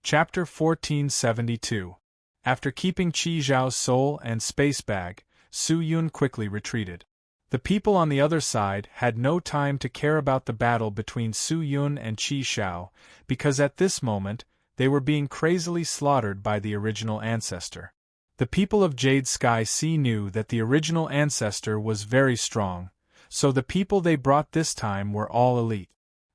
Chapter 1472. After keeping Qi Zhao's soul and space bag, Su Yun quickly retreated. The people on the other side had no time to care about the battle between Su Yun and Qi Zhao, because at this moment, they were being crazily slaughtered by the original ancestor. The people of Jade Sky Sea knew that the original ancestor was very strong, so the people they brought this time were all elite.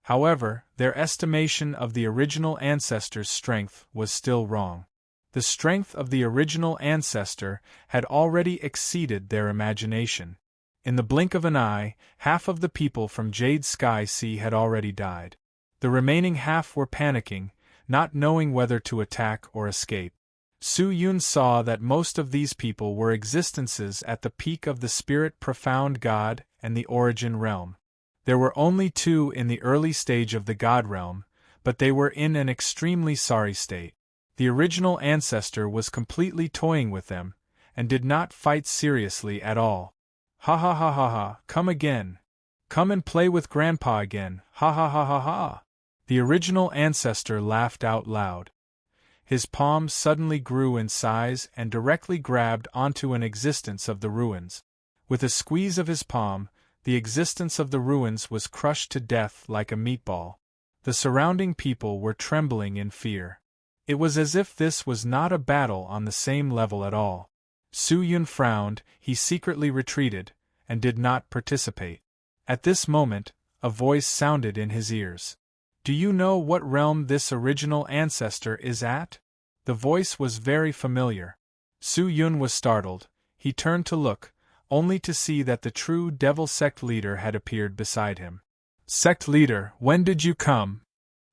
However, their estimation of the original ancestor's strength was still wrong. The strength of the original ancestor had already exceeded their imagination. In the blink of an eye, half of the people from Jade Sky Sea had already died. The remaining half were panicking, not knowing whether to attack or escape. Su Yun saw that most of these people were existences at the peak of the spirit profound God and the origin realm. There were only two in the early stage of the God realm, but they were in an extremely sorry state. The original ancestor was completely toying with them, and did not fight seriously at all. Ha ha ha ha ha, come again. Come and play with Grandpa again, ha ha ha ha ha. The original ancestor laughed out loud. His palm suddenly grew in size and directly grabbed onto an existence of the ruins. With a squeeze of his palm, the existence of the ruins was crushed to death like a meatball. The surrounding people were trembling in fear. It was as if this was not a battle on the same level at all. Su Yun frowned, he secretly retreated, and did not participate. At this moment, a voice sounded in his ears. Do you know what realm this original ancestor is at? The voice was very familiar. Su Yun was startled. He turned to look, only to see that the true devil sect leader had appeared beside him. Sect leader, when did you come?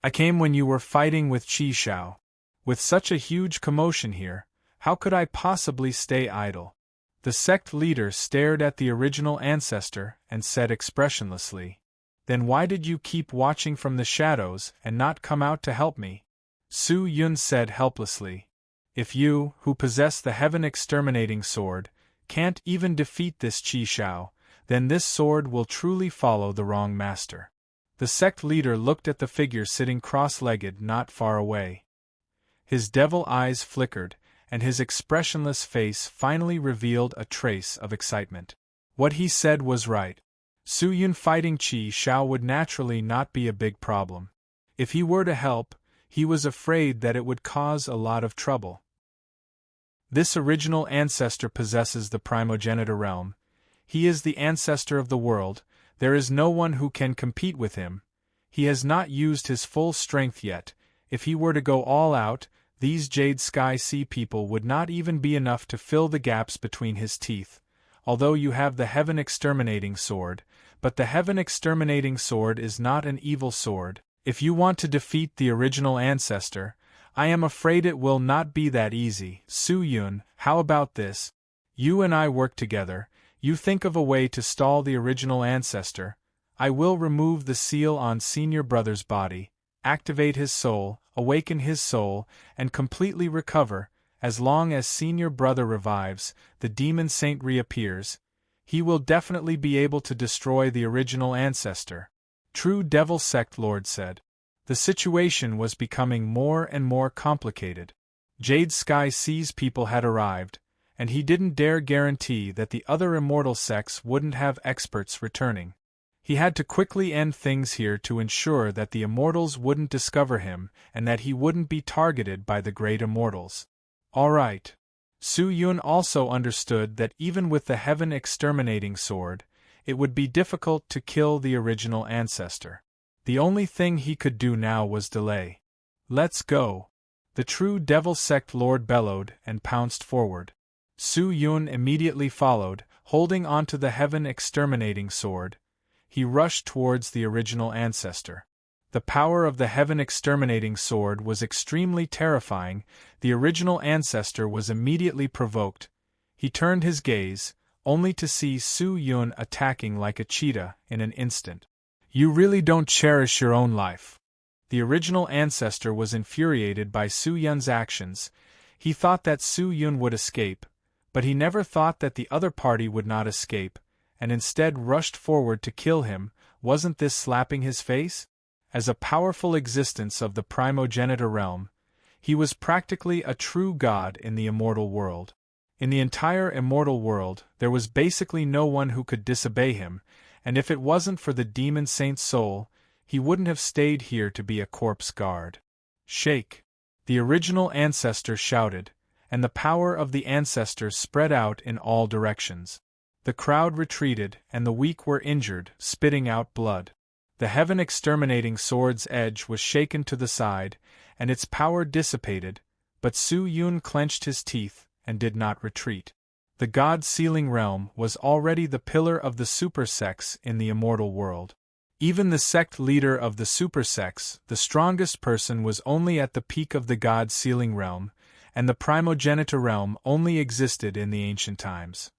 I came when you were fighting with Qi Zhao. With such a huge commotion here, how could I possibly stay idle? The sect leader stared at the original ancestor and said expressionlessly, Then why did you keep watching from the shadows and not come out to help me? Su Yun said helplessly, If you, who possess the heaven exterminating sword, can't even defeat this Qi Zhao, then this sword will truly follow the wrong master. The sect leader looked at the figure sitting cross-legged not far away. His devil eyes flickered, and his expressionless face finally revealed a trace of excitement. What he said was right. Su Yun fighting Qi Zhao would naturally not be a big problem. If he were to help, he was afraid that it would cause a lot of trouble. This original ancestor possesses the primogenitor realm. He is the ancestor of the world. There is no one who can compete with him. He has not used his full strength yet. If he were to go all out, these Jade Sky Sea people would not even be enough to fill the gaps between his teeth. Although you have the heaven exterminating sword, but the heaven exterminating sword is not an evil sword. If you want to defeat the original ancestor, I am afraid it will not be that easy. Su Yun, how about this? You and I work together. You think of a way to stall the original ancestor. I will remove the seal on senior brother's body, activate his soul, awaken his soul, and completely recover. As long as senior brother revives, the demon saint reappears. He will definitely be able to destroy the original ancestor. True Devil Sect Lord said. The situation was becoming more and more complicated. Jade Sky Sea's people had arrived, and he didn't dare guarantee that the other immortal sects wouldn't have experts returning. He had to quickly end things here to ensure that the immortals wouldn't discover him and that he wouldn't be targeted by the great immortals. All right. Su Yun also understood that even with the heaven exterminating sword, it would be difficult to kill the original ancestor. The only thing he could do now was delay. Let's go. The true Devil Sect Lord bellowed and pounced forward. Su Yun immediately followed, holding onto the heaven exterminating sword. He rushed towards the original ancestor. The power of the heaven exterminating sword was extremely terrifying. The original ancestor was immediately provoked. He turned his gaze, only to see Su Yun attacking like a cheetah in an instant. You really don't cherish your own life. The original ancestor was infuriated by Su Yun's actions. He thought that Su Yun would escape, but he never thought that the other party would not escape, and instead rushed forward to kill him. Wasn't this slapping his face? As a powerful existence of the primogenitor realm, He was practically a true god in the immortal world. In the entire immortal world, there was basically no one who could disobey him, and if it wasn't for the demon saint's soul, he wouldn't have stayed here to be a corpse guard. Shake! The original ancestor shouted, and the power of the ancestor spread out in all directions. The crowd retreated, and the weak were injured, spitting out blood. The heaven-exterminating sword's edge was shaken to the side, and its power dissipated, but Su Yun clenched his teeth and did not retreat. The god-sealing realm was already the pillar of the super-sex in the immortal world. Even the sect leader of the super-sex, the strongest person, was only at the peak of the god-sealing realm, and the primogenitor realm only existed in the ancient times.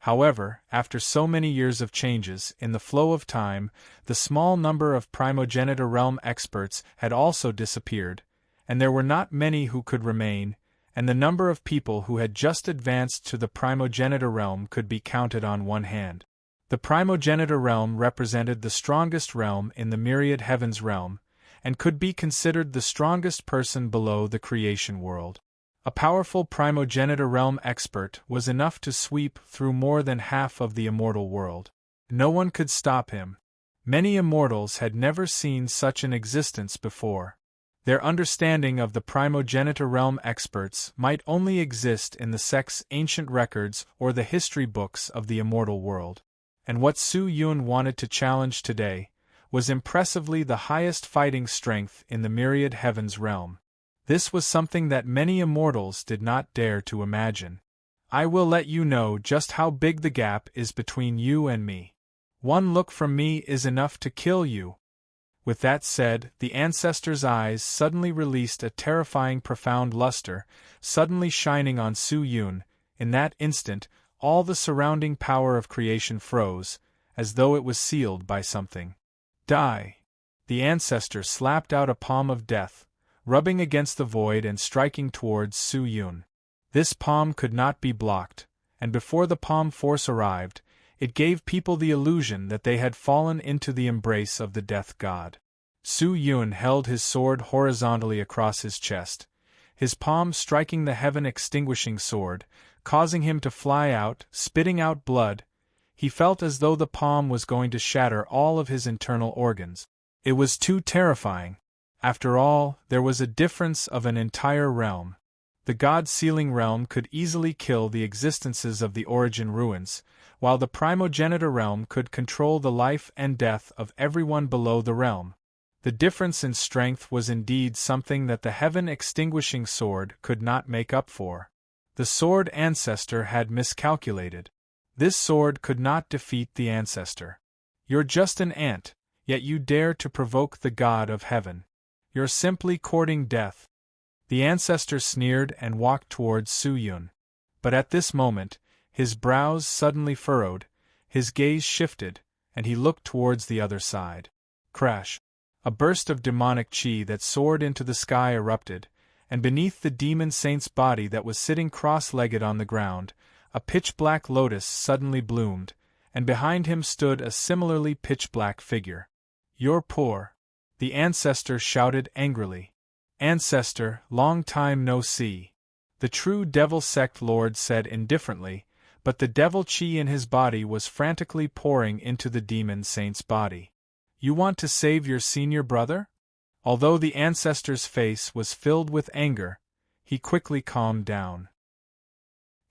However, after so many years of changes in the flow of time, the small number of primogenitor realm experts had also disappeared, and there were not many who could remain, and the number of people who had just advanced to the primogenitor realm could be counted on one hand. The primogenitor realm represented the strongest realm in the myriad heavens realm, and could be considered the strongest person below the creation world. A powerful primogenitor realm expert was enough to sweep through more than half of the immortal world. No one could stop him. Many immortals had never seen such an existence before. Their understanding of the primogenitor realm experts might only exist in the sect's ancient records or the history books of the immortal world. And what Su Yun wanted to challenge today was impressively the highest fighting strength in the myriad heavens realm. This was something that many immortals did not dare to imagine. I will let you know just how big the gap is between you and me. One look from me is enough to kill you. With that said, the ancestor's eyes suddenly released a terrifying profound luster, suddenly shining on Su Yun. In that instant, all the surrounding power of creation froze, as though it was sealed by something. Die! The ancestor slapped out a palm of death, rubbing against the void and striking towards Su Yun. This palm could not be blocked, and before the palm force arrived, it gave people the illusion that they had fallen into the embrace of the death god. Su Yun held his sword horizontally across his chest, his palm striking the heaven-extinguishing sword, causing him to fly out, spitting out blood. He felt as though the palm was going to shatter all of his internal organs. It was too terrifying. After all, there was a difference of an entire realm. The god-sealing realm could easily kill the existences of the origin ruins, while the primogenitor realm could control the life and death of everyone below the realm. The difference in strength was indeed something that the heaven-extinguishing sword could not make up for. The sword ancestor had miscalculated. This sword could not defeat the ancestor. You're just an ant, yet you dare to provoke the god of heaven. You're simply courting death. The ancestor sneered and walked towards Su Yun. But at this moment, his brows suddenly furrowed, his gaze shifted, and he looked towards the other side. Crash! A burst of demonic chi that soared into the sky erupted, and beneath the demon saint's body that was sitting cross-legged on the ground, a pitch-black lotus suddenly bloomed, and behind him stood a similarly pitch-black figure. You're poor. The ancestor shouted angrily. Ancestor, long time no see. The true devil sect lord said indifferently, but the devil chi in his body was frantically pouring into the demon saint's body. You want to save your senior brother? Although the ancestor's face was filled with anger, he quickly calmed down.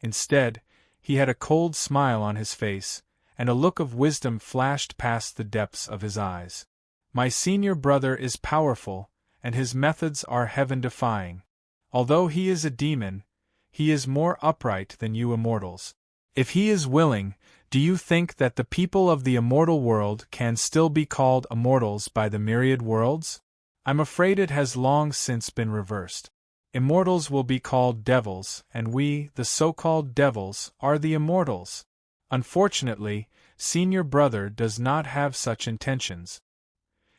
Instead, he had a cold smile on his face, and a look of wisdom flashed past the depths of his eyes. My senior brother is powerful, and his methods are heaven-defying. Although he is a demon, he is more upright than you immortals. If he is willing, do you think that the people of the immortal world can still be called immortals by the myriad worlds? I'm afraid it has long since been reversed. Immortals will be called devils, and we, the so-called devils, are the immortals. Unfortunately, senior brother does not have such intentions.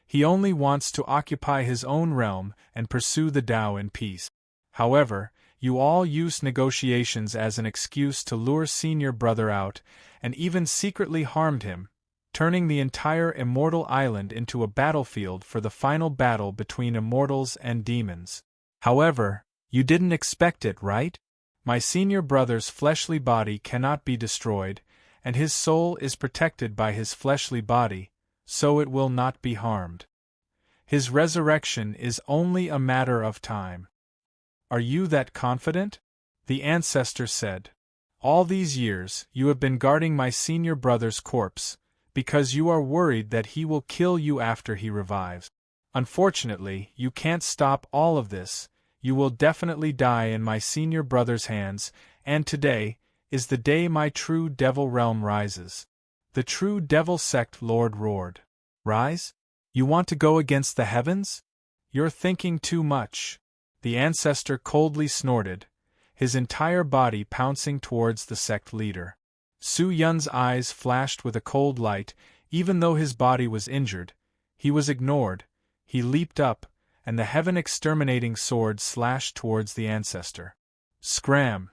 He only wants to occupy his own realm and pursue the Tao in peace. However, you all use negotiations as an excuse to lure senior brother out, and even secretly harmed him, turning the entire immortal island into a battlefield for the final battle between immortals and demons. However, you didn't expect it, right? My senior brother's fleshly body cannot be destroyed, and his soul is protected by his fleshly body, so it will not be harmed. His resurrection is only a matter of time. Are you that confident? The ancestor said. All these years, you have been guarding my senior brother's corpse, because you are worried that he will kill you after he revives. Unfortunately, you can't stop all of this. You will definitely die in my senior brother's hands, and today is the day my true devil realm rises. The true devil sect lord roared. Rise? You want to go against the heavens? You're thinking too much. The ancestor coldly snorted, his entire body pouncing towards the sect leader. Su Yun's eyes flashed with a cold light. Even though his body was injured, he was ignored. He leaped up, and the heaven-exterminating sword slashed towards the ancestor. Scram!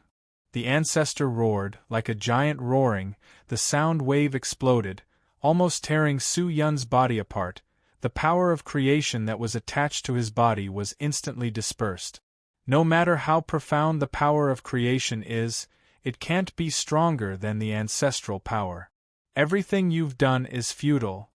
The ancestor roared, like a giant roaring. The sound wave exploded, almost tearing Su Yun's body apart. The power of creation that was attached to his body was instantly dispersed. No matter how profound the power of creation is, it can't be stronger than the ancestral power. Everything you've done is futile.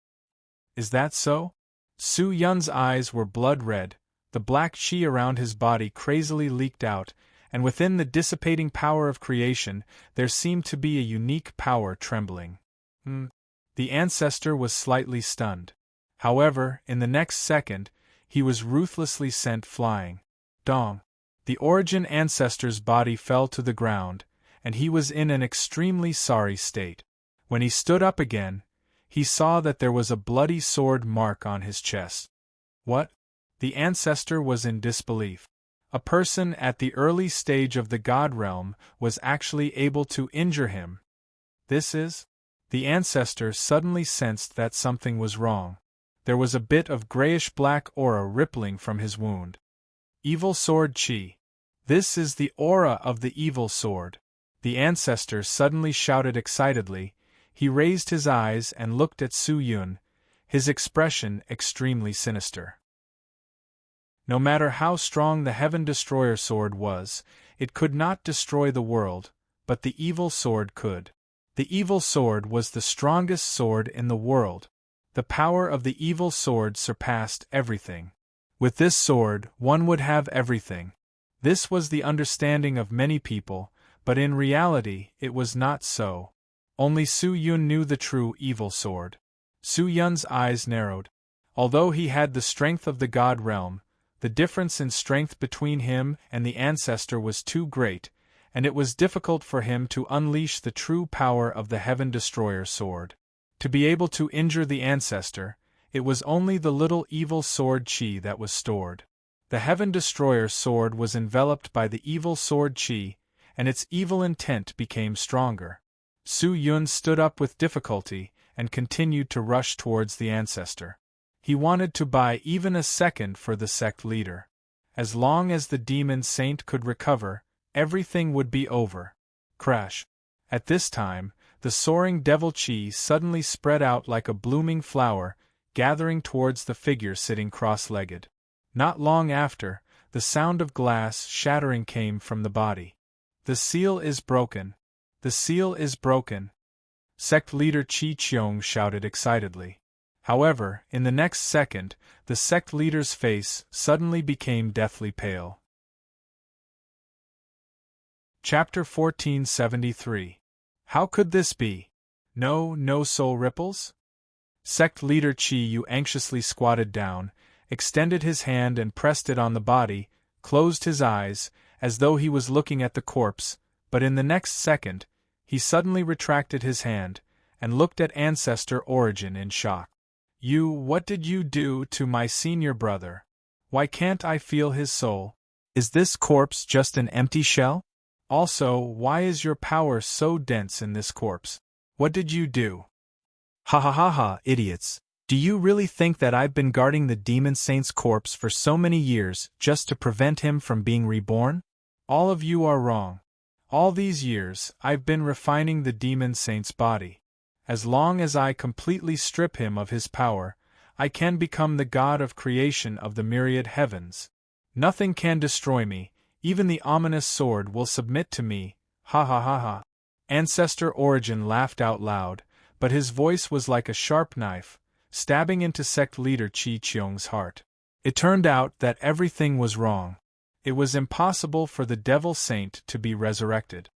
Is that so? Su Yun's eyes were blood red, the black chi around his body crazily leaked out, and within the dissipating power of creation there seemed to be a unique power trembling. The ancestor was slightly stunned. However, in the next second, he was ruthlessly sent flying. Dong! The origin ancestor's body fell to the ground, and he was in an extremely sorry state. When he stood up again, he saw that there was a bloody sword mark on his chest. What? The ancestor was in disbelief. A person at the early stage of the god realm was actually able to injure him. This is? The ancestor suddenly sensed that something was wrong. There was a bit of grayish-black aura rippling from his wound. Evil sword chi. This is the aura of the evil sword. The ancestor suddenly shouted excitedly. He raised his eyes and looked at Su Yun, his expression extremely sinister. No matter how strong the Heaven Destroyer sword was, it could not destroy the world, but the evil sword could. The evil sword was the strongest sword in the world. The power of the evil sword surpassed everything. With this sword, one would have everything. This was the understanding of many people, but in reality, it was not so. Only Su Yun knew the true evil sword. Su Yun's eyes narrowed. Although he had the strength of the god realm, the difference in strength between him and the ancestor was too great, and it was difficult for him to unleash the true power of the Heaven Destroyer sword. To be able to injure the ancestor, it was only the little evil sword chi that was stored. The Heaven Destroyer sword was enveloped by the evil sword chi, and its evil intent became stronger. Su Yun stood up with difficulty and continued to rush towards the ancestor. He wanted to buy even a second for the sect leader. As long as the demon saint could recover, everything would be over. Crash! At this time, the soaring devil chi suddenly spread out like a blooming flower, gathering towards the figure sitting cross-legged. Not long after, the sound of glass shattering came from the body. The seal is broken. The seal is broken. Sect leader Chi Cheong shouted excitedly. However, in the next second, the sect leader's face suddenly became deathly pale. Chapter 1473. How could this be? No soul ripples? Sect leader Chi Yu anxiously squatted down, extended his hand and pressed it on the body, closed his eyes, as though he was looking at the corpse, but in the next second, he suddenly retracted his hand, and looked at Ancestor Origin in shock. What did you do to my senior brother? Why can't I feel his soul? Is this corpse just an empty shell? Also, why is your power so dense in this corpse? What did you do? Ha, idiots. Do you really think that I've been guarding the demon saint's corpse for so many years just to prevent him from being reborn? All of you are wrong. All these years, I've been refining the demon saint's body. As long as I completely strip him of his power, I can become the god of creation of the myriad heavens. Nothing can destroy me, even the ominous sword will submit to me, ha ha ha ha. Ancestor Origin laughed out loud, but his voice was like a sharp knife, stabbing into sect leader Chi Cheong's heart. It turned out that everything was wrong. It was impossible for the Devil Saint to be resurrected.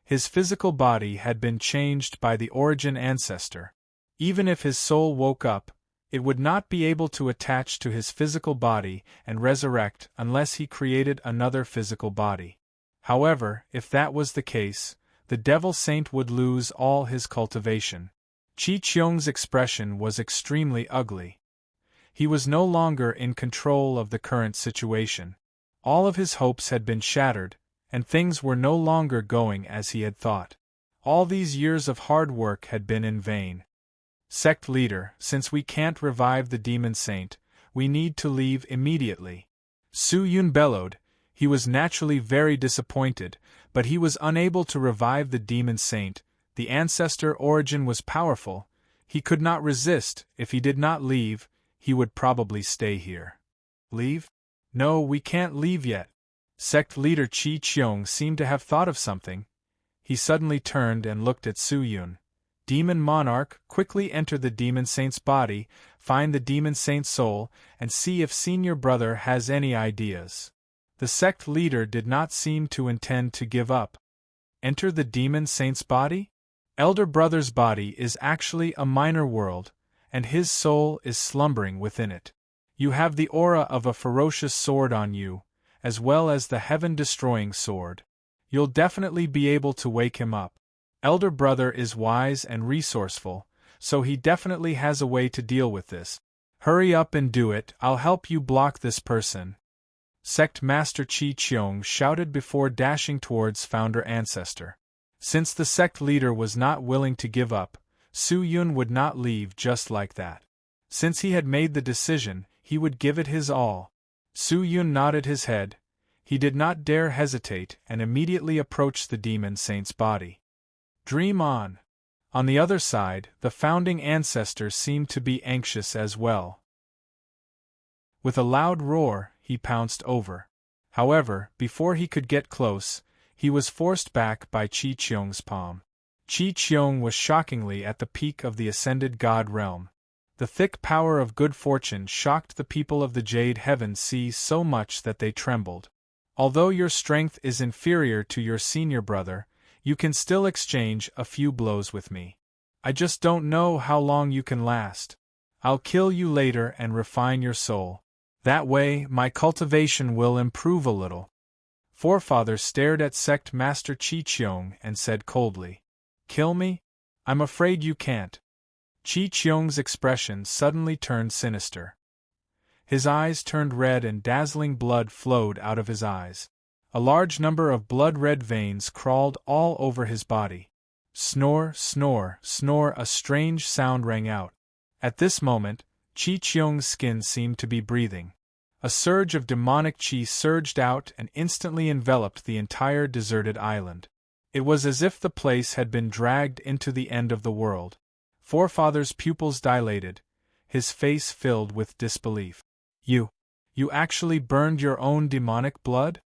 His physical body had been changed by the Origin ancestor. Even if his soul woke up, it would not be able to attach to his physical body and resurrect unless he created another physical body. However, if that was the case, the Devil Saint would lose all his cultivation. Chi Cheong's expression was extremely ugly. He was no longer in control of the current situation. All of his hopes had been shattered, and things were no longer going as he had thought. All these years of hard work had been in vain. Sect leader, since we can't revive the Demon Saint, we need to leave immediately. Su Yun bellowed. He was naturally very disappointed, but he was unable to revive the Demon Saint. The ancestor Origin was powerful. He could not resist. If he did not leave, he would probably stay here. Leave? No, we can't leave yet. Sect leader Chi Cheong seemed to have thought of something. He suddenly turned and looked at Su Yun. Demon Monarch, quickly enter the Demon Saint's body, find the Demon Saint's soul, and see if Senior Brother has any ideas. The sect leader did not seem to intend to give up. Enter the Demon Saint's body? Elder Brother's body is actually a minor world, and his soul is slumbering within it. You have the aura of a ferocious sword on you, as well as the heaven-destroying sword. You'll definitely be able to wake him up. Elder Brother is wise and resourceful, so he definitely has a way to deal with this. Hurry up and do it, I'll help you block this person. Sect Master Chi Cheong shouted before dashing towards Founder Ancestor. Since the sect leader was not willing to give up, Su Yun would not leave just like that. Since he had made the decision, he would give it his all. Su Yun nodded his head. He did not dare hesitate and immediately approached the Demon Saint's body. Dream on. On the other side, the founding ancestor seemed to be anxious as well. With a loud roar, he pounced over. However, before he could get close, he was forced back by Chi Cheong's palm. Chi Cheong was shockingly at the peak of the ascended god realm. The thick power of good fortune shocked the people of the Jade Heaven Sea so much that they trembled. Although your strength is inferior to your senior brother, you can still exchange a few blows with me. I just don't know how long you can last. I'll kill you later and refine your soul. That way, my cultivation will improve a little. Forefather stared at Sect Master Chi Cheong and said coldly, Kill me? I'm afraid you can't. Chi Cheong's expression suddenly turned sinister. His eyes turned red and dazzling blood flowed out of his eyes. A large number of blood-red veins crawled all over his body. Snore, snore, snore, a strange sound rang out. At this moment, Chi Cheong's skin seemed to be breathing. A surge of demonic chi surged out and instantly enveloped the entire deserted island. It was as if the place had been dragged into the end of the world. Forefather's pupils dilated, his face filled with disbelief. You actually burned your own demonic blood?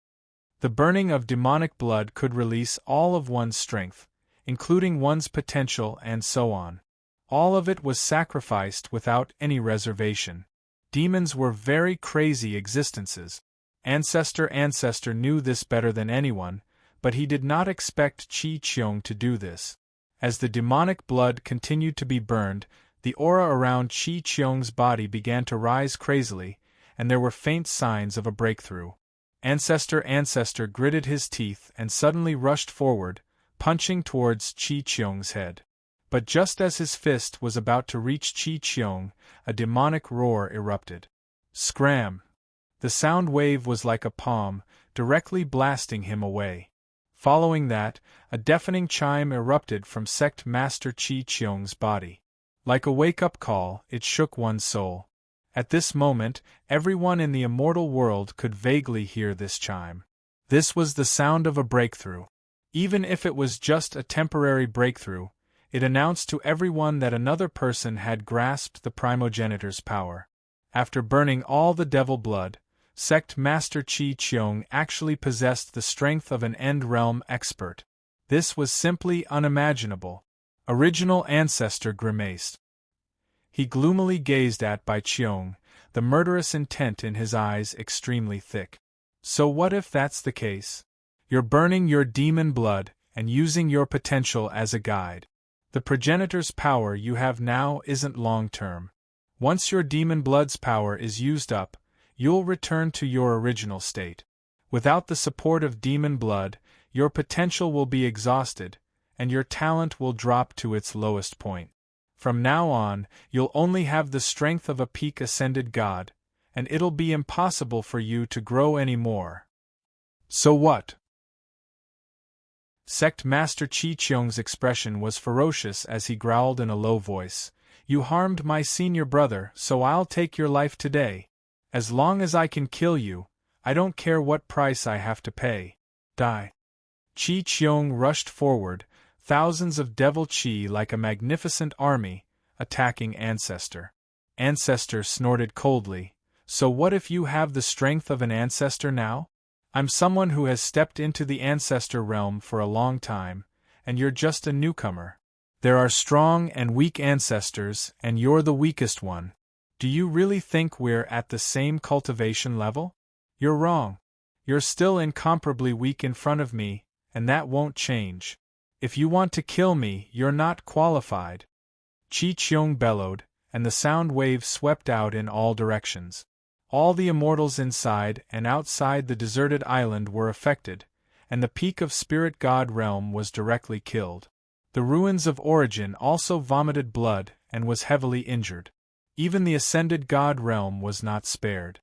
The burning of demonic blood could release all of one's strength, including one's potential and so on. All of it was sacrificed without any reservation. Demons were very crazy existences. Ancestor knew this better than anyone, but he did not expect Chi Cheong to do this. As the demonic blood continued to be burned, the aura around Chi Cheong's body began to rise crazily, and there were faint signs of a breakthrough. Ancestor gritted his teeth and suddenly rushed forward, punching towards Chi Cheong's head. But just as his fist was about to reach Chi Cheong, a demonic roar erupted. Scram! The sound wave was like a palm, directly blasting him away. Following that, a deafening chime erupted from Sect Master Chi Cheong's body. Like a wake-up call, it shook one's soul. At this moment, everyone in the immortal world could vaguely hear this chime. This was the sound of a breakthrough. Even if it was just a temporary breakthrough, it announced to everyone that another person had grasped the primogenitor's power. After burning all the devil blood, Sect Master Qi Qiong actually possessed the strength of an end-realm expert. This was simply unimaginable. Original ancestor grimaced. He gloomily gazed at Bai Qiong, the murderous intent in his eyes extremely thick. So what if that's the case? You're burning your demon blood and using your potential as a guide. The progenitor's power you have now isn't long-term. Once your demon blood's power is used up, you'll return to your original state. Without the support of demon blood, your potential will be exhausted, and your talent will drop to its lowest point. From now on, you'll only have the strength of a peak ascended god, and it'll be impossible for you to grow any more. So what? Sect Master Qi Qiong's expression was ferocious as he growled in a low voice. You harmed my senior brother, so I'll take your life today. As long as I can kill you, I don't care what price I have to pay. Die. Qi Qiong rushed forward, thousands of devil Qi like a magnificent army, attacking Ancestor. Ancestor snorted coldly. So what if you have the strength of an ancestor now? I'm someone who has stepped into the ancestor realm for a long time, and you're just a newcomer. There are strong and weak ancestors, and you're the weakest one. Do you really think we're at the same cultivation level? You're wrong. You're still incomparably weak in front of me, and that won't change. If you want to kill me, you're not qualified. Qi Qiong bellowed, and the sound waves swept out in all directions. All the immortals inside and outside the deserted island were affected, and the peak of Spirit God realm was directly killed. The ruins of Origin also vomited blood and was heavily injured. Even the ascended God realm was not spared.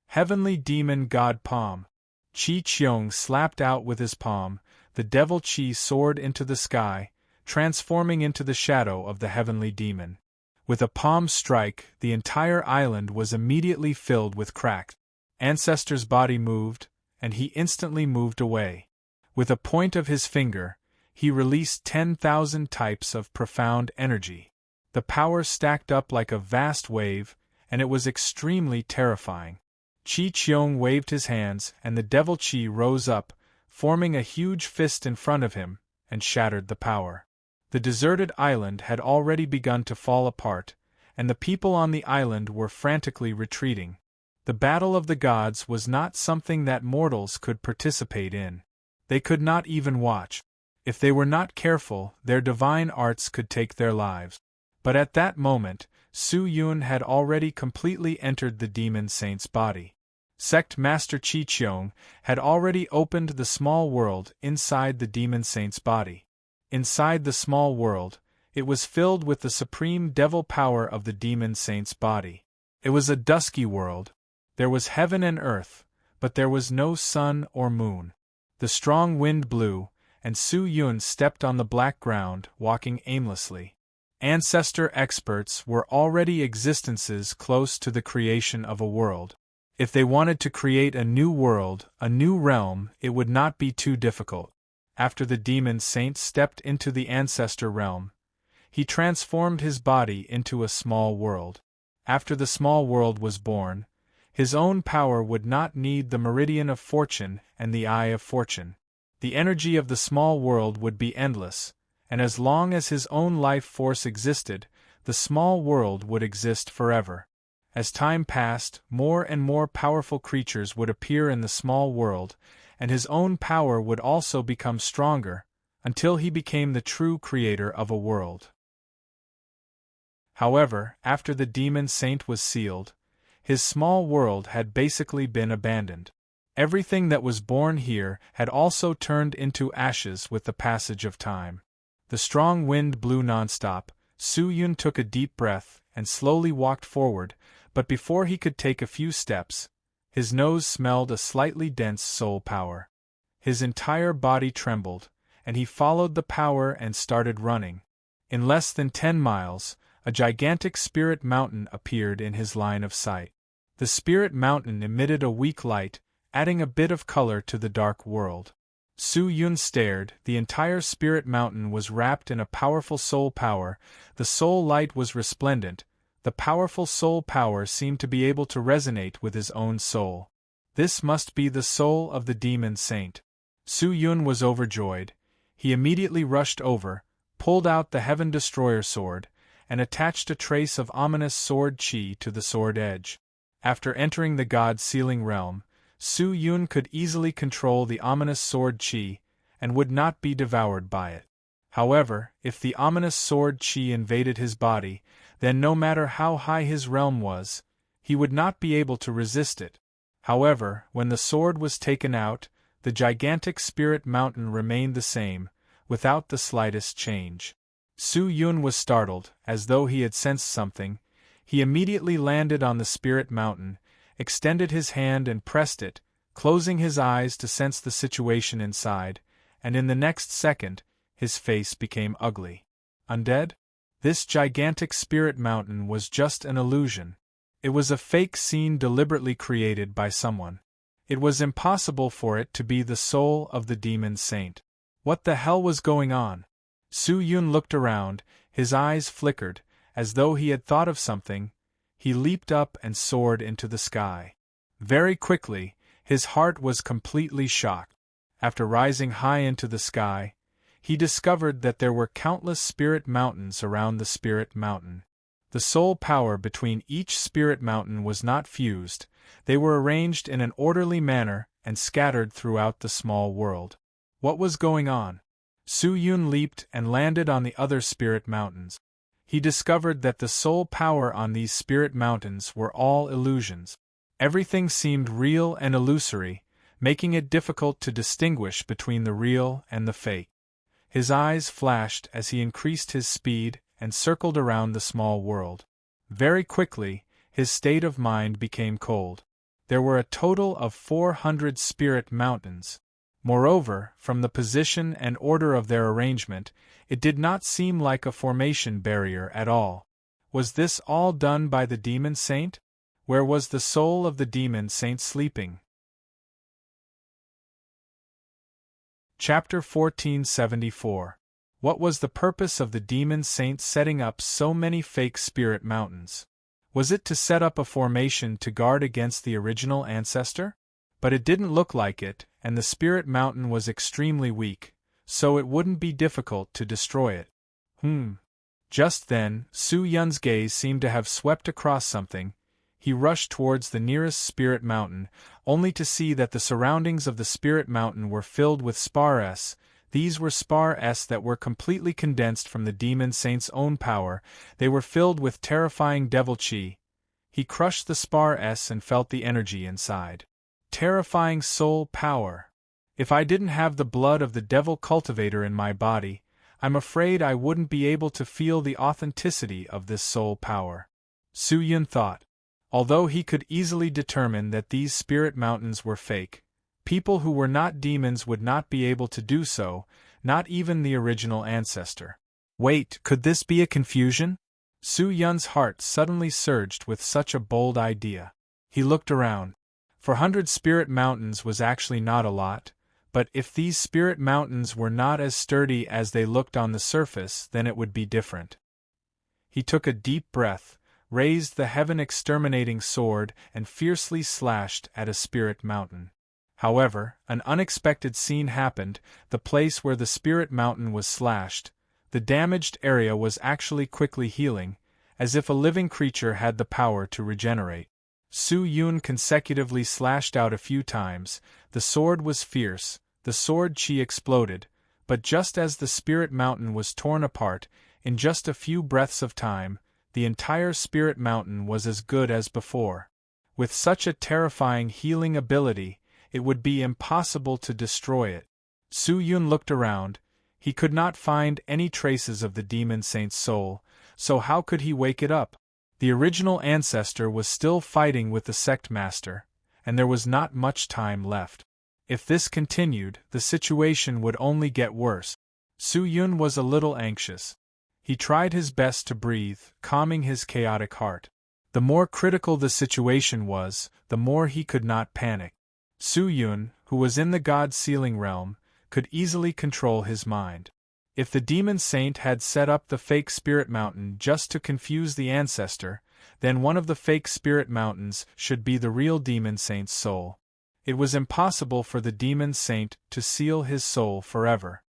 Heavenly Demon God Palm. Qi Qiong slapped out with his palm, the devil Qi soared into the sky, transforming into the shadow of the heavenly demon. With a palm strike, the entire island was immediately filled with cracks. Ancestor's body moved, and he instantly moved away. With a point of his finger, he released 10,000 types of profound energy. The power stacked up like a vast wave, and it was extremely terrifying. Qi Qiong waved his hands, and the devil Qi rose up, forming a huge fist in front of him, and shattered the power. The deserted island had already begun to fall apart, and the people on the island were frantically retreating. The battle of the gods was not something that mortals could participate in. They could not even watch. If they were not careful, their divine arts could take their lives. But at that moment, Su Yun had already completely entered the demon saint's body. Sect Master Qi Qiong had already opened the small world inside the demon saint's body. Inside the small world, it was filled with the supreme devil power of the demon saint's body. It was a dusky world. There was heaven and earth, but there was no sun or moon. The strong wind blew, and Su Yun stepped on the black ground, walking aimlessly. Ancestor experts were already existences close to the creation of a world. If they wanted to create a new world, a new realm, it would not be too difficult. After the demon saint stepped into the ancestor realm, he transformed his body into a small world. After the small world was born, his own power would not need the meridian of fortune and the eye of fortune. The energy of the small world would be endless, and as long as his own life force existed, the small world would exist forever. As time passed, more and more powerful creatures would appear in the small world, and his own power would also become stronger, until he became the true creator of a world. However, after the demon saint was sealed, his small world had basically been abandoned. Everything that was born here had also turned into ashes with the passage of time. The strong wind blew nonstop. Su Yun took a deep breath and slowly walked forward, but before he could take a few steps, his nose smelled a slightly dense soul power. His entire body trembled, and he followed the power and started running. In less than 10 miles, a gigantic spirit mountain appeared in his line of sight. The spirit mountain emitted a weak light, adding a bit of color to the dark world. Su Yun stared. The entire spirit mountain was wrapped in a powerful soul power. The soul light was resplendent. The powerful soul power seemed to be able to resonate with his own soul. This must be the soul of the demon saint. Su Yun was overjoyed. He immediately rushed over, pulled out the Heaven Destroyer sword, and attached a trace of ominous sword chi to the sword edge. After entering the God-sealing realm, Su Yun could easily control the ominous sword chi, and would not be devoured by it. However, if the ominous sword chi invaded his body, then no matter how high his realm was, he would not be able to resist it. However, when the sword was taken out, the gigantic spirit mountain remained the same, without the slightest change. Su Yun was startled, as though he had sensed something. He immediately landed on the spirit mountain, extended his hand and pressed it, closing his eyes to sense the situation inside, and in the next second, his face became ugly. Undead? This gigantic spirit mountain was just an illusion. It was a fake scene deliberately created by someone. It was impossible for it to be the soul of the demon saint. What the hell was going on? Su Yun looked around, his eyes flickered, as though he had thought of something. He leaped up and soared into the sky. Very quickly, his heart was completely shocked. After rising high into the sky, he discovered that there were countless spirit mountains around the spirit mountain. The soul power between each spirit mountain was not fused, they were arranged in an orderly manner and scattered throughout the small world. What was going on? Su Yun leaped and landed on the other spirit mountains. He discovered that the soul power on these spirit mountains were all illusions. Everything seemed real and illusory, making it difficult to distinguish between the real and the fake. His eyes flashed as he increased his speed and circled around the small world. Very quickly, his state of mind became cold. There were a total of 400 spirit mountains. Moreover, from the position and order of their arrangement, it did not seem like a formation barrier at all. Was this all done by the demon saint? Where was the soul of the demon saint sleeping? Chapter 1474. What was the purpose of the demon saint setting up so many fake spirit mountains? Was it to set up a formation to guard against the original ancestor? But it didn't look like it, and the spirit mountain was extremely weak, so it wouldn't be difficult to destroy it. Just then, Su Yun's gaze seemed to have swept across something. He rushed towards the nearest spirit mountain, only to see that the surroundings of the spirit mountain were filled with spars. These were spars that were completely condensed from the demon saint's own power. They were filled with terrifying devil chi. He crushed the spars and felt the energy inside. Terrifying soul power. If I didn't have the blood of the devil cultivator in my body, I'm afraid I wouldn't be able to feel the authenticity of this soul power. Su Yun thought. Although he could easily determine that these spirit mountains were fake, people who were not demons would not be able to do so, not even the original ancestor. Wait, could this be a confusion? Su Yun's heart suddenly surged with such a bold idea. He looked around. 400 spirit mountains was actually not a lot, but if these spirit mountains were not as sturdy as they looked on the surface, then it would be different. He took a deep breath, raised the heaven-exterminating sword, and fiercely slashed at a spirit mountain. However, an unexpected scene happened. The place where the spirit mountain was slashed, the damaged area was actually quickly healing, as if a living creature had the power to regenerate. Su Yun consecutively slashed out a few times. The sword was fierce, the sword chi exploded, but just as the spirit mountain was torn apart, in just a few breaths of time, the entire spirit mountain was as good as before. With such a terrifying healing ability, it would be impossible to destroy it. Su Yun looked around. He could not find any traces of the demon saint's soul, so how could he wake it up? The original ancestor was still fighting with the sect master, and there was not much time left. If this continued, the situation would only get worse. Su Yun was a little anxious. He tried his best to breathe, calming his chaotic heart. The more critical the situation was, the more he could not panic. Su Yun, who was in the God-sealing realm, could easily control his mind. If the demon saint had set up the fake spirit mountain just to confuse the ancestor, then one of the fake spirit mountains should be the real demon saint's soul. It was impossible for the demon saint to seal his soul forever.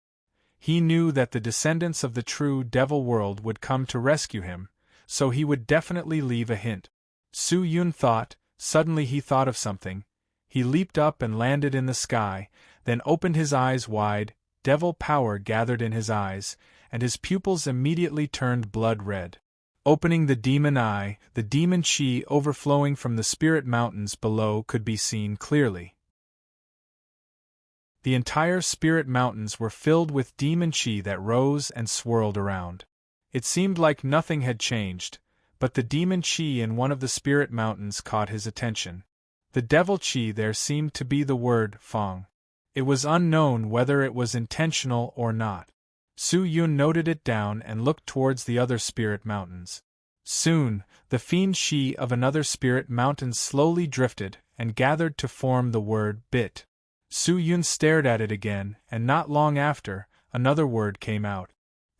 He knew that the descendants of the true devil world would come to rescue him, so he would definitely leave a hint. Su Yun thought. Suddenly he thought of something. He leaped up and landed in the sky, then opened his eyes wide. Devil power gathered in his eyes, and his pupils immediately turned blood red. Opening the demon eye, the demon chi overflowing from the spirit mountains below could be seen clearly. The entire spirit mountains were filled with demon chi that rose and swirled around. It seemed like nothing had changed, but the demon chi in one of the spirit mountains caught his attention. The devil chi there seemed to be the word Fong. It was unknown whether it was intentional or not. Su Yun noted it down and looked towards the other spirit mountains. Soon, the fiend chi of another spirit mountain slowly drifted and gathered to form the word bit. Su Yun stared at it again, and not long after, another word came out.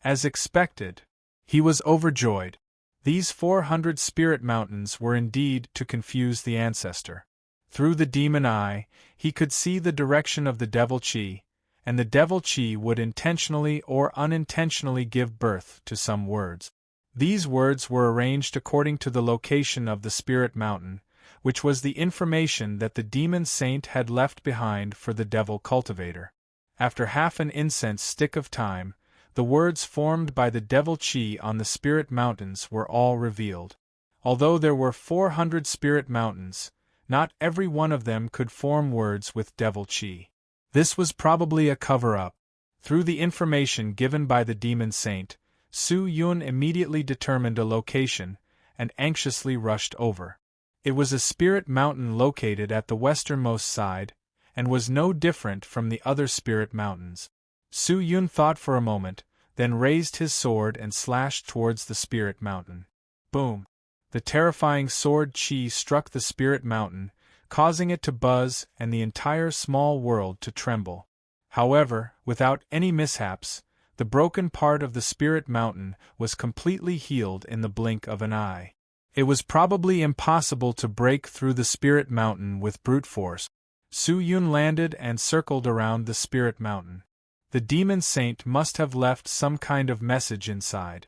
As expected, he was overjoyed. These 400 spirit mountains were indeed to confuse the ancestor. Through the demon eye, he could see the direction of the devil chi, and the devil chi would intentionally or unintentionally give birth to some words. These words were arranged according to the location of the spirit mountain, which was the information that the demon saint had left behind for the devil cultivator. After half an incense stick of time, the words formed by the devil chi on the spirit mountains were all revealed. Although there were 400 spirit mountains, not every one of them could form words with devil chi. This was probably a cover-up. Through the information given by the demon saint, Su Yun immediately determined a location, and anxiously rushed over. It was a spirit mountain located at the westernmost side, and was no different from the other spirit mountains. Su Yun thought for a moment, then raised his sword and slashed towards the spirit mountain. Boom! The terrifying sword chi struck the spirit mountain, causing it to buzz and the entire small world to tremble. However, without any mishaps, the broken part of the spirit mountain was completely healed in the blink of an eye. It was probably impossible to break through the spirit mountain with brute force. Su Yun landed and circled around the spirit mountain. The demon saint must have left some kind of message inside.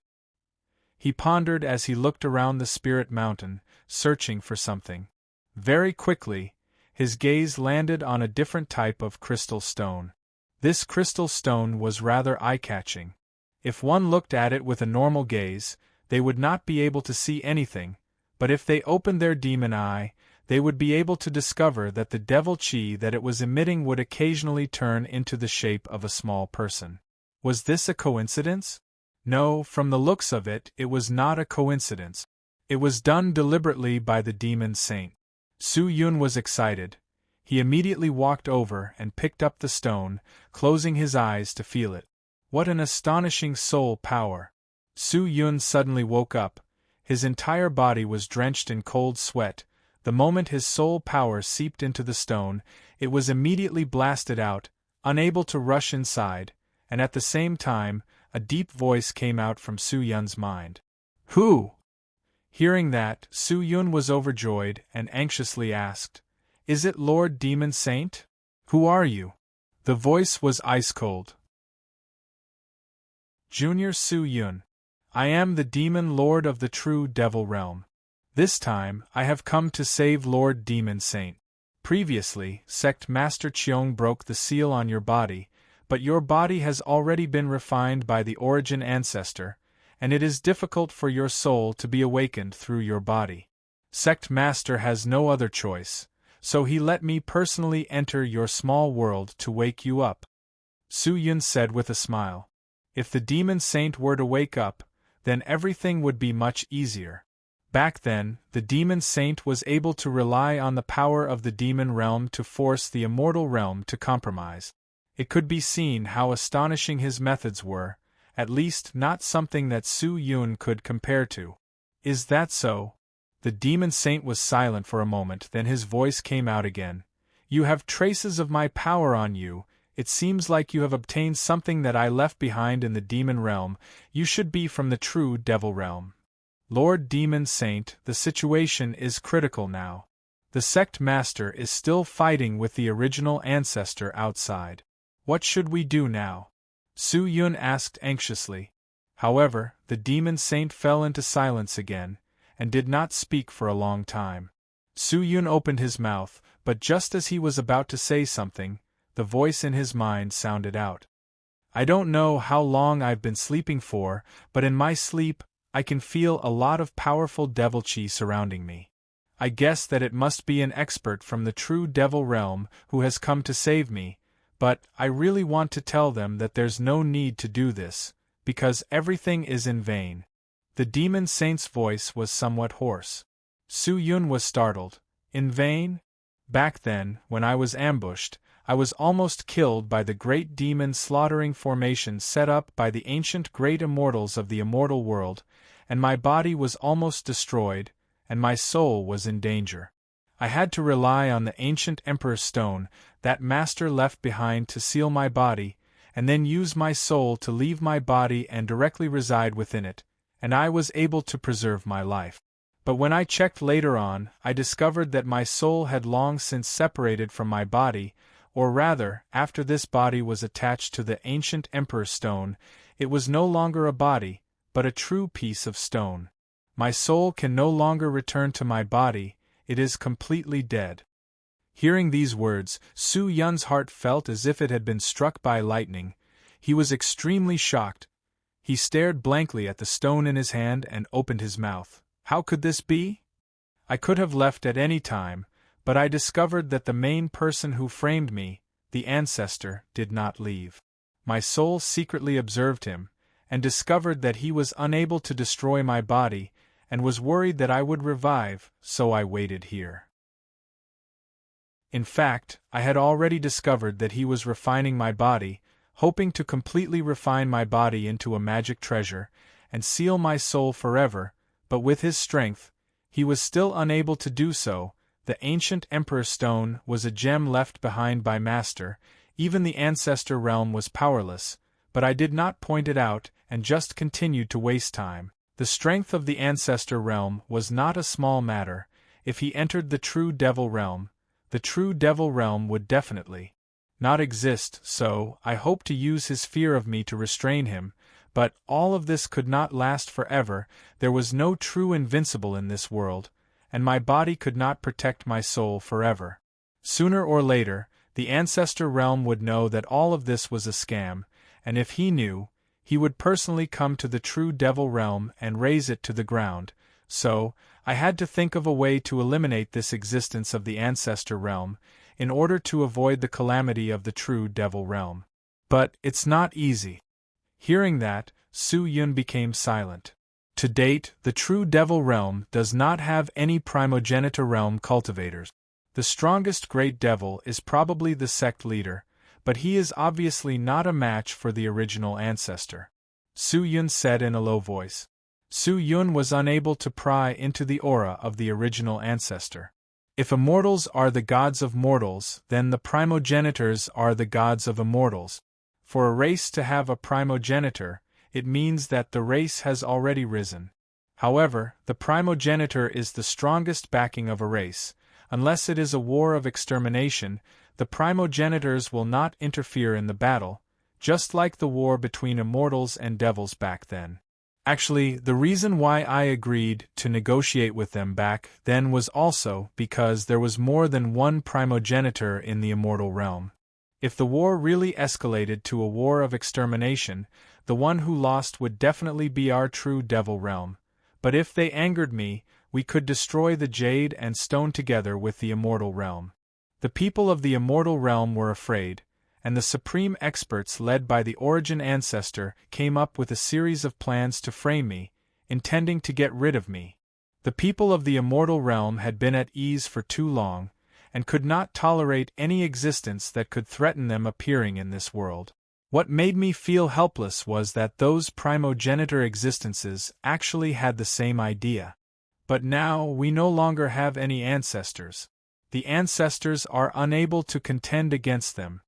He pondered as he looked around the spirit mountain, searching for something. Very quickly, his gaze landed on a different type of crystal stone. This crystal stone was rather eye-catching. If one looked at it with a normal gaze, they would not be able to see anything, but if they opened their demon eye, they would be able to discover that the devil chi that it was emitting would occasionally turn into the shape of a small person. Was this a coincidence? No, from the looks of it, it was not a coincidence. It was done deliberately by the demon saint. Su Yun was excited. He immediately walked over and picked up the stone, closing his eyes to feel it. What an astonishing soul power! Su Yun suddenly woke up. His entire body was drenched in cold sweat. The moment his soul power seeped into the stone, it was immediately blasted out, unable to rush inside, and at the same time, a deep voice came out from Su Yun's mind. Who? Hearing that, Su Yun was overjoyed and anxiously asked, Is it Lord Demon Saint? Who are you? The voice was ice-cold. Junior Su Yun. I am the Demon Lord of the true Devil Realm. This time, I have come to save Lord Demon Saint. Previously, Sect Master Cheong broke the seal on your body, but your body has already been refined by the origin ancestor, and it is difficult for your soul to be awakened through your body. Sect Master has no other choice, so he let me personally enter your small world to wake you up. Su Yun said with a smile. If the Demon Saint were to wake up, then everything would be much easier. Back then, the Demon Saint was able to rely on the power of the demon realm to force the immortal realm to compromise. It could be seen how astonishing his methods were, at least not something that Su Yun could compare to. Is that so? The Demon Saint was silent for a moment, then his voice came out again. You have traces of my power on you. It seems like you have obtained something that I left behind in the demon realm. You should be from the true devil realm. Lord Demon Saint, the situation is critical now. The sect master is still fighting with the original ancestor outside. What should we do now? Su Yun asked anxiously. However, the demon saint fell into silence again, and did not speak for a long time. Su Yun opened his mouth, but just as he was about to say something, the voice in his mind sounded out. I don't know how long I've been sleeping for, but in my sleep, I can feel a lot of powerful devil chi surrounding me. I guess that it must be an expert from the true devil realm who has come to save me, but I really want to tell them that there's no need to do this, because everything is in vain. The demon saint's voice was somewhat hoarse. Su Yun was startled. In vain? Back then, when I was ambushed, I was almost killed by the great demon slaughtering formation set up by the ancient great immortals of the immortal world, and my body was almost destroyed, and my soul was in danger. I had to rely on the ancient Emperor's Stone that Master left behind to seal my body, and then use my soul to leave my body and directly reside within it, and I was able to preserve my life. But when I checked later on, I discovered that my soul had long since separated from my body, or rather, after this body was attached to the ancient Emperor's Stone, it was no longer a body, but a true piece of stone. My soul can no longer return to my body, it is completely dead. Hearing these words, Su Yun's heart felt as if it had been struck by lightning. He was extremely shocked. He stared blankly at the stone in his hand and opened his mouth. How could this be? I could have left at any time, but I discovered that the main person who framed me, the ancestor, did not leave. My soul secretly observed him, and discovered that he was unable to destroy my body, and was worried that I would revive, so I waited here. In fact, I had already discovered that he was refining my body, hoping to completely refine my body into a magic treasure, and seal my soul forever, but with his strength, he was still unable to do so. The ancient Emperor's Stone was a gem left behind by Master, even the ancestor realm was powerless, but I did not point it out and just continued to waste time. The strength of the ancestor realm was not a small matter. If he entered the true devil realm, the true devil realm would definitely not exist, so I hoped to use his fear of me to restrain him, but all of this could not last forever. There was no true invincible in this world, and my body could not protect my soul forever. Sooner or later, the ancestor realm would know that all of this was a scam, and if he knew, he would personally come to the true devil realm and raze it to the ground. So, I had to think of a way to eliminate this existence of the ancestor realm, in order to avoid the calamity of the true devil realm. But it's not easy. Hearing that, Su Yun became silent. To date, the true devil realm does not have any primogenitor realm cultivators. The strongest great devil is probably the sect leader, but he is obviously not a match for the original ancestor. Su Yun said in a low voice. Su Yun was unable to pry into the aura of the original ancestor. If immortals are the gods of mortals, then the primogenitors are the gods of immortals. For a race to have a primogenitor, it means that the race has already risen. However, the primogenitor is the strongest backing of a race. Unless it is a war of extermination, the primogenitors will not interfere in the battle, just like the war between immortals and devils back then. Actually, the reason why I agreed to negotiate with them back then was also because there was more than one primogenitor in the immortal realm. If the war really escalated to a war of extermination, the one who lost would definitely be our true devil realm. But if they angered me, we could destroy the jade and stone together with the immortal realm. The people of the immortal realm were afraid, and the supreme experts led by the origin ancestor came up with a series of plans to frame me, intending to get rid of me. The people of the immortal realm had been at ease for too long, and could not tolerate any existence that could threaten them appearing in this world. What made me feel helpless was that those primogenitor existences actually had the same idea. But now we no longer have any ancestors. The ancestors are unable to contend against them.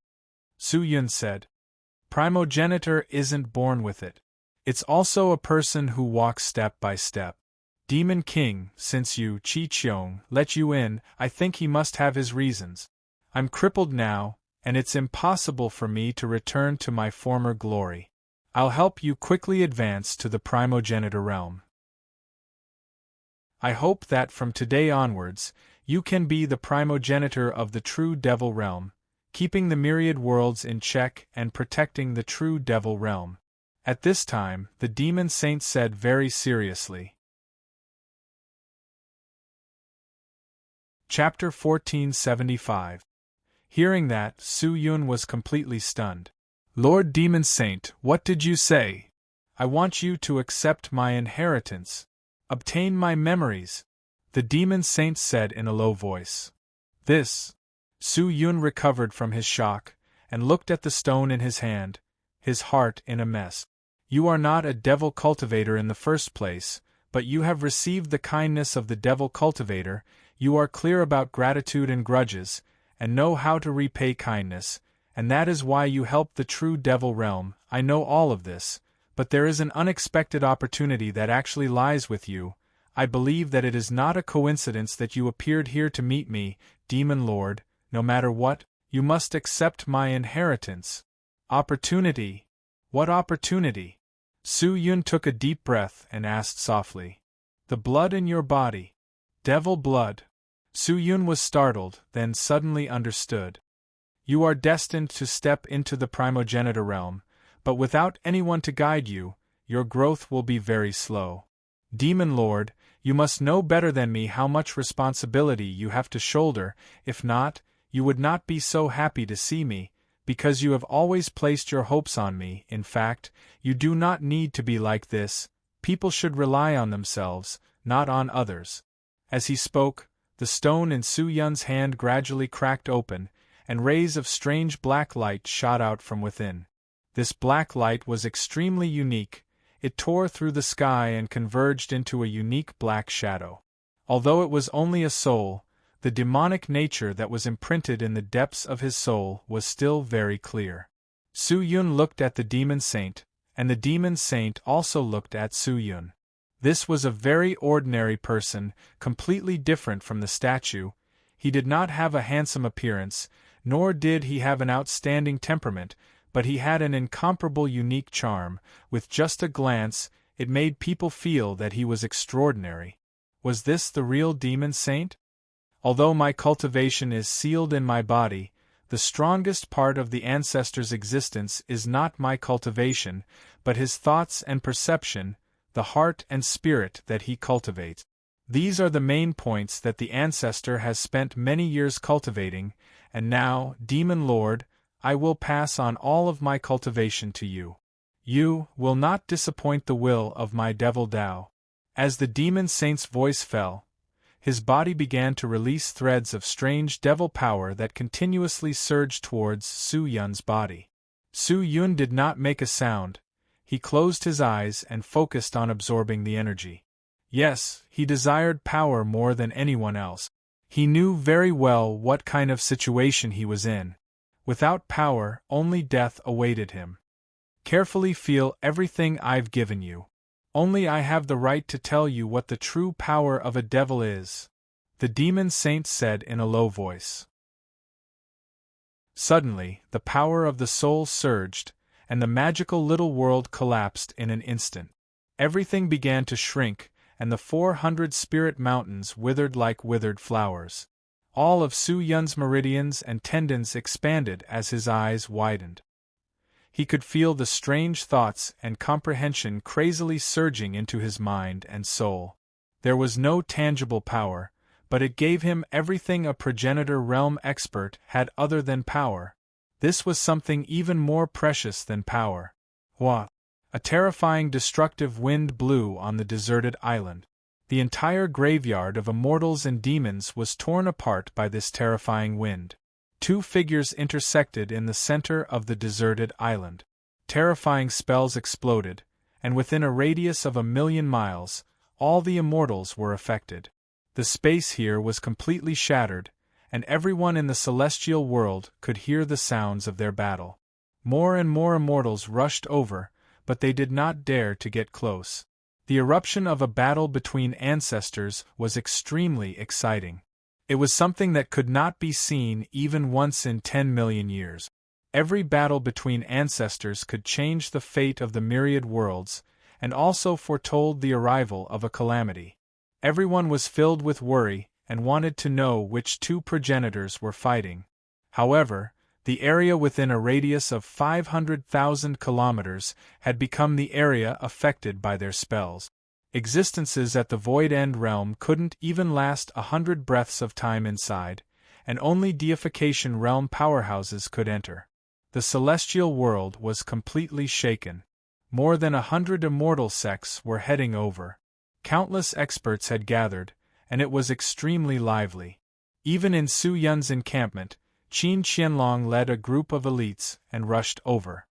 Su Yun said. Primogenitor isn't born with it. It's also a person who walks step by step. Demon King, since you, Chi-Cheong, let you in, I think he must have his reasons. I'm crippled now, and it's impossible for me to return to my former glory. I'll help you quickly advance to the primogenitor realm. I hope that from today onwards, you can be the primogenitor of the true devil realm, keeping the myriad worlds in check and protecting the true devil realm. At this time, the demon saint said very seriously. Chapter 1475. Hearing that, Su Yun was completely stunned. Lord Demon Saint, what did you say? I want you to accept my inheritance. Obtain my memories, the demon saint said in a low voice. This. Su Yun recovered from his shock, and looked at the stone in his hand, his heart in a mess. You are not a devil cultivator in the first place, but you have received the kindness of the devil cultivator, you are clear about gratitude and grudges, and know how to repay kindness, and that is why you help the true devil realm. I know all of this, but there is an unexpected opportunity that actually lies with you. I believe that it is not a coincidence that you appeared here to meet me, Demon Lord. No matter what, you must accept my inheritance. Opportunity? What opportunity? Su Yun took a deep breath and asked softly. The blood in your body. Devil blood. Su Yun was startled, then suddenly understood. You are destined to step into the primogenitor realm, but without anyone to guide you, your growth will be very slow. Demon Lord, you must know better than me how much responsibility you have to shoulder. If not, you would not be so happy to see me, because you have always placed your hopes on me. In fact, you do not need to be like this. People should rely on themselves, not on others. As he spoke, the stone in Su Yun's hand gradually cracked open, and rays of strange black light shot out from within. This black light was extremely unique. It tore through the sky and converged into a unique black shadow. Although it was only a soul, the demonic nature that was imprinted in the depths of his soul was still very clear. Su Yun looked at the demon saint, and the demon saint also looked at Su Yun. This was a very ordinary person, completely different from the statue. He did not have a handsome appearance, nor did he have an outstanding temperament, but he had an incomparable unique charm. With just a glance, it made people feel that he was extraordinary. Was this the real demon saint? Although my cultivation is sealed in my body, the strongest part of the ancestor's existence is not my cultivation, but his thoughts and perception, the heart and spirit that he cultivates. These are the main points that the ancestor has spent many years cultivating, and now, Demon Lord, I will pass on all of my cultivation to you. You will not disappoint the will of my devil Tao. As the demon saint's voice fell, his body began to release threads of strange devil power that continuously surged towards Su Yun's body. Su Yun did not make a sound. He closed his eyes and focused on absorbing the energy. Yes, he desired power more than anyone else. He knew very well what kind of situation he was in. Without power, only death awaited him. Carefully feel everything I've given you. Only I have the right to tell you what the true power of a devil is, the demon saint said in a low voice. Suddenly, the power of the soul surged, and the magical little world collapsed in an instant. Everything began to shrink, and the 400 spirit mountains withered like withered flowers. All of Su Yun's meridians and tendons expanded as his eyes widened. He could feel the strange thoughts and comprehension crazily surging into his mind and soul. There was no tangible power, but it gave him everything a progenitor realm expert had other than power. This was something even more precious than power. What? A terrifying destructive wind blew on the deserted island. The entire graveyard of immortals and demons was torn apart by this terrifying wind. Two figures intersected in the center of the deserted island. Terrifying spells exploded, and within a radius of 1,000,000 miles, all the immortals were affected. The space here was completely shattered, and everyone in the celestial world could hear the sounds of their battle. More and more immortals rushed over, but they did not dare to get close. The eruption of a battle between ancestors was extremely exciting. It was something that could not be seen even once in 10 million years. Every battle between ancestors could change the fate of the myriad worlds, and also foretold the arrival of a calamity. Everyone was filled with worry and wanted to know which two progenitors were fighting. However, the area within a radius of 500,000 kilometers had become the area affected by their spells. Existences at the Void End realm couldn't even last 100 breaths of time inside, and only deification realm powerhouses could enter. The celestial world was completely shaken. More than 100 immortal sects were heading over. Countless experts had gathered, and it was extremely lively. Even in Su Yun's encampment, Qin Qianlong led a group of elites and rushed over.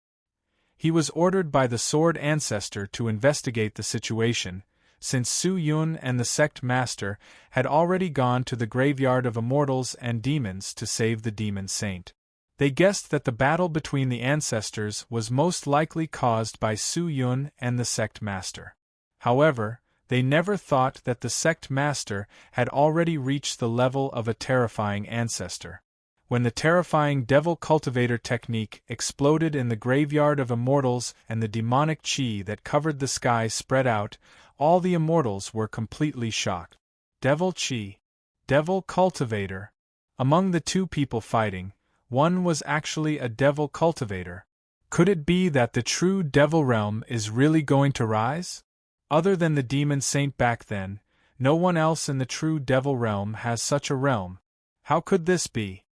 He was ordered by the Sword Ancestor to investigate the situation, since Su Yun and the sect master had already gone to the graveyard of immortals and demons to save the demon saint. They guessed that the battle between the ancestors was most likely caused by Su Yun and the sect master. However, they never thought that the sect master had already reached the level of a terrifying ancestor. When the terrifying devil cultivator technique exploded in the graveyard of immortals and the demonic chi that covered the sky spread out, all the immortals were completely shocked. Devil chi. Devil cultivator. Among the two people fighting, one was actually a devil cultivator. Could it be that the true devil realm is really going to rise? Other than the demon saint back then, no one else in the true devil realm has such a realm. How could this be?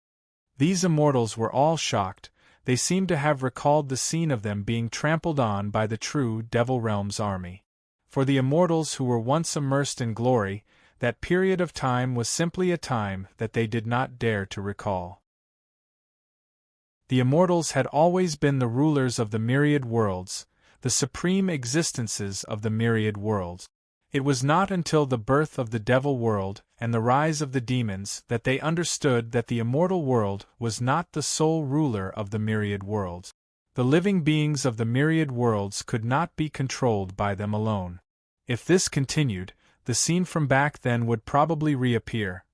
These immortals were all shocked. They seemed to have recalled the scene of them being trampled on by the true devil realm's army. For the immortals who were once immersed in glory, that period of time was simply a time that they did not dare to recall. The immortals had always been the rulers of the myriad worlds, the supreme existences of the myriad worlds. It was not until the birth of the devil world and the rise of the demons that they understood that the immortal world was not the sole ruler of the myriad worlds. The living beings of the myriad worlds could not be controlled by them alone. If this continued, the scene from back then would probably reappear.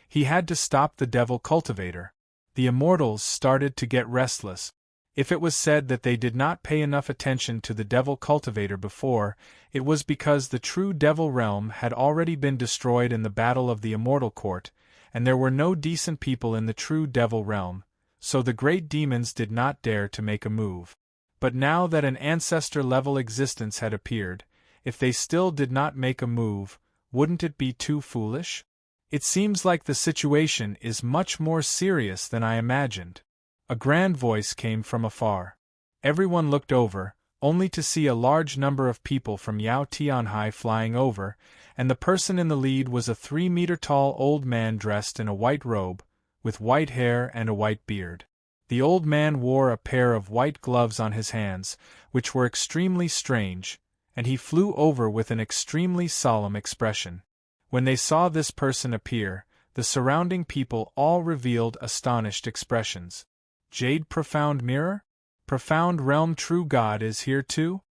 He had to stop the devil cultivator. The immortals started to get restless. If it was said that they did not pay enough attention to the devil cultivator before, it was because the true devil realm had already been destroyed in the battle of the immortal court, and there were no decent people in the true devil realm, so the great demons did not dare to make a move. But now that an ancestor-level existence had appeared, if they still did not make a move, wouldn't it be too foolish? It seems like the situation is much more serious than I imagined. A grand voice came from afar. Everyone looked over, only to see a large number of people from Yao Tianhai flying over, and the person in the lead was a 3-meter-tall old man dressed in a white robe, with white hair and a white beard. The old man wore a pair of white gloves on his hands, which were extremely strange, and he flew over with an extremely solemn expression. When they saw this person appear, the surrounding people all revealed astonished expressions. Jade Profound Mirror? Profound Realm True God is here too?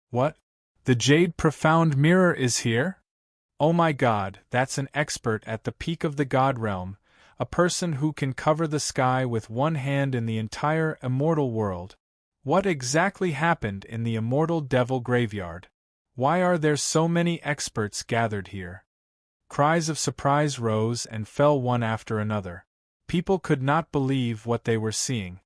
What? The Jade Profound Mirror is here? Oh my God, that's an expert at the peak of the God realm, a person who can cover the sky with one hand in the entire immortal world. What exactly happened in the immortal devil graveyard? Why are there so many experts gathered here? Cries of surprise rose and fell one after another. People could not believe what they were seeing.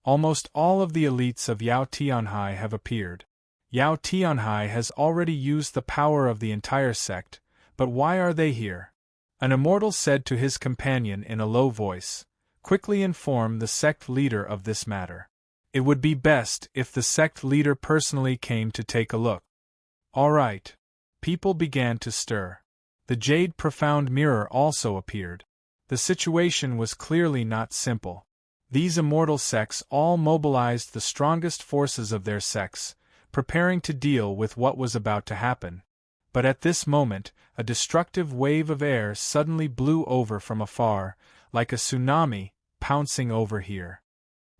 Almost all of the elites of Yao Tianhai have appeared. Yao Tianhai has already used the power of the entire sect, but why are they here? An immortal said to his companion in a low voice, "Quickly inform the sect leader of this matter. It would be best if the sect leader personally came to take a look." All right. People began to stir. The Jade Profound Mirror also appeared. The situation was clearly not simple. These immortal sects all mobilized the strongest forces of their sects, preparing to deal with what was about to happen. But at this moment, a destructive wave of air suddenly blew over from afar, like a tsunami, pouncing over here.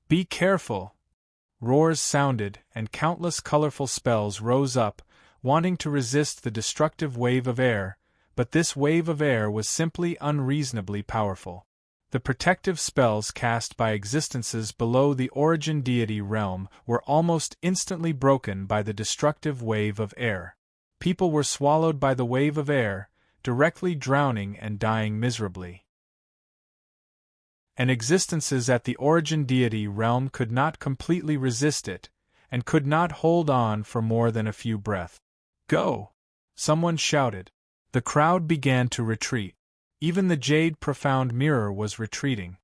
"Be careful!" Roars sounded, and countless colorful spells rose up, wanting to resist the destructive wave of air, but this wave of air was simply unreasonably powerful. The protective spells cast by existences below the origin deity realm were almost instantly broken by the destructive wave of air. People were swallowed by the wave of air, directly drowning and dying miserably. And existences at the origin deity realm could not completely resist it, and could not hold on for more than a few breaths. "Go!" someone shouted. The crowd began to retreat. Even the jade profound mirror was retreating.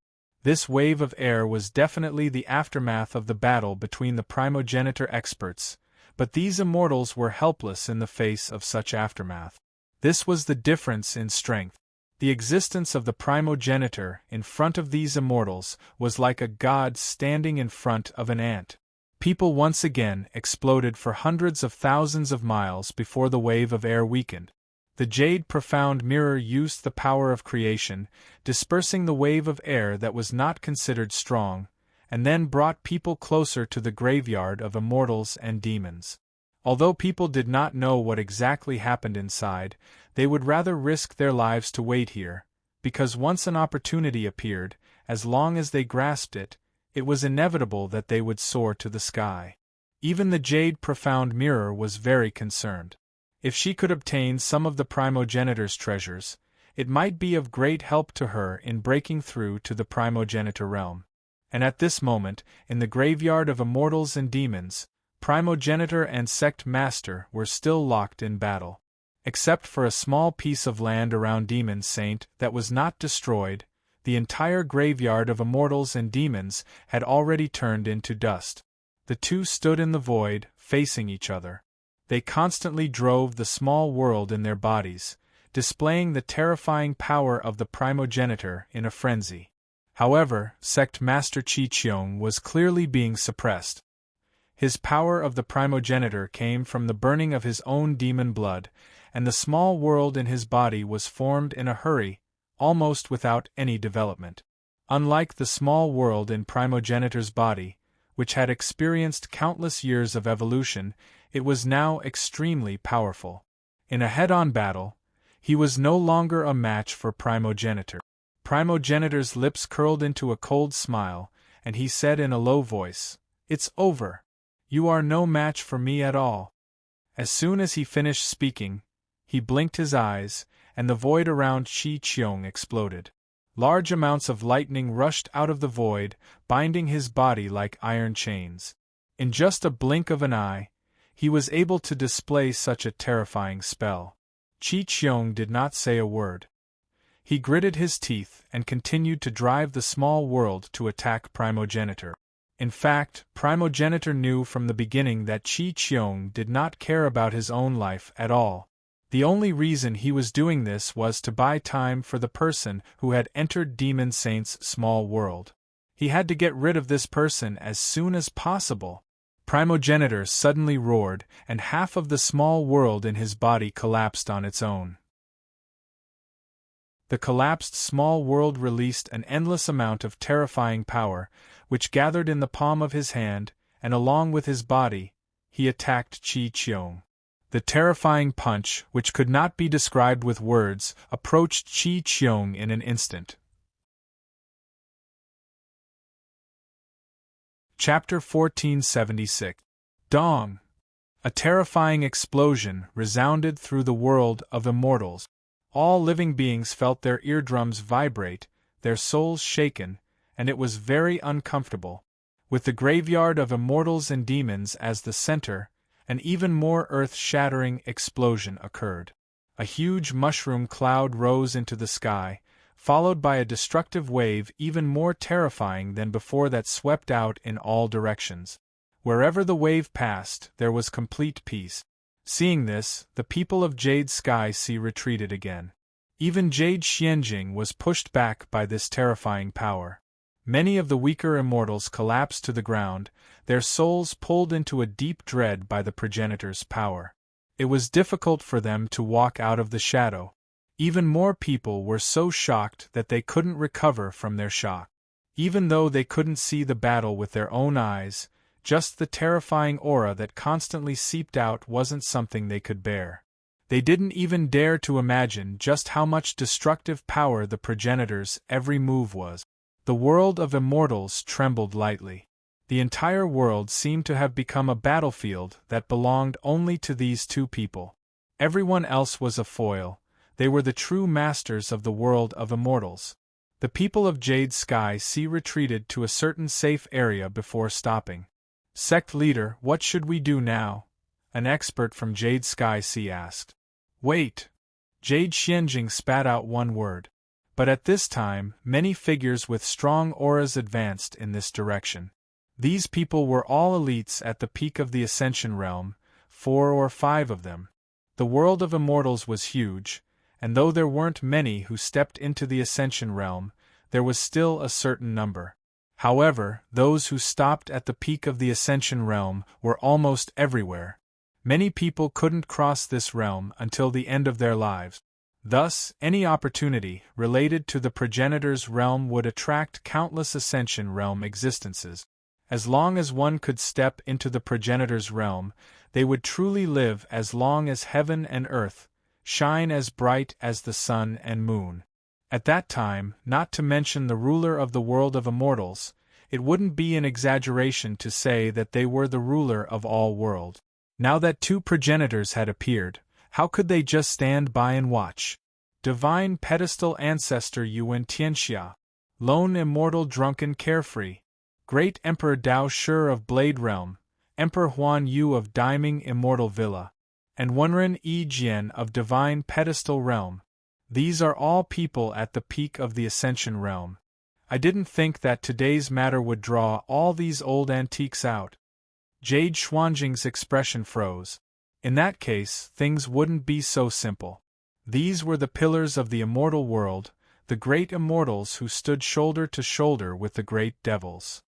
This wave of air was definitely the aftermath of the battle between the primogenitor experts, but these immortals were helpless in the face of such aftermath. This was the difference in strength. The existence of the primogenitor in front of these immortals was like a god standing in front of an ant. People once again exploded for hundreds of thousands of miles before the wave of air weakened. The jade profound mirror used the power of creation, dispersing the wave of air that was not considered strong, and then brought people closer to the graveyard of immortals and demons. Although people did not know what exactly happened inside, they would rather risk their lives to wait here, because once an opportunity appeared, as long as they grasped it, it was inevitable that they would soar to the sky. Even the jade profound mirror was very concerned. If she could obtain some of the primogenitor's treasures, it might be of great help to her in breaking through to the primogenitor realm. And at this moment, in the graveyard of immortals and demons, primogenitor and sect master were still locked in battle. Except for a small piece of land around Demon Saint that was not destroyed, the entire graveyard of immortals and demons had already turned into dust. The two stood in the void, facing each other. They constantly drove the small world in their bodies, displaying the terrifying power of the primogenitor in a frenzy. However, Sect Master Chi-Cheong was clearly being suppressed. His power of the primogenitor came from the burning of his own demon blood, and the small world in his body was formed in a hurry, almost without any development. Unlike the small world in primogenitor's body, which had experienced countless years of evolution, it was now extremely powerful. In a head-on battle, he was no longer a match for primogenitor. Primogenitor's lips curled into a cold smile, and he said in a low voice, "It's over. You are no match for me at all." As soon as he finished speaking, he blinked his eyes, and the void around Chi-Cheong exploded. Large amounts of lightning rushed out of the void, binding his body like iron chains. In just a blink of an eye, he was able to display such a terrifying spell. Chi-Cheong did not say a word. He gritted his teeth and continued to drive the small world to attack primogenitor. In fact, primogenitor knew from the beginning that Chi-Cheong did not care about his own life at all. The only reason he was doing this was to buy time for the person who had entered Demon Saint's small world. He had to get rid of this person as soon as possible. Primogenitor suddenly roared, and half of the small world in his body collapsed on its own. The collapsed small world released an endless amount of terrifying power, which gathered in the palm of his hand, and along with his body, he attacked Chi-Cheong. The terrifying punch, which could not be described with words, approached Chi-Cheong in an instant. Chapter 1476. Dong! A terrifying explosion resounded through the world of immortals. All living beings felt their eardrums vibrate, their souls shaken, and it was very uncomfortable. With the graveyard of immortals and demons as the center, an even more earth-shattering explosion occurred. A huge mushroom cloud rose into the sky, followed by a destructive wave even more terrifying than before that swept out in all directions. Wherever the wave passed, there was complete peace. Seeing this, the people of Jade Sky Sea retreated again. Even Jade Xianjing was pushed back by this terrifying power. Many of the weaker immortals collapsed to the ground, their souls pulled into a deep dread by the progenitor's power. It was difficult for them to walk out of the shadow. Even more people were so shocked that they couldn't recover from their shock. Even though they couldn't see the battle with their own eyes, Just the terrifying aura that constantly seeped out wasn't something they could bear. They didn't even dare to imagine just how much destructive power the progenitor's every move was. The world of immortals trembled lightly. The entire world seemed to have become a battlefield that belonged only to these two people. Everyone else was a foil. They were the true masters of the world of immortals. The people of Jade Sky Sea retreated to a certain safe area before stopping. "Sect leader, what should we do now?" an expert from Jade Sky Sea asked. "Wait." Jade Xianjing spat out one word. But at this time, many figures with strong auras advanced in this direction. These people were all elites at the peak of the Ascension Realm, 4 or 5 of them. The world of immortals was huge, and though there weren't many who stepped into the Ascension Realm, there was still a certain number. However, those who stopped at the peak of the Ascension Realm were almost everywhere. Many people couldn't cross this realm until the end of their lives. Thus, any opportunity related to the progenitor's realm would attract countless Ascension Realm existences. As long as one could step into the progenitor's realm, they would truly live as long as heaven and earth, shine as bright as the sun and moon. At that time, not to mention the ruler of the world of immortals, it wouldn't be an exaggeration to say that they were the ruler of all world. Now that 2 progenitors had appeared, how could they just stand by and watch? Divine Pedestal Ancestor Yuan Tianxia, Lone Immortal Drunken Carefree, Great Emperor Dao Shi of Blade Realm, Emperor Huan Yu of Daiming Immortal Villa, and Wenren Yi Jian of Divine Pedestal Realm. These are all people at the peak of the Ascension Realm. I didn't think that today's matter would draw all these old antiques out. Jade Xuanjing's expression froze. In that case, things wouldn't be so simple. These were the pillars of the immortal world, the great immortals who stood shoulder to shoulder with the great devils.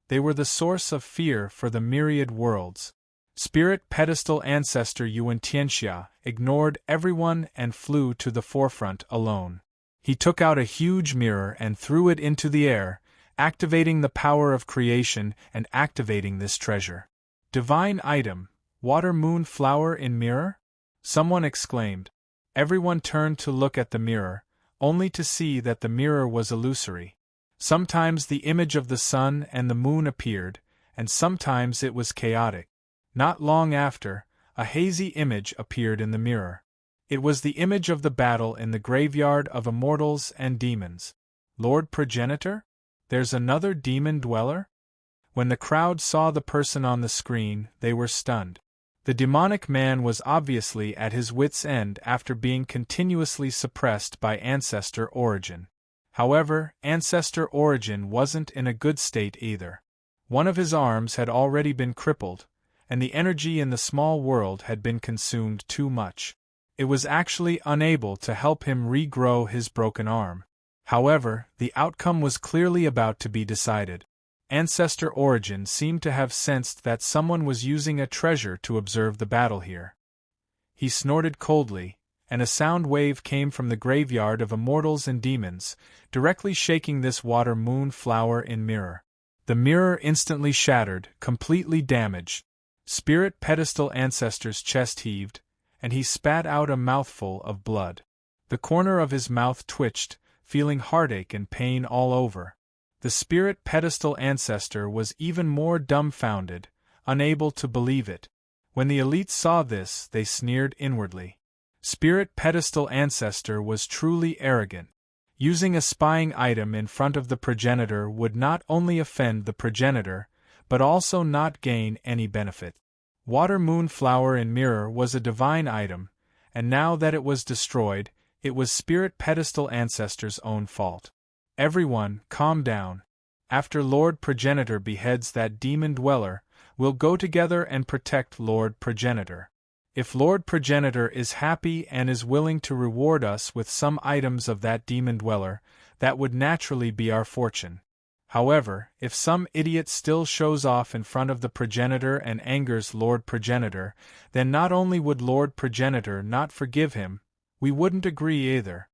They were the source of fear for the myriad worlds. Spirit Pedestal Ancestor Yuan Tianxia ignored everyone and flew to the forefront alone. He took out a huge mirror and threw it into the air, activating the power of creation and activating this treasure. "Divine item, water moon flower in mirror?" someone exclaimed. Everyone turned to look at the mirror, only to see that the mirror was illusory. Sometimes the image of the sun and the moon appeared, and sometimes it was chaotic. Not long after, a hazy image appeared in the mirror. It was the image of the battle in the graveyard of immortals and demons. Lord Progenitor? There's another demon dweller? When the crowd saw the person on the screen, they were stunned. The demonic man was obviously at his wits' end after being continuously suppressed by Ancestor Origin. However, Ancestor Origin wasn't in a good state either. One of his arms had already been crippled, and the energy in the small world had been consumed too much. It was actually unable to help him regrow his broken arm. However, the outcome was clearly about to be decided. Ancestor Origin seemed to have sensed that someone was using a treasure to observe the battle here. He snorted coldly, and a sound wave came from the graveyard of immortals and demons, directly shaking this water moon flower in mirror. The mirror instantly shattered, completely damaged. Spirit Pedestal Ancestor's chest heaved, and he spat out a mouthful of blood. The corner of his mouth twitched, feeling heartache and pain all over. The Spirit Pedestal Ancestor was even more dumbfounded, unable to believe it. When the elites saw this, they sneered inwardly. Spirit Pedestal Ancestor was truly arrogant. Using a spying item in front of the progenitor would not only offend the progenitor, but also not gain any benefit. Water Moon Flower in Mirror was a divine item, and now that it was destroyed, it was Spirit Pedestal Ancestor's own fault. Everyone, calm down. After Lord Progenitor beheads that demon dweller, we'll go together and protect Lord Progenitor. If Lord Progenitor is happy and is willing to reward us with some items of that demon dweller, that would naturally be our fortune. However, if some idiot still shows off in front of the progenitor and angers Lord Progenitor, then not only would Lord Progenitor not forgive him, we wouldn't agree either.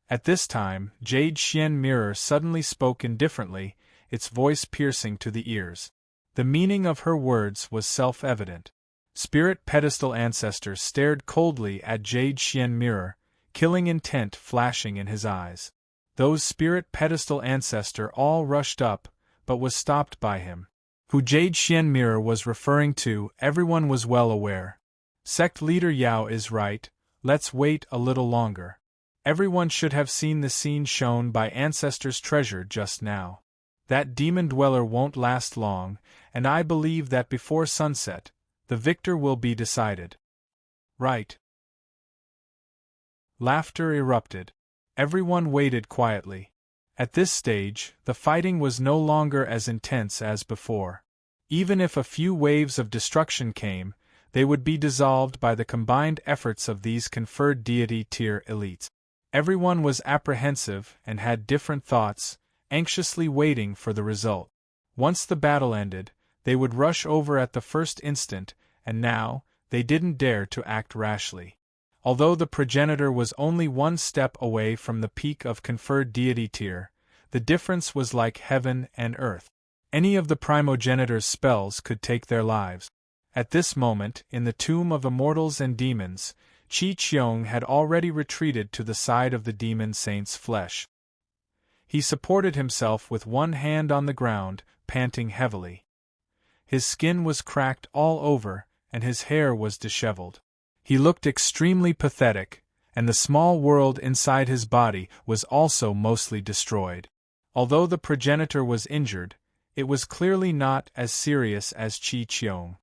At this time, Jade Xian Mirror suddenly spoke indifferently, its voice piercing to the ears. The meaning of her words was self-evident. Spirit pedestal ancestor stared coldly at Jade Xian mirror, killing intent flashing in his eyes. Those spirit pedestal ancestor all rushed up, but was stopped by him. Who Jade Xian mirror was referring to, everyone was well aware. Sect leader Yao is right, let's wait a little longer. Everyone should have seen the scene shown by Ancestor's treasure just now. That demon dweller won't last long, and I believe that before sunset, the victor will be decided. Right. Laughter erupted. Everyone waited quietly. At this stage, the fighting was no longer as intense as before. Even if a few waves of destruction came, they would be dissolved by the combined efforts of these conferred deity tier elites. Everyone was apprehensive and had different thoughts, anxiously waiting for the result. Once the battle ended, they would rush over at the first instant, and now, they didn't dare to act rashly. Although the progenitor was only one step away from the peak of conferred deity tier, the difference was like heaven and earth. Any of the primogenitor's spells could take their lives. At this moment, in the tomb of immortals and demons, Qi Qiong had already retreated to the side of the demon saint's flesh. He supported himself with one hand on the ground, panting heavily. His skin was cracked all over, and his hair was disheveled. He looked extremely pathetic, and the small world inside his body was also mostly destroyed. Although the progenitor was injured, it was clearly not as serious as Qi Qiong.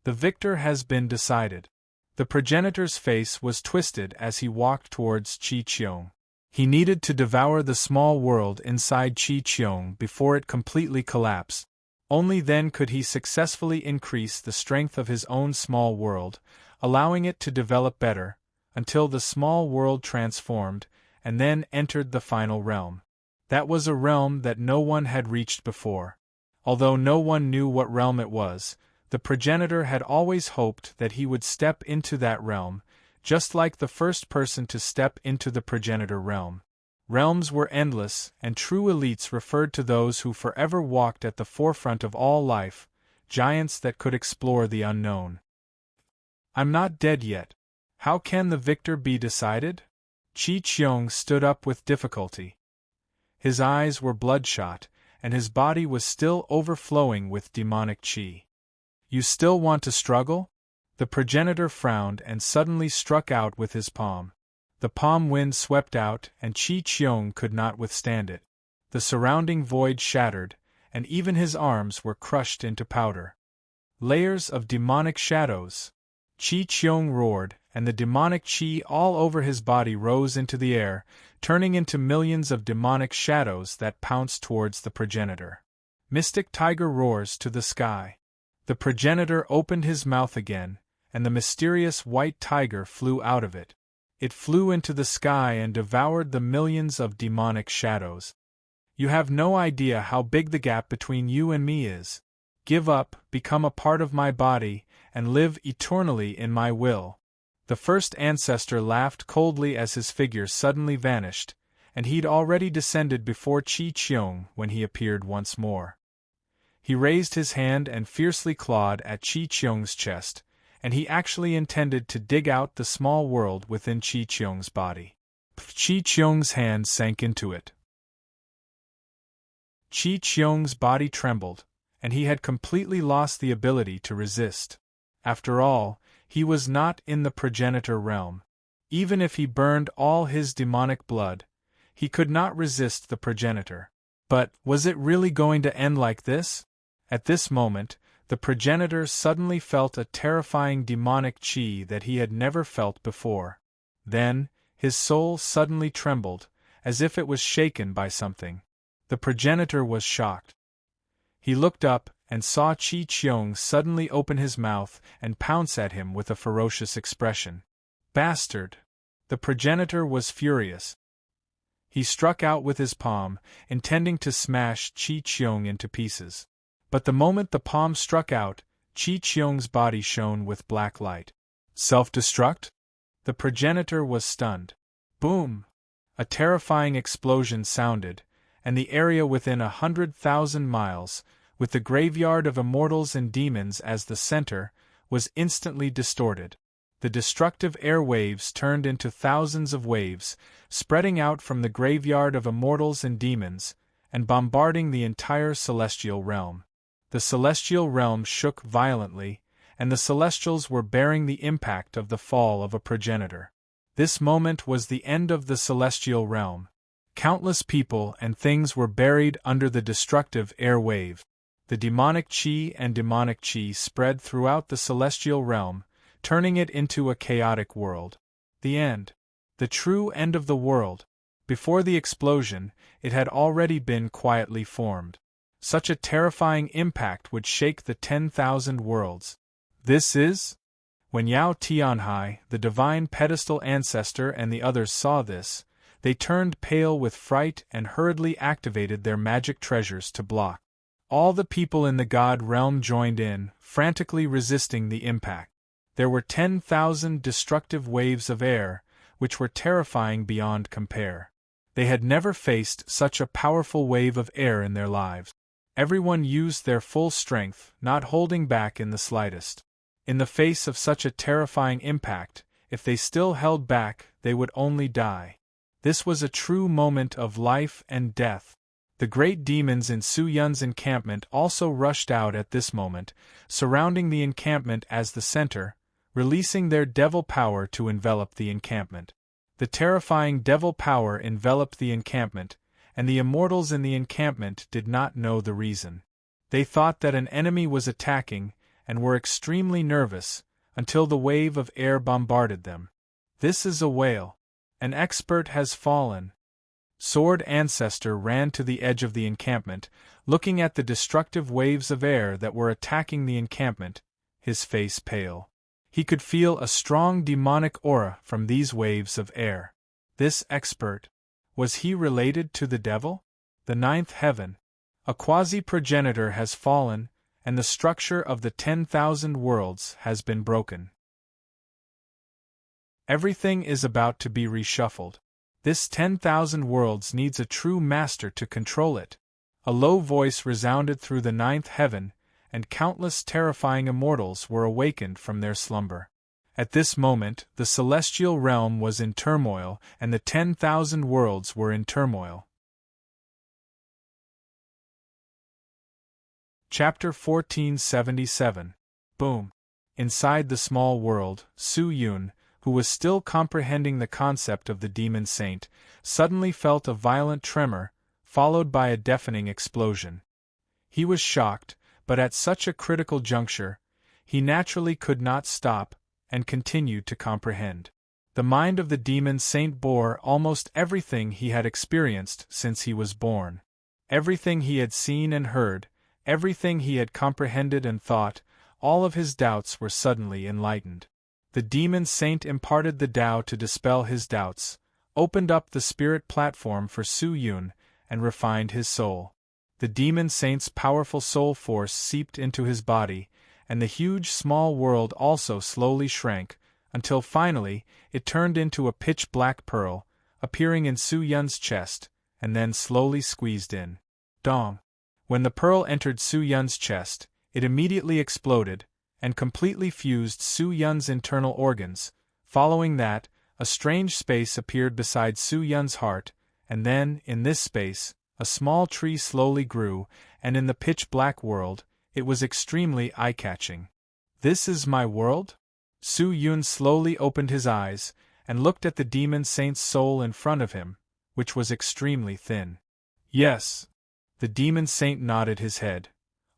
The victor has been decided. The progenitor's face was twisted as he walked towards Qi Qiong. He needed to devour the small world inside Qi Qiong before it completely collapsed. Only then could he successfully increase the strength of his own small world, allowing it to develop better, until the small world transformed, and then entered the final realm. That was a realm that no one had reached before. Although no one knew what realm it was, the progenitor had always hoped that he would step into that realm, just like the first person to step into the progenitor realm. Realms were endless, and true elites referred to those who forever walked at the forefront of all life, giants that could explore the unknown. I'm not dead yet. How can the victor be decided? Qi Qiong stood up with difficulty. His eyes were bloodshot, and his body was still overflowing with demonic qi. You still want to struggle? The progenitor frowned and suddenly struck out with his palm. The palm wind swept out, and Qi Qiong could not withstand it. The surrounding void shattered, and even his arms were crushed into powder. Layers of demonic shadows. Qi Qiong roared, and the demonic qi all over his body rose into the air, turning into millions of demonic shadows that pounced towards the progenitor. Mystic tiger roars to the sky. The progenitor opened his mouth again, and the mysterious white tiger flew out of it. It flew into the sky and devoured the millions of demonic shadows. You have no idea how big the gap between you and me is. Give up, become a part of my body, and live eternally in my will. The first ancestor laughed coldly as his figure suddenly vanished, and he'd already descended before Qi Qiong when he appeared once more. He raised his hand and fiercely clawed at Qi Qiong's chest, and he actually intended to dig out the small world within Qi Qiong's body. Qi Qiong's hand sank into it. Qi Qiong's body trembled, and he had completely lost the ability to resist. After all, he was not in the progenitor realm. Even if he burned all his demonic blood, he could not resist the progenitor. But, was it really going to end like this? At this moment, the progenitor suddenly felt a terrifying demonic qi that he had never felt before. Then, his soul suddenly trembled, as if it was shaken by something. The progenitor was shocked. He looked up and saw Qi Qiong suddenly open his mouth and pounce at him with a ferocious expression. Bastard! The progenitor was furious. He struck out with his palm, intending to smash Qi Qiong into pieces. But the moment the palm struck out, Qi Qiong's body shone with black light. Self-destruct? The progenitor was stunned. Boom! A terrifying explosion sounded, and the area within 100,000 miles, with the graveyard of immortals and demons as the center, was instantly distorted. The destructive air waves turned into thousands of waves, spreading out from the graveyard of immortals and demons, and bombarding the entire celestial realm. The celestial realm shook violently, and the celestials were bearing the impact of the fall of a progenitor. This moment was the end of the celestial realm. Countless people and things were buried under the destructive air wave. The demonic chi spread throughout the celestial realm, turning it into a chaotic world. The end. The true end of the world. Before the explosion, it had already been quietly formed. Such a terrifying impact would shake the 10,000 worlds. This is? When Yao Tianhai, the divine pedestal ancestor, and the others saw this, they turned pale with fright and hurriedly activated their magic treasures to block. All the people in the god realm joined in, frantically resisting the impact. There were 10,000 destructive waves of air, which were terrifying beyond compare. They had never faced such a powerful wave of air in their lives. Everyone used their full strength, not holding back in the slightest. In the face of such a terrifying impact, if they still held back, they would only die. This was a true moment of life and death. The great demons in Su Yun's encampment also rushed out at this moment, surrounding the encampment as the center, releasing their devil power to envelop the encampment. The terrifying devil power enveloped the encampment, and the immortals in the encampment did not know the reason. They thought that an enemy was attacking, and were extremely nervous, until the wave of air bombarded them. This is a whale. An expert has fallen. Sword Ancestor ran to the edge of the encampment, looking at the destructive waves of air that were attacking the encampment, his face pale. He could feel a strong demonic aura from these waves of air. This expert. Was he related to the devil? The ninth heaven. A quasi-progenitor has fallen, and the structure of the 10,000 worlds has been broken. Everything is about to be reshuffled. This 10,000 worlds needs a true master to control it. A low voice resounded through the ninth heaven, and countless terrifying immortals were awakened from their slumber. At this moment, the celestial realm was in turmoil, and the 10,000 worlds were in turmoil. Chapter 1477. Boom. Inside the small world, Su Yun, who was still comprehending the concept of the demon saint, suddenly felt a violent tremor, followed by a deafening explosion. He was shocked, but at such a critical juncture, he naturally could not stop, and continued to comprehend. The mind of the demon saint bore almost everything he had experienced since he was born. Everything he had seen and heard, everything he had comprehended and thought, all of his doubts were suddenly enlightened. The demon saint imparted the Tao to dispel his doubts, opened up the spirit platform for Su Yun, and refined his soul. The demon saint's powerful soul force seeped into his body, and the huge small world also slowly shrank, until finally it turned into a pitch-black pearl, appearing in Su Yun's chest, and then slowly squeezed in. Dong! When the pearl entered Su Yun's chest, it immediately exploded, and completely fused Su Yun's internal organs. Following that, a strange space appeared beside Su Yun's heart, and then, in this space, a small tree slowly grew, and in the pitch-black world, it was extremely eye-catching. This is my world? Su Yun slowly opened his eyes, and looked at the demon saint's soul in front of him, which was extremely thin. Yes. The demon saint nodded his head.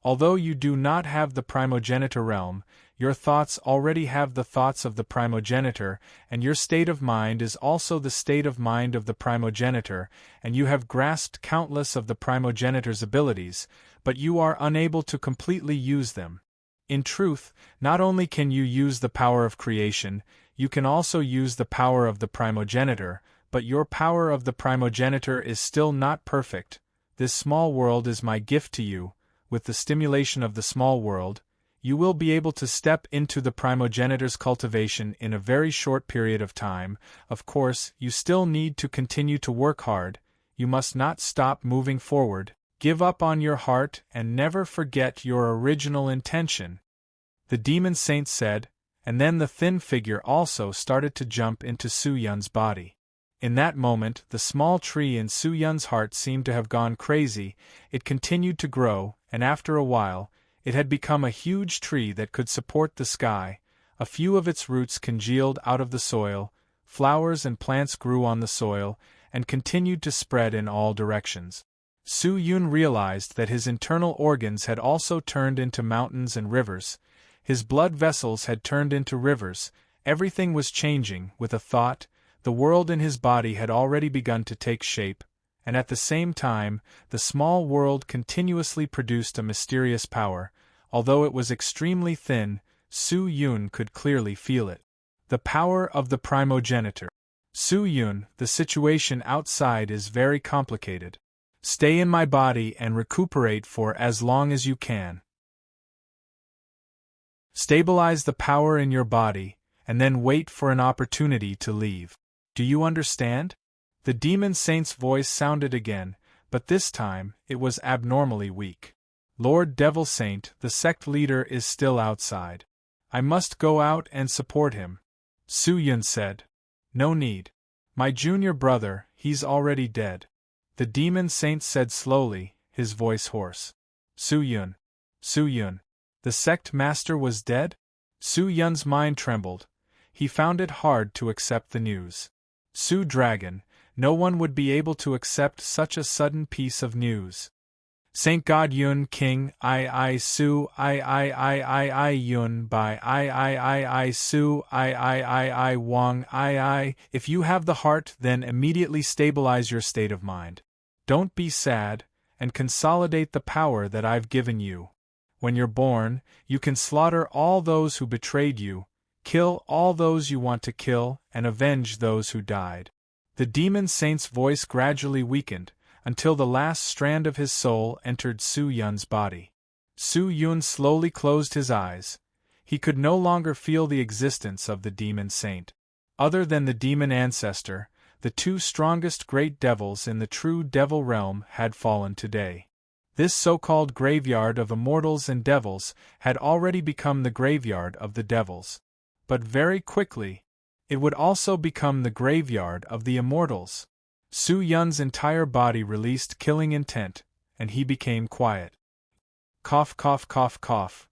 Although you do not have the primogenitor realm, your thoughts already have the thoughts of the primogenitor, and your state of mind is also the state of mind of the primogenitor, and you have grasped countless of the primogenitor's abilities, but you are unable to completely use them. In truth, not only can you use the power of creation, you can also use the power of the primogenitor, but your power of the primogenitor is still not perfect. This small world is my gift to you. With the stimulation of the small world, you will be able to step into the primogenitor's cultivation in a very short period of time. Of course, you still need to continue to work hard. you must not stop moving forward, give up on your heart and never forget your original intention," the demon saint said, and then the thin figure also started to jump into Su-Yun's body. In that moment, the small tree in Su-Yun's heart seemed to have gone crazy. It continued to grow, and after a while, it had become a huge tree that could support the sky. A few of its roots congealed out of the soil, flowers and plants grew on the soil, and continued to spread in all directions. Su-Yun realized that his internal organs had also turned into mountains and rivers. His blood vessels had turned into rivers. Everything was changing. With a thought, the world in his body had already begun to take shape, and at the same time, the small world continuously produced a mysterious power. Although it was extremely thin, Su-Yun could clearly feel it. The power of the primogenitor. Su-Yun, the situation outside is very complicated. Stay in my body and recuperate for as long as you can. Stabilize the power in your body, and then wait for an opportunity to leave. Do you understand? The demon saint's voice sounded again, but this time, it was abnormally weak. Lord Devil Saint, the sect leader, is still outside. I must go out and support him. Su-Yun said. No need. My junior brother, he's already dead. The demon saint said slowly, his voice hoarse. Su-Yun. Su-Yun. The sect master was dead? Su-Yun's mind trembled. He found it hard to accept the news. Su-Dragon, no one would be able to accept such a sudden piece of news. Saint God Yun King, Su, Yun by Su, Wang, If you have the heart, then immediately stabilize your state of mind. Don't be sad, and consolidate the power that I've given you. When you're born, you can slaughter all those who betrayed you, kill all those you want to kill, and avenge those who died. The demon saint's voice gradually weakened, until the last strand of his soul entered Su-Yun's body. Su-Yun slowly closed his eyes. He could no longer feel the existence of the demon saint. Other than the demon ancestor, the two strongest great devils in the true devil realm had fallen today. This so-called graveyard of immortals and devils had already become the graveyard of the devils. But very quickly, it would also become the graveyard of the immortals. Su-Yun's entire body released killing intent, and he became quiet. Cough, cough, cough, cough.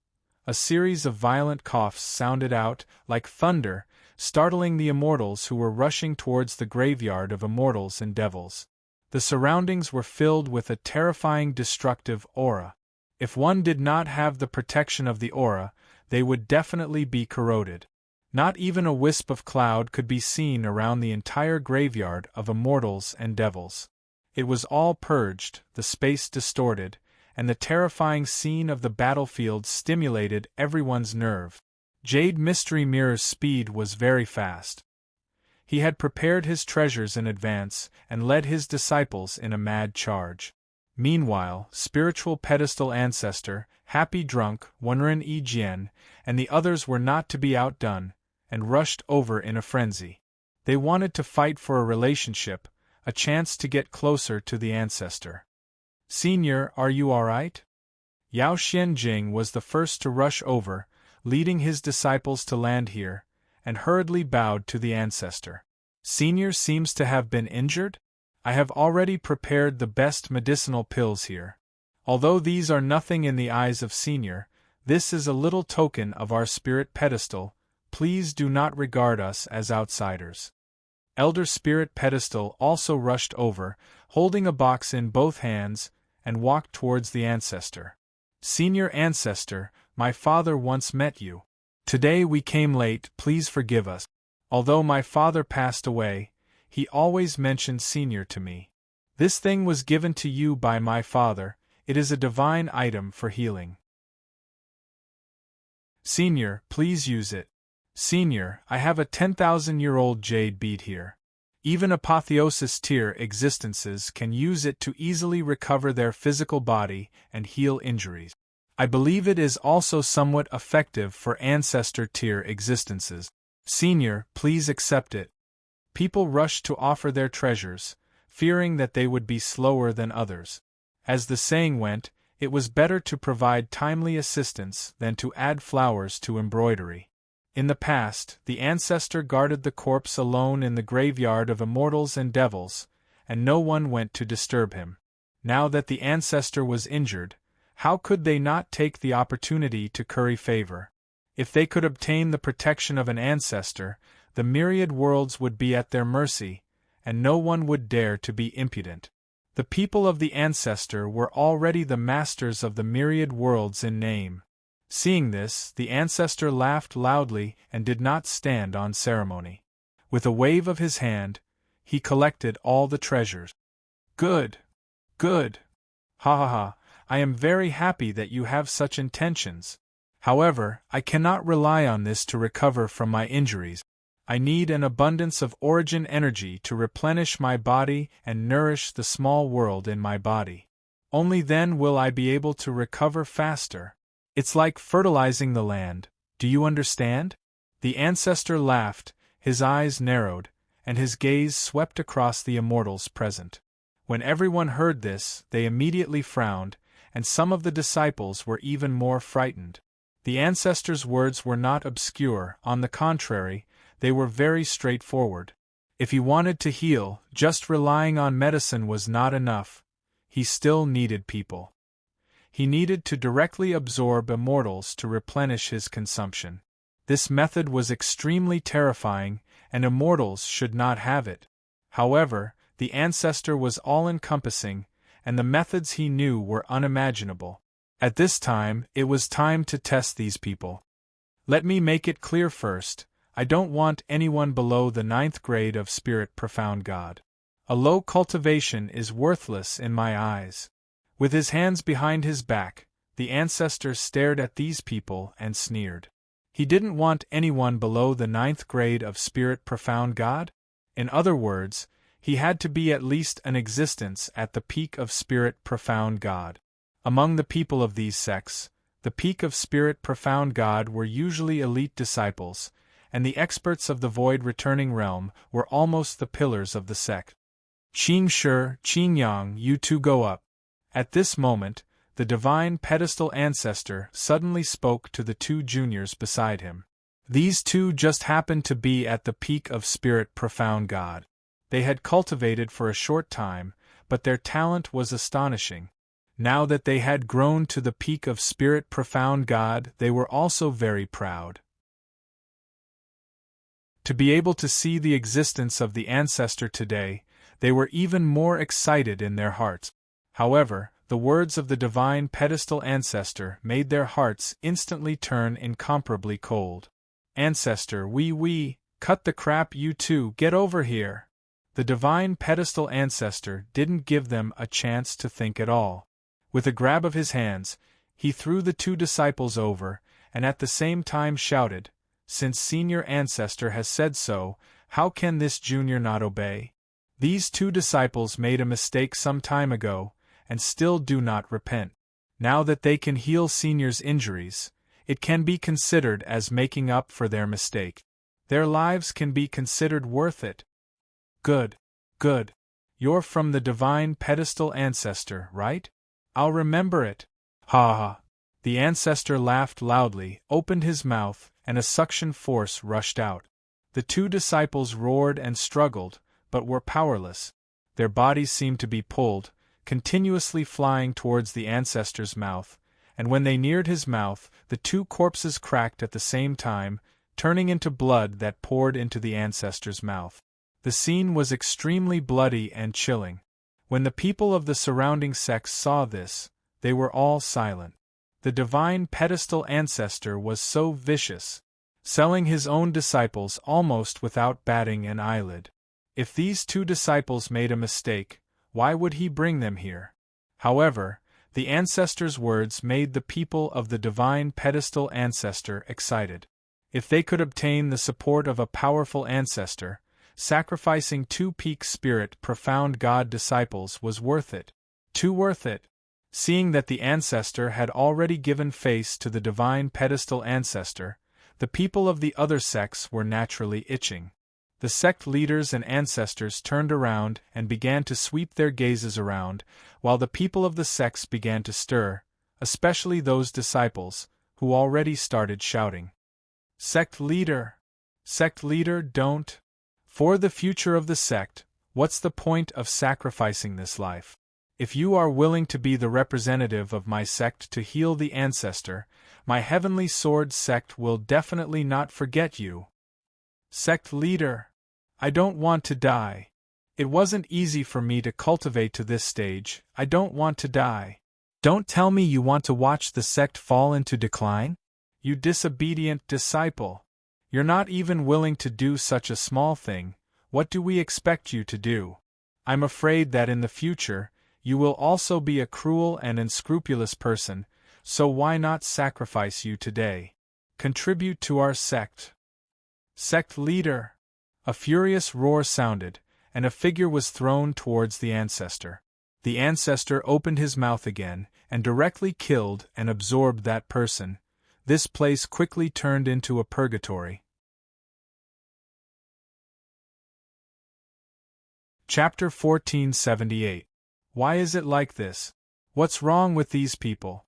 A series of violent coughs sounded out, like thunder, startling the immortals who were rushing towards the graveyard of immortals and devils. The surroundings were filled with a terrifying destructive aura. If one did not have the protection of the aura, they would definitely be corroded. Not even a wisp of cloud could be seen around the entire graveyard of immortals and devils. It was all purged, the space distorted, and the terrifying scene of the battlefield stimulated everyone's nerve. Jade Mystery Mirror's speed was very fast. He had prepared his treasures in advance and led his disciples in a mad charge. Meanwhile, Spiritual Pedestal Ancestor, Happy Drunk, Wenren Jian, and the others were not to be outdone, and rushed over in a frenzy. They wanted to fight for a relationship, a chance to get closer to the ancestor. Senior, are you alright? Yao Xianjing was the first to rush over, leading his disciples to land here, and hurriedly bowed to the ancestor. Senior seems to have been injured? I have already prepared the best medicinal pills here. Although these are nothing in the eyes of Senior, this is a little token of our spirit pedestal. Please do not regard us as outsiders. Elder Spirit Pedestal also rushed over, holding a box in both hands, and walked towards the ancestor. Senior Ancestor, my father once met you. Today we came late, please forgive us. Although my father passed away, he always mentioned Senior to me. This thing was given to you by my father, it is a divine item for healing. Senior, please use it. Senior, I have a 10,000-year-old jade bead here. Even apotheosis tier existences can use it to easily recover their physical body and heal injuries. I believe it is also somewhat effective for ancestor tier existences. Senior, please accept it. People rushed to offer their treasures, fearing that they would be slower than others. As the saying went, it was better to provide timely assistance than to add flowers to embroidery. In the past, the ancestor guarded the corpse alone in the graveyard of immortals and devils, and no one went to disturb him. Now that the ancestor was injured, how could they not take the opportunity to curry favor? If they could obtain the protection of an ancestor, the myriad worlds would be at their mercy, and no one would dare to be impudent. The people of the ancestor were already the masters of the myriad worlds in name. Seeing this, the ancestor laughed loudly and did not stand on ceremony. With a wave of his hand, he collected all the treasures. Good! Good! Ha ha ha! I am very happy that you have such intentions. However, I cannot rely on this to recover from my injuries. I need an abundance of origin energy to replenish my body and nourish the small world in my body. Only then will I be able to recover faster. It's like fertilizing the land, do you understand? The ancestor laughed, his eyes narrowed, and his gaze swept across the immortals present. When everyone heard this, they immediately frowned, and some of the disciples were even more frightened. The ancestor's words were not obscure, on the contrary, they were very straightforward. If he wanted to heal, just relying on medicine was not enough. He still needed people. He needed to directly absorb immortals to replenish his consumption. This method was extremely terrifying, and immortals should not have it. However, the ancestor was all-encompassing, and the methods he knew were unimaginable. At this time, it was time to test these people. Let me make it clear first, I don't want anyone below the 9th grade of Spirit Profound God. A low cultivation is worthless in my eyes. With his hands behind his back, the ancestor stared at these people and sneered. He didn't want anyone below the 9th grade of Spirit Profound God? In other words, he had to be at least an existence at the peak of Spirit Profound God. Among the people of these sects, the peak of Spirit Profound God were usually elite disciples, and the experts of the void-returning realm were almost the pillars of the sect. Qing Shi, Qing Yang, you two go up. At this moment, the divine pedestal ancestor suddenly spoke to the two juniors beside him. These two just happened to be at the peak of Spirit Profound God. They had cultivated for a short time, but their talent was astonishing. Now that they had grown to the peak of Spirit Profound God, they were also very proud. To be able to see the existence of the ancestor today, they were even more excited in their hearts. However, the words of the divine pedestal ancestor made their hearts instantly turn incomparably cold. Ancestor, cut the crap, you two, get over here. The divine pedestal ancestor didn't give them a chance to think at all. With a grab of his hands, he threw the two disciples over, and at the same time shouted, "Since senior ancestor has said so, how can this junior not obey?" These two disciples made a mistake some time ago, and still do not repent. Now that they can heal senior's injuries, it can be considered as making up for their mistake. Their lives can be considered worth it. Good. Good. You're from the divine pedestal ancestor, right? I'll remember it. Ha ha. The ancestor laughed loudly, opened his mouth, and a suction force rushed out. The two disciples roared and struggled, but were powerless. Their bodies seemed to be pulled, continuously flying towards the ancestor's mouth, and when they neared his mouth, the two corpses cracked at the same time, turning into blood that poured into the ancestor's mouth. The scene was extremely bloody and chilling. When the people of the surrounding sects saw this, they were all silent. The divine pedestal ancestor was so vicious, selling his own disciples almost without batting an eyelid. If these two disciples made a mistake, why would he bring them here? However, the ancestor's words made the people of the divine pedestal ancestor excited. If they could obtain the support of a powerful ancestor, sacrificing two peak Spirit Profound God disciples was worth it. Too worth it. Seeing that the ancestor had already given face to the divine pedestal ancestor, the people of the other sects were naturally itching. The sect leaders and ancestors turned around and began to sweep their gazes around, while the people of the sects began to stir, especially those disciples, who already started shouting. Sect leader, don't. For the future of the sect, what's the point of sacrificing this life? If you are willing to be the representative of my sect to heal the ancestor, my heavenly sword sect will definitely not forget you. Sect leader, I don't want to die. It wasn't easy for me to cultivate to this stage. I don't want to die. Don't tell me you want to watch the sect fall into decline? You disobedient disciple. You're not even willing to do such a small thing. What do we expect you to do? I'm afraid that in the future, you will also be a cruel and unscrupulous person, so why not sacrifice you today? Contribute to our sect. Sect leader! A furious roar sounded, and a figure was thrown towards the ancestor. The ancestor opened his mouth again, and directly killed and absorbed that person. This place quickly turned into a purgatory. Chapter 1478. Why is it like this? What's wrong with these people?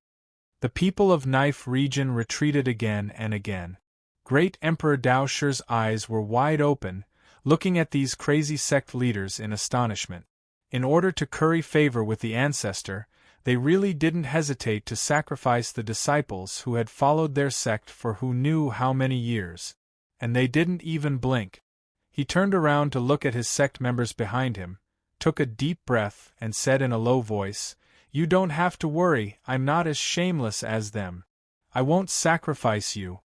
The people of Knife region retreated again and again. Great Emperor Daosher's eyes were wide open, looking at these crazy sect leaders in astonishment. In order to curry favor with the ancestor, they really didn't hesitate to sacrifice the disciples who had followed their sect for who knew how many years. And they didn't even blink. He turned around to look at his sect members behind him, took a deep breath, and said in a low voice, "You don't have to worry, I'm not as shameless as them. I won't sacrifice you.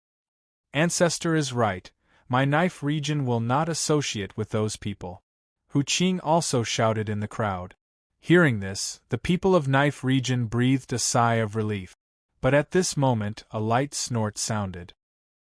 Ancestor is right, my Knife region will not associate with those people." Hu Qing also shouted in the crowd. Hearing this, the people of Knife region breathed a sigh of relief. But at this moment a light snort sounded.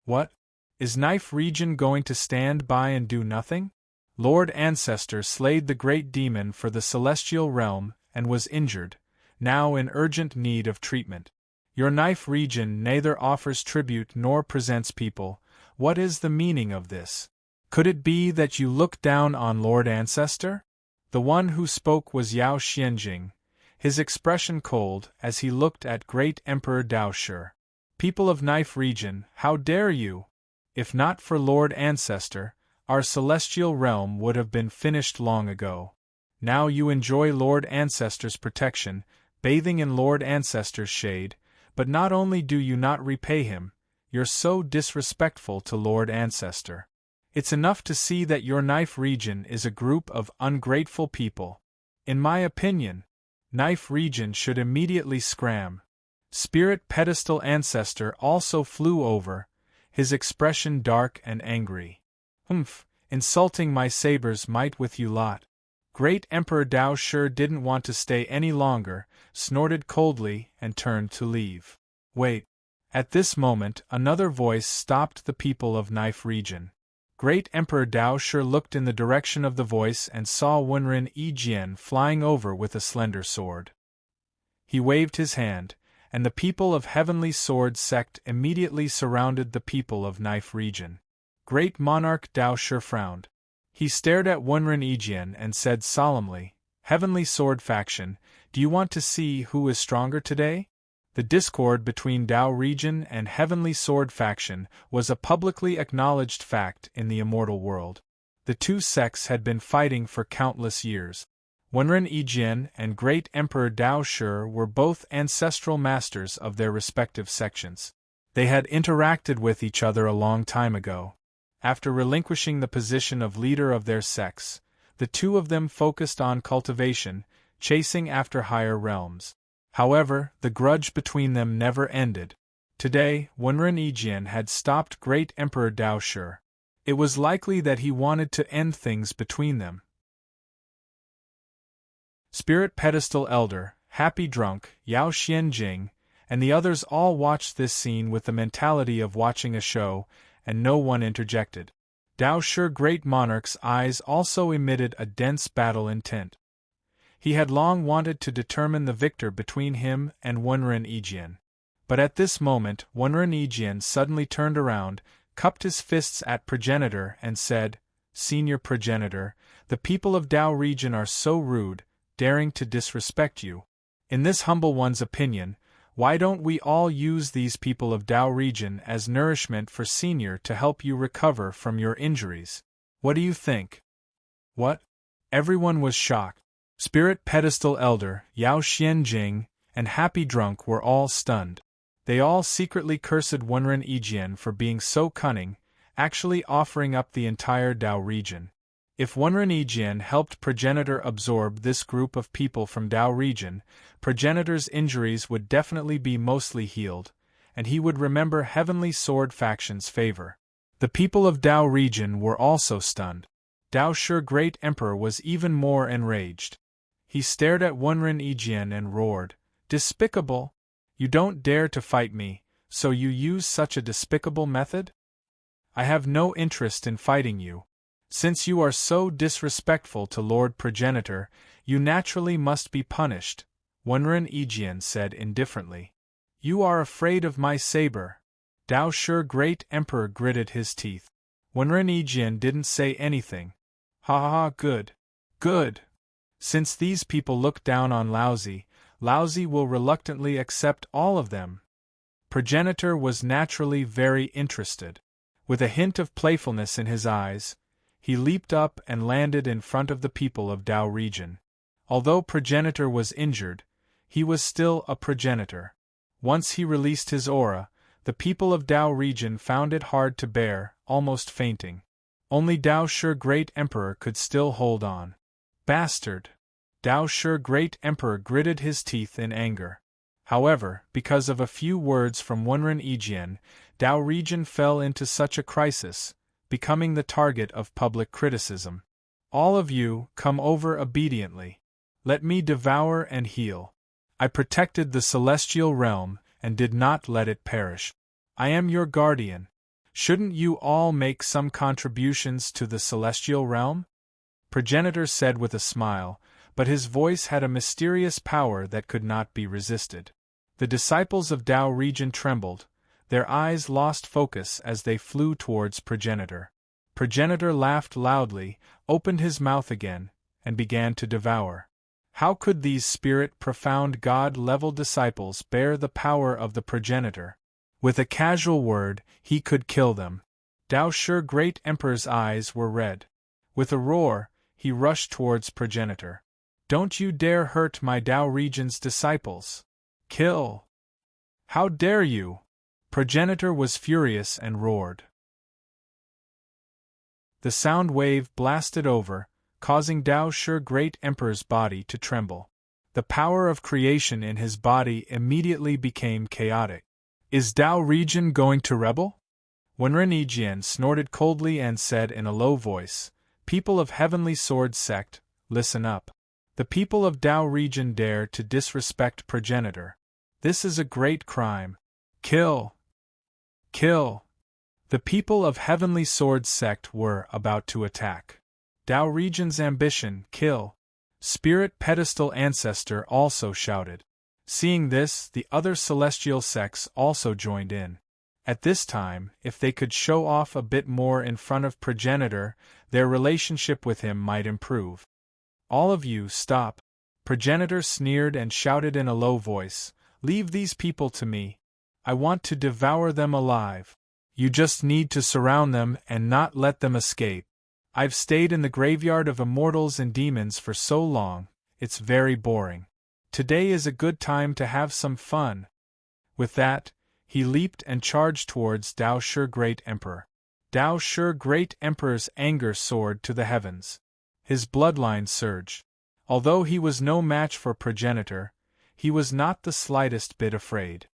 What? Is Knife region going to stand by and do nothing? Lord Ancestor slayed the great demon for the celestial realm and was injured, now in urgent need of treatment. Your Knife region neither offers tribute nor presents people. What is the meaning of this? Could it be that you look down on Lord Ancestor? The one who spoke was Yao Xianjing, his expression cold as he looked at great Emperor Daosher. People of Knife region, how dare you? If not for Lord Ancestor, our celestial realm would have been finished long ago. Now you enjoy Lord Ancestor's protection, bathing in Lord Ancestor's shade, but not only do you not repay him, you're so disrespectful to Lord Ancestor. It's enough to see that your Knife region is a group of ungrateful people. In my opinion, Knife region should immediately scram. Spirit Pedestal Ancestor also flew over, his expression dark and angry. Insulting my saber's might with you lot. Great Emperor Daosher didn't want to stay any longer, snorted coldly, and turned to leave. Wait. At this moment, another voice stopped the people of Knife region. Great Emperor Daosher looked in the direction of the voice and saw Wenren Yijian flying over with a slender sword. He waved his hand, and the people of Heavenly Sword sect immediately surrounded the people of Knife region. Great Monarch Daosher frowned. He stared at Wenren Yijian and said solemnly, "Heavenly Sword faction, do you want to see who is stronger today?" The discord between Dao region and Heavenly Sword faction was a publicly acknowledged fact in the immortal world. The two sects had been fighting for countless years. Wenren Yijian and Great Emperor Daosher were both ancestral masters of their respective sections. They had interacted with each other a long time ago. After relinquishing the position of leader of their sects, the two of them focused on cultivation, chasing after higher realms. However, the grudge between them never ended. Today, Wenren Yijian had stopped Great Emperor Daosher. It was likely that he wanted to end things between them. Spirit Pedestal Elder, Happy Drunk, Yao Xianjing, and the others all watched this scene with the mentality of watching a show, and no one interjected. Daosher Great Monarch's eyes also emitted a dense battle intent. He had long wanted to determine the victor between him and Wenren Yijian. But at this moment, Wenren Yijian suddenly turned around, cupped his fists at Progenitor, and said, senior progenitor, the people of Dao region are so rude, daring to disrespect you. In this humble one's opinion, why don't we all use these people of Dao region as nourishment for senior to help you recover from your injuries? What do you think? What? Everyone was shocked. Spirit Pedestal Elder, Yao Xianjing, and Happy Drunk were all stunned. They all secretly cursed Wenren Yijian for being so cunning, actually offering up the entire Dao region. If Wenren Yijian helped Progenitor absorb this group of people from Dao region, Progenitor's injuries would definitely be mostly healed, and he would remember Heavenly Sword faction's favor. The people of Dao region were also stunned. Dao Shi Great Emperor was even more enraged. He stared at Wenren Yijian and roared, "Despicable! You don't dare to fight me, so you use such a despicable method? I have no interest in fighting you. Since you are so disrespectful to Lord Progenitor, you naturally must be punished," Wenren Yijian said indifferently. "You are afraid of my saber." Dao Shi Great Emperor gritted his teeth. Wenren Yijian didn't say anything. "Ha ha ha, good. Good. Since these people look down on Laozi, Laozi will reluctantly accept all of them." Progenitor was naturally very interested. With a hint of playfulness in his eyes, he leaped up and landed in front of the people of Dao region. Although Progenitor was injured, he was still a Progenitor. Once he released his aura, the people of Dao region found it hard to bear, almost fainting. Only Dao Shi Great Emperor could still hold on. Bastard! Dao Shi Great Emperor gritted his teeth in anger. However, because of a few words from Wenren Yijian, Dao region fell into such a crisis, becoming the target of public criticism. "All of you, come over obediently. Let me devour and heal. I protected the celestial realm and did not let it perish. I am your guardian. Shouldn't you all make some contributions to the celestial realm?" Progenitor said with a smile, but his voice had a mysterious power that could not be resisted. The disciples of Dao region trembled, their eyes lost focus as they flew towards Progenitor. Progenitor laughed loudly, opened his mouth again, and began to devour. How could these profound God-level disciples bear the power of the Progenitor? With a casual word, he could kill them. Dao Shi Great Emperor's eyes were red. With a roar, he rushed towards Progenitor. "Don't you dare hurt my Dao region's disciples! Kill! How dare you!" Progenitor was furious and roared. The sound wave blasted over, causing Dao Shi Great Emperor's body to tremble. The power of creation in his body immediately became chaotic. "Is Dao region going to rebel?" Wenren Yijian snorted coldly and said in a low voice, "People of Heavenly Sword sect, listen up. The people of Dao region dare to disrespect Progenitor. This is a great crime. Kill! Kill!" The people of Heavenly Sword sect were about to attack. Dao region's ambition, kill. Spirit Pedestal Ancestor also shouted. Seeing this, the other celestial sects also joined in. At this time, if they could show off a bit more in front of Progenitor, their relationship with him might improve. "All of you, stop!" Progenitor sneered and shouted in a low voice, "Leave these people to me. I want to devour them alive. You just need to surround them and not let them escape. I've stayed in the graveyard of immortals and demons for so long, it's very boring. Today is a good time to have some fun." With that, he leaped and charged towards Dao Shi Great Emperor. Dao Shi Great Emperor's anger soared to the heavens. His bloodline surged. Although he was no match for Progenitor, he was not the slightest bit afraid.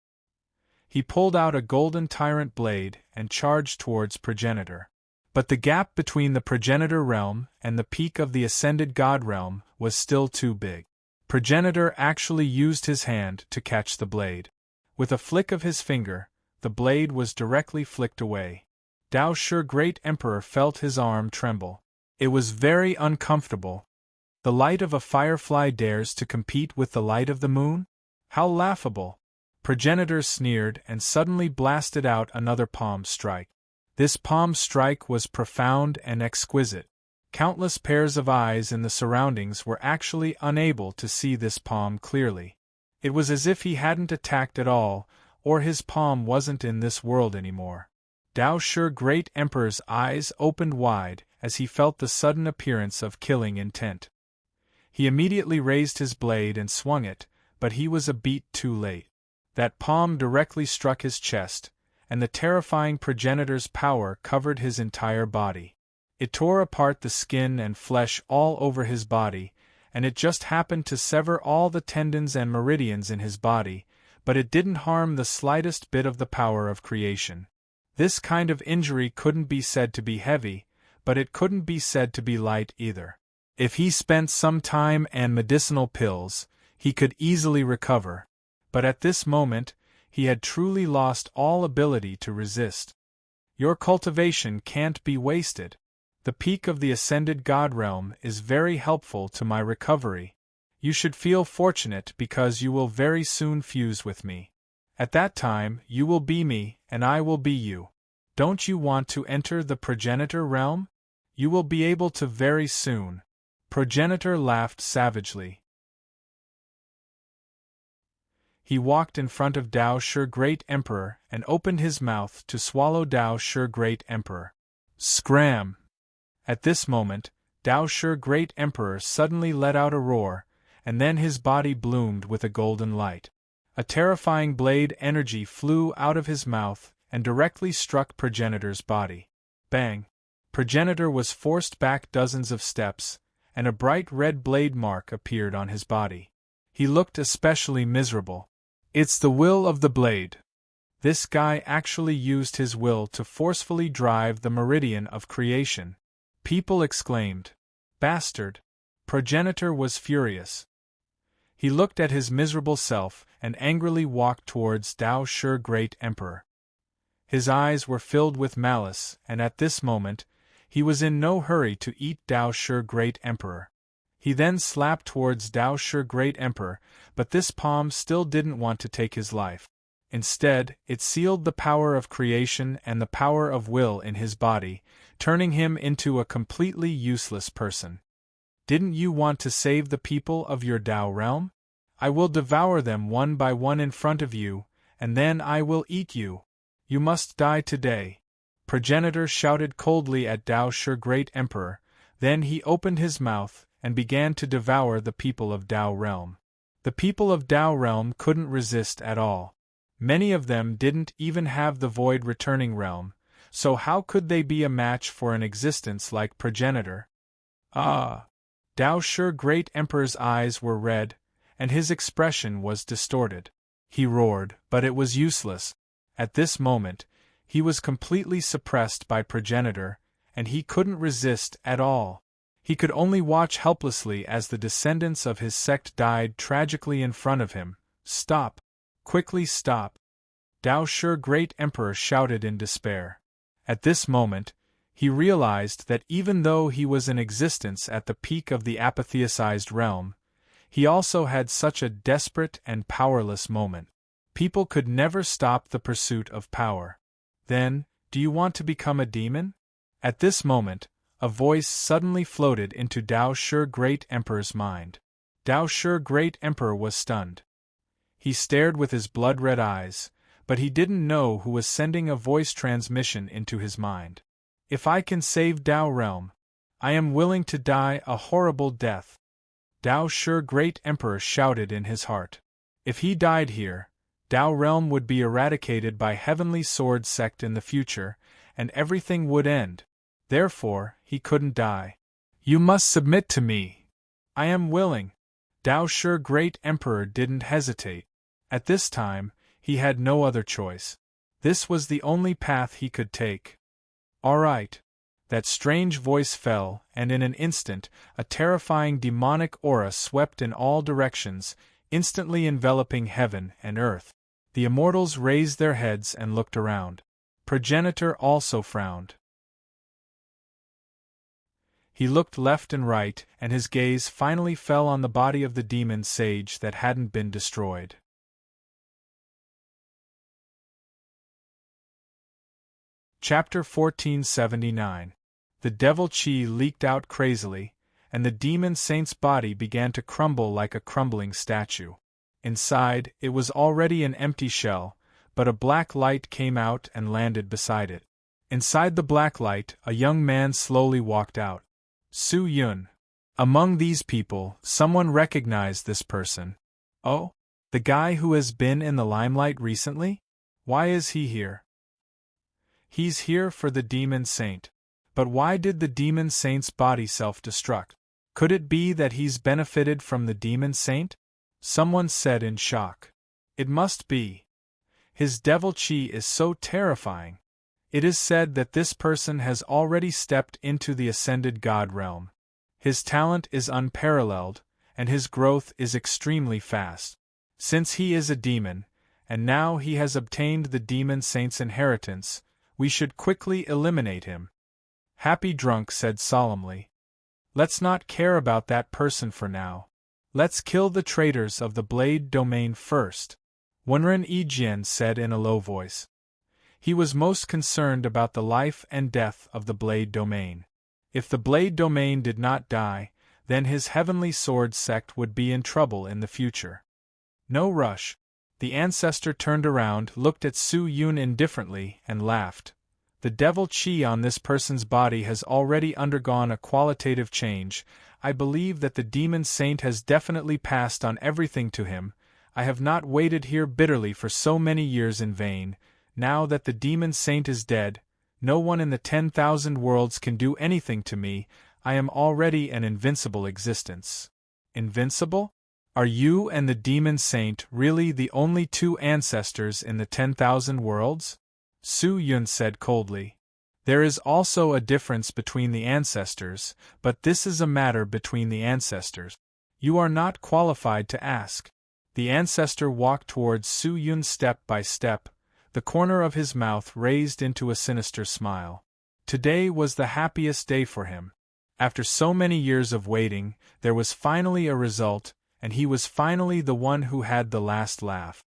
He pulled out a golden tyrant blade and charged towards Progenitor. But the gap between the Progenitor realm and the peak of the Ascended God realm was still too big. Progenitor actually used his hand to catch the blade. With a flick of his finger, the blade was directly flicked away. Dao Shi Great Emperor felt his arm tremble. It was very uncomfortable. The light of a firefly dares to compete with the light of the moon? How laughable! Progenitor sneered and suddenly blasted out another palm strike. This palm strike was profound and exquisite. Countless pairs of eyes in the surroundings were actually unable to see this palm clearly. It was as if he hadn't attacked at all, or his palm wasn't in this world anymore. Dao Shi Great Emperor's eyes opened wide as he felt the sudden appearance of killing intent. He immediately raised his blade and swung it, but he was a beat too late. That palm directly struck his chest, and the terrifying progenitor's power covered his entire body. It tore apart the skin and flesh all over his body, and it just happened to sever all the tendons and meridians in his body, but it didn't harm the slightest bit of the power of creation. This kind of injury couldn't be said to be heavy, but it couldn't be said to be light either. If he spent some time and medicinal pills, he could easily recover, but at this moment, he had truly lost all ability to resist. Your cultivation can't be wasted. The peak of the ascended God realm is very helpful to my recovery. You should feel fortunate because you will very soon fuse with me. At that time, you will be me, and I will be you. Don't you want to enter the progenitor realm? You will be able to very soon. Progenitor laughed savagely. He walked in front of Dao Shi Great Emperor and opened his mouth to swallow Dao Shi Great Emperor. Scram! At this moment, Dao Shi Great Emperor suddenly let out a roar, and then his body bloomed with a golden light. A terrifying blade energy flew out of his mouth and directly struck Progenitor's body. Bang! Progenitor was forced back dozens of steps, and a bright red blade mark appeared on his body. He looked especially miserable. It's the will of the blade. This guy actually used his will to forcefully drive the meridian of creation. People exclaimed. Bastard! Progenitor was furious. He looked at his miserable self and angrily walked towards Dao Shi Great Emperor. His eyes were filled with malice, and at this moment, he was in no hurry to eat Dao Shi Great Emperor. He then slapped towards Dao Shi Great Emperor, but this palm still didn't want to take his life. Instead, it sealed the power of creation and the power of will in his body, turning him into a completely useless person. Didn't you want to save the people of your Dao realm? I will devour them one by one in front of you, and then I will eat you. You must die today. Progenitor shouted coldly at Dao Shi Great Emperor, then he opened his mouth and began to devour the people of Dao realm. The people of Dao realm couldn't resist at all. Many of them didn't even have the void returning realm, so how could they be a match for an existence like Progenitor? Ah! Dao Shi Great Emperor's eyes were red, and his expression was distorted. He roared, but it was useless. At this moment, he was completely suppressed by Progenitor, and he couldn't resist at all. He could only watch helplessly as the descendants of his sect died tragically in front of him. Stop! Quickly stop! Dao Shi Great Emperor shouted in despair. At this moment, he realized that even though he was in existence at the peak of the apotheosized realm, he also had such a desperate and powerless moment. People could never stop the pursuit of power. Then, do you want to become a demon? At this moment, a voice suddenly floated into Dao Shi Great Emperor's mind. Dao Shi Great Emperor was stunned. He stared with his blood-red eyes, but he didn't know who was sending a voice transmission into his mind. If I can save Dao realm, I am willing to die a horrible death. Dao Shi Great Emperor shouted in his heart. If he died here, Dao realm would be eradicated by Heavenly Sword sect in the future, and everything would end. Therefore, he couldn't die. You must submit to me. I am willing. Dao Shi Great Emperor didn't hesitate. At this time, he had no other choice. This was the only path he could take. All right. That strange voice fell, and in an instant, a terrifying demonic aura swept in all directions, instantly enveloping heaven and earth. The immortals raised their heads and looked around. Progenitor also frowned. He looked left and right, and his gaze finally fell on the body of the demon sage that hadn't been destroyed. Chapter 1479. The devil chi leaked out crazily, and the demon saint's body began to crumble like a crumbling statue. Inside, it was already an empty shell, but a black light came out and landed beside it. Inside the black light, a young man slowly walked out. Su Yun. Among these people, someone recognized this person. Oh? The guy who has been in the limelight recently? Why is he here? He's here for the demon saint. But why did the demon saint's body self-destruct? Could it be that he's benefited from the demon saint? Someone said in shock. It must be. His devil chi is so terrifying. It is said that this person has already stepped into the ascended God realm. His talent is unparalleled, and his growth is extremely fast. Since he is a demon, and now he has obtained the demon saint's inheritance, we should quickly eliminate him. Happy Drunk said solemnly. Let's not care about that person for now. Let's kill the traitors of the Blade Domain first, Wenren Yijian said in a low voice. He was most concerned about the life and death of the Blade Domain. If the Blade Domain did not die, then his Heavenly Sword sect would be in trouble in the future. No rush. The ancestor turned around, looked at Su Yun indifferently, and laughed. The devil chi on this person's body has already undergone a qualitative change. I believe that the demon saint has definitely passed on everything to him. I have not waited here bitterly for so many years in vain. Now that the demon saint is dead, no one in the 10,000 worlds can do anything to me. I am already an invincible existence. Invincible? Are you and the demon saint really the only two ancestors in the 10,000 worlds? Su Yun said coldly. There is also a difference between the ancestors, but this is a matter between the ancestors. You are not qualified to ask. The ancestor walked towards Su Yun step by step, the corner of his mouth raised into a sinister smile. Today was the happiest day for him. After so many years of waiting, there was finally a result, and he was finally the one who had the last laugh.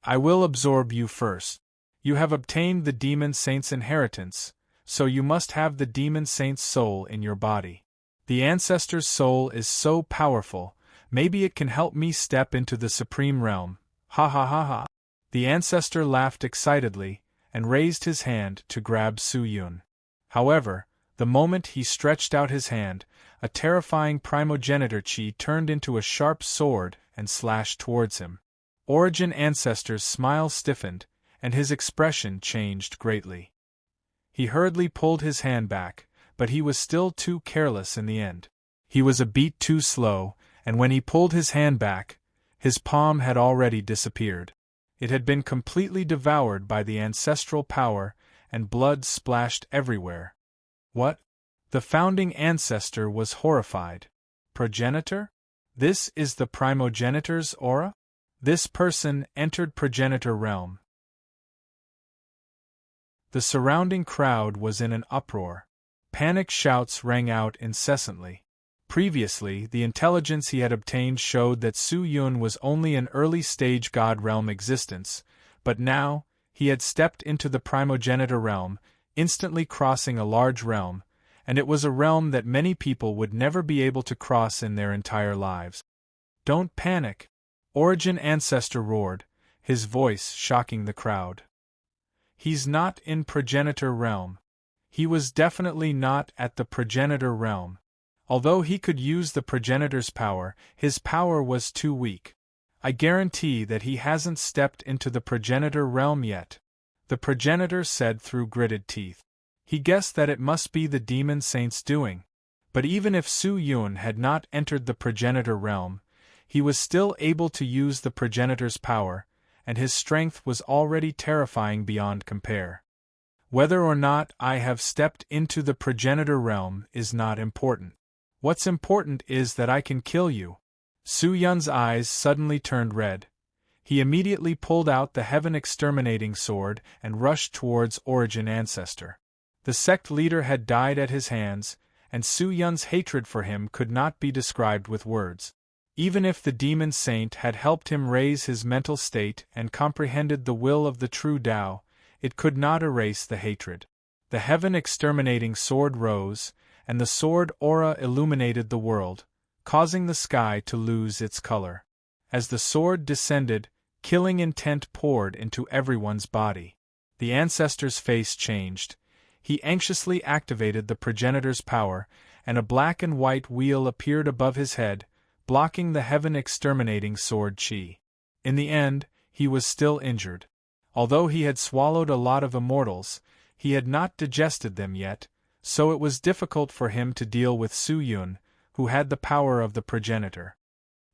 I will absorb you first. You have obtained the demon saint's inheritance, so you must have the demon saint's soul in your body. The ancestor's soul is so powerful, maybe it can help me step into the supreme realm. Ha ha ha ha. The ancestor laughed excitedly, and raised his hand to grab Su Yun. However, the moment he stretched out his hand, a terrifying primogenitor chi turned into a sharp sword and slashed towards him. Origin Ancestor's smile stiffened, and his expression changed greatly. He hurriedly pulled his hand back, but he was still too careless in the end. He was a beat too slow, and when he pulled his hand back, his palm had already disappeared. It had been completely devoured by the ancestral power, and blood splashed everywhere. What? The founding ancestor was horrified. Progenitor? This is the primogenitor's aura? This person entered progenitor realm. The surrounding crowd was in an uproar. Panic shouts rang out incessantly. Previously, the intelligence he had obtained showed that Su Yun was only an early-stage God realm existence, but now, he had stepped into the primogenitor realm, instantly crossing a large realm, and it was a realm that many people would never be able to cross in their entire lives. Don't panic! Origin Ancestor roared, his voice shocking the crowd. He's not in progenitor realm. He was definitely not at the progenitor realm. Although he could use the progenitor's power, his power was too weak. I guarantee that he hasn't stepped into the progenitor realm yet, the progenitor said through gritted teeth. He guessed that it must be the demon saint's doing. But even if Su Yun had not entered the progenitor realm, he was still able to use the progenitor's power, and his strength was already terrifying beyond compare. Whether or not I have stepped into the progenitor realm is not important. What's important is that I can kill you. Su Yun's eyes suddenly turned red. He immediately pulled out the heaven-exterminating sword and rushed towards Origin Ancestor. The sect leader had died at his hands, and Su Yun's hatred for him could not be described with words. Even if the demon saint had helped him raise his mental state and comprehended the will of the true Tao, it could not erase the hatred. The heaven-exterminating sword rose, and the sword aura illuminated the world, causing the sky to lose its color. As the sword descended, killing intent poured into everyone's body. The ancestor's face changed. He anxiously activated the progenitor's power, and a black and white wheel appeared above his head, blocking the heaven-exterminating sword chi. In the end, he was still injured. Although he had swallowed a lot of immortals, he had not digested them yet, so it was difficult for him to deal with Su Yun, who had the power of the progenitor.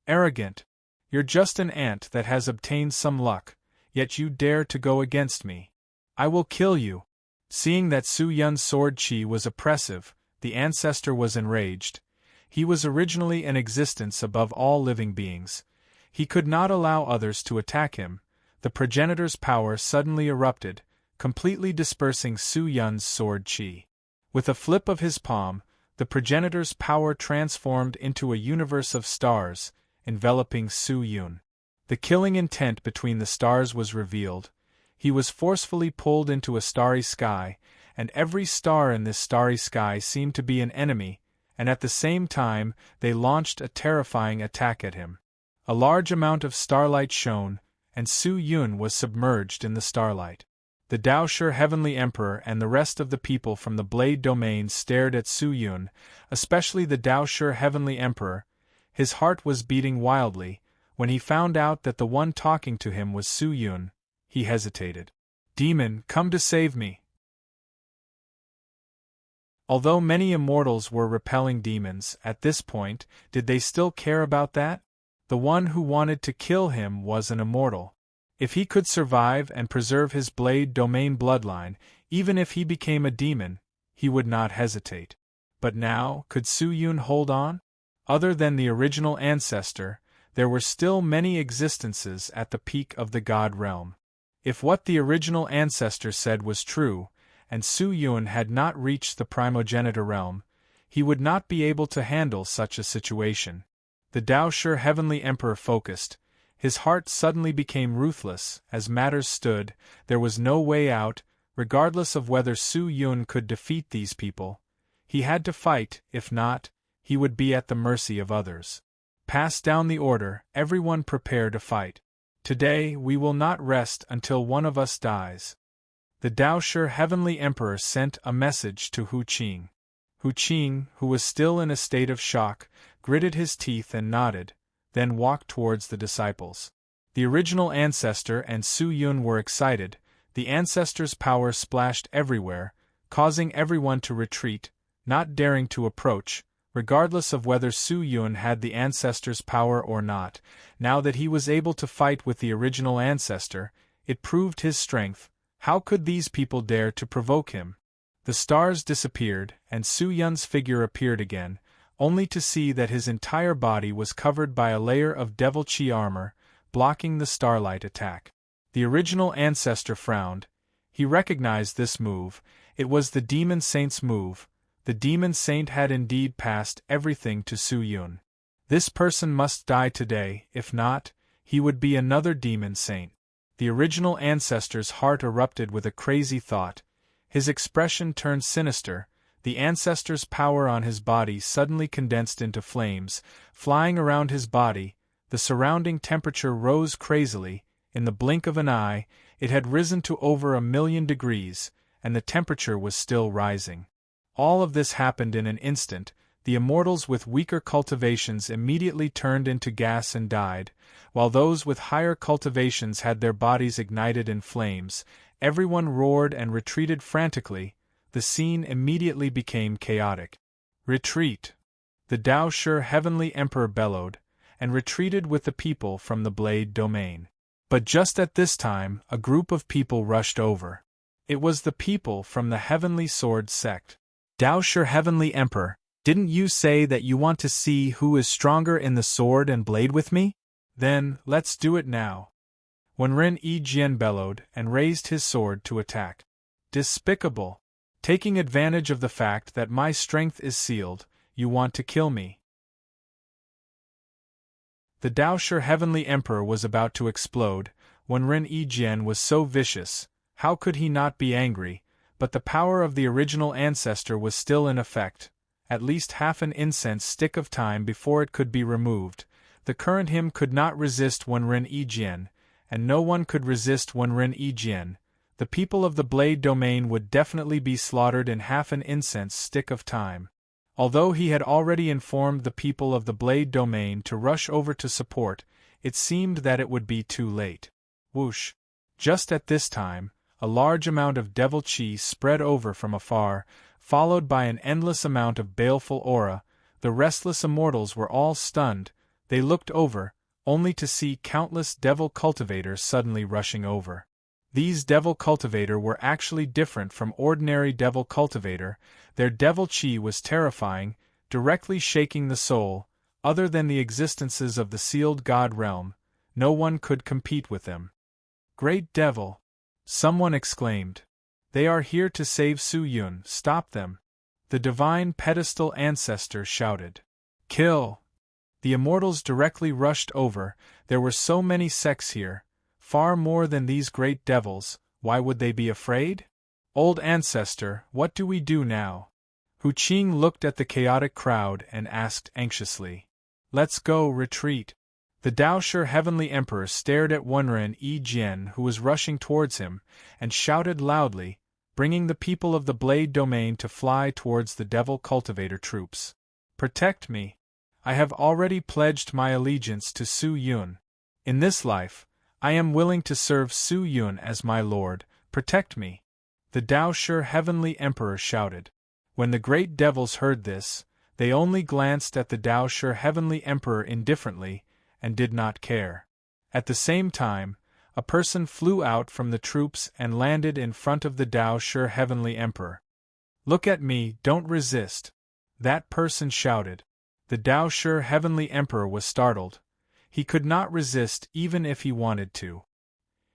Arrogant! You're just an ant that has obtained some luck, yet you dare to go against me. I will kill you. Seeing that Su Yun's sword chi was oppressive, the ancestor was enraged. He was originally an existence above all living beings. He could not allow others to attack him. The progenitor's power suddenly erupted, completely dispersing Su Yun's sword chi. With a flip of his palm, the progenitor's power transformed into a universe of stars, enveloping Su Yun. The killing intent between the stars was revealed. He was forcefully pulled into a starry sky, and every star in this starry sky seemed to be an enemy, and at the same time they launched a terrifying attack at him. A large amount of starlight shone, and Su Yun was submerged in the starlight. The Daoshi Heavenly Emperor and the rest of the people from the Blade Domain stared at Su Yun, especially the Daoshi Heavenly Emperor. His heart was beating wildly. When he found out that the one talking to him was Su Yun, he hesitated. Demon, come to save me. Although many immortals were repelling demons, at this point, did they still care about that? The one who wanted to kill him was an immortal. If he could survive and preserve his Blade Domain bloodline, even if he became a demon, he would not hesitate. But now, could Su Yun hold on? Other than the original ancestor, there were still many existences at the peak of the God realm. If what the original ancestor said was true, and Su Yun had not reached the primogenitor realm, he would not be able to handle such a situation. The Daoshi Heavenly Emperor focused. His heart suddenly became ruthless. As matters stood, there was no way out, regardless of whether Su Yun could defeat these people. He had to fight, if not, he would be at the mercy of others. Pass down the order, everyone prepare to fight. Today we will not rest until one of us dies. The Daoshi Heavenly Emperor sent a message to Hu Qing. Hu Qing, who was still in a state of shock, gritted his teeth and nodded, then walked towards the disciples. The original ancestor and Su Yun were excited. The ancestor's power splashed everywhere, causing everyone to retreat, not daring to approach, regardless of whether Su Yun had the ancestor's power or not. Now that he was able to fight with the original ancestor, it proved his strength. How could these people dare to provoke him? The stars disappeared, and Su Yun's figure appeared again, only to see that his entire body was covered by a layer of devil chi armor, blocking the starlight attack. The original ancestor frowned. He recognized this move. It was the Demon Saint's move. The Demon Saint had indeed passed everything to Su Yun. This person must die today, if not, he would be another Demon Saint. The original ancestor's heart erupted with a crazy thought. His expression turned sinister. The ancestor's power on his body suddenly condensed into flames, flying around his body. The surrounding temperature rose crazily. In the blink of an eye, it had risen to over 1,000,000 degrees, and the temperature was still rising. All of this happened in an instant. The immortals with weaker cultivations immediately turned into gas and died, while those with higher cultivations had their bodies ignited in flames. Everyone roared and retreated frantically. The scene immediately became chaotic. Retreat! The Daoshi Heavenly Emperor bellowed, and retreated with the people from the Blade Domain. But just at this time, a group of people rushed over. It was the people from the Heavenly Sword sect. Daoshi Heavenly Emperor, didn't you say that you want to see who is stronger in the sword and blade with me? Then, let's do it now. When Ren Yijian bellowed and raised his sword to attack. Despicable! Taking advantage of the fact that my strength is sealed, you want to kill me. The Daoshi Heavenly Emperor was about to explode. When Ren Yijian was so vicious, how could he not be angry? but the power of the original ancestor was still in effect, at least half an incense stick of time before it could be removed. The current him could not resist Wenren Yijian, and no one could resist Wenren Yijian. The people of the Blade domain would definitely be slaughtered in half an incense stick of time. Although he had already informed the people of the Blade domain to rush over to support, it seemed that it would be too late. Whoosh! Just at this time, a large amount of devil chi spread over from afar, followed by an endless amount of baleful aura. The restless immortals were all stunned. They looked over, only to see countless devil cultivators suddenly rushing over. These devil cultivator were actually different from ordinary devil cultivator. Their devil chi was terrifying, directly shaking the soul. Other than the existences of the sealed god realm, no one could compete with them. Great devil! Someone exclaimed. They are here to save Su Yun, stop them! The divine pedestal ancestor shouted. Kill! The immortals directly rushed over. There were so many sects here, far more than these great devils. Why would they be afraid? Old ancestor, what do we do now? Hu Qing looked at the chaotic crowd and asked anxiously. Let's go, retreat. The Daoshi Heavenly Emperor stared at Wenren Yijian, who was rushing towards him, and shouted loudly, bringing the people of the Blade domain to fly towards the devil cultivator troops. Protect me! I have already pledged my allegiance to Su Yun. In this life, I am willing to serve Su Yun as my lord. Protect me! The Daoshi Heavenly Emperor shouted. When the great devils heard this, they only glanced at the Daoshi Heavenly Emperor indifferently, and did not care. At the same time, a person flew out from the troops and landed in front of the Daoshi Heavenly Emperor. Look at me, don't resist! That person shouted. The Daoshi Heavenly Emperor was startled. He could not resist even if he wanted to.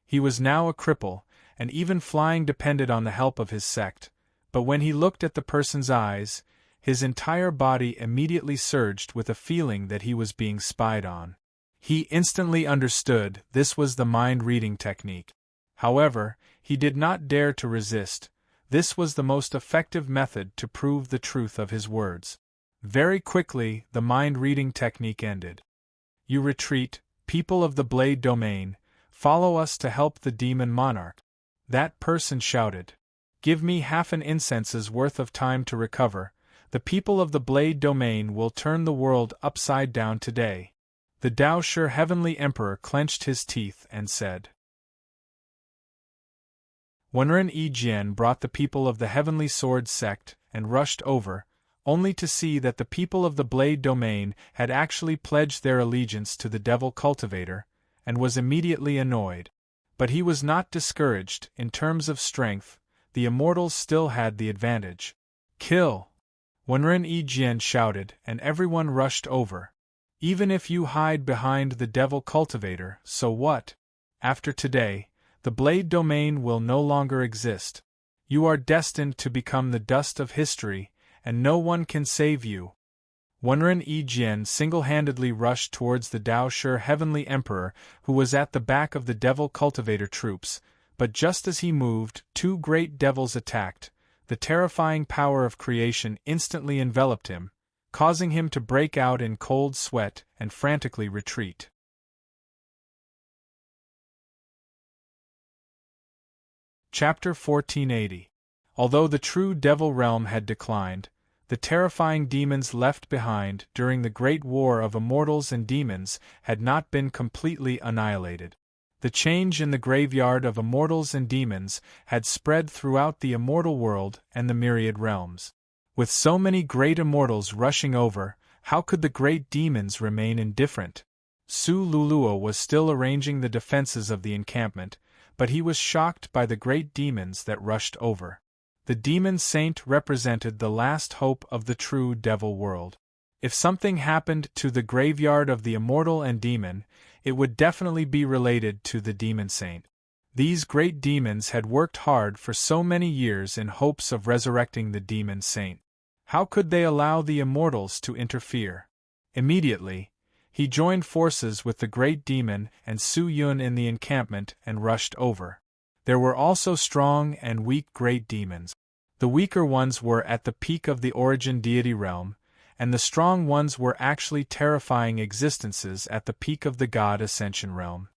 He was now a cripple, and even flying depended on the help of his sect, but when he looked at the person's eyes, his entire body immediately surged with a feeling that he was being spied on. He instantly understood this was the mind-reading technique. However, he did not dare to resist. This was the most effective method to prove the truth of his words. Very quickly, the mind-reading technique ended. You retreat, people of the Blade domain, follow us to help the demon monarch. That person shouted. Give me half an incense's worth of time to recover. The people of the Blade domain will turn the world upside down today. The Daoshi Heavenly Emperor clenched his teeth and said. Wenren Yijian brought the people of the Heavenly Sword sect and rushed over, only to see that the people of the Blade domain had actually pledged their allegiance to the devil cultivator, and was immediately annoyed. But he was not discouraged. In terms of strength, the immortals still had the advantage. Kill! Wenren Yijian shouted, and everyone rushed over. Even if you hide behind the devil cultivator, so what? After today, the Blade domain will no longer exist. You are destined to become the dust of history, and no one can save you. Wenren Yijian single-handedly rushed towards the Daoshi Heavenly Emperor, who was at the back of the devil cultivator troops, but just as he moved, two great devils attacked. The terrifying power of creation instantly enveloped him, causing him to break out in cold sweat and frantically retreat. Chapter 1480. Although the true devil realm had declined, the terrifying demons left behind during the great war of immortals and demons had not been completely annihilated. The change in the graveyard of immortals and demons had spread throughout the immortal world and the myriad realms. With so many great immortals rushing over, how could the great demons remain indifferent? Su Luluo was still arranging the defenses of the encampment, but he was shocked by the great demons that rushed over. The demon saint represented the last hope of the true devil world. If something happened to the graveyard of the immortal and demon, it would definitely be related to the demon saint. These great demons had worked hard for so many years in hopes of resurrecting the demon saint. How could they allow the immortals to interfere? Immediately, he joined forces with the great demon and Su Yun in the encampment and rushed over. There were also strong and weak great demons. The weaker ones were at the peak of the origin deity realm, and the strong ones were actually terrifying existences at the peak of the god ascension realm.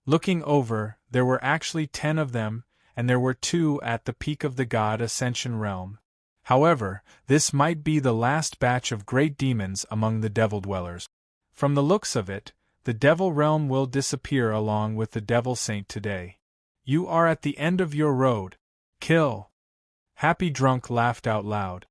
Looking over, there were actually 10 of them, and there were 2 at the peak of the god ascension realm. However, this might be the last batch of great demons among the devil dwellers. From the looks of it, the devil realm will disappear along with the devil saint today. You are at the end of your road. Kill! Happy Drunk laughed out loud.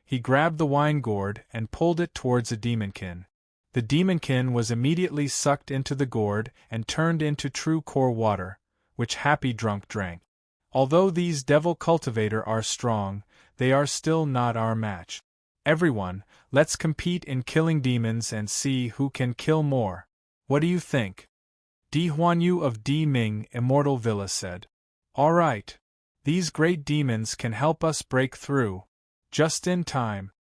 He grabbed the wine gourd and pulled it towards a demonkin. The demonkin was immediately sucked into the gourd and turned into true core water, which Happy Drunk drank. Although these devil cultivator are strong, they are still not our match. Everyone, let's compete in killing demons and see who can kill more. What do you think? Di Huanyu of Di Ming Immortal Villa said. All right. These great demons can help us break through. Just in time.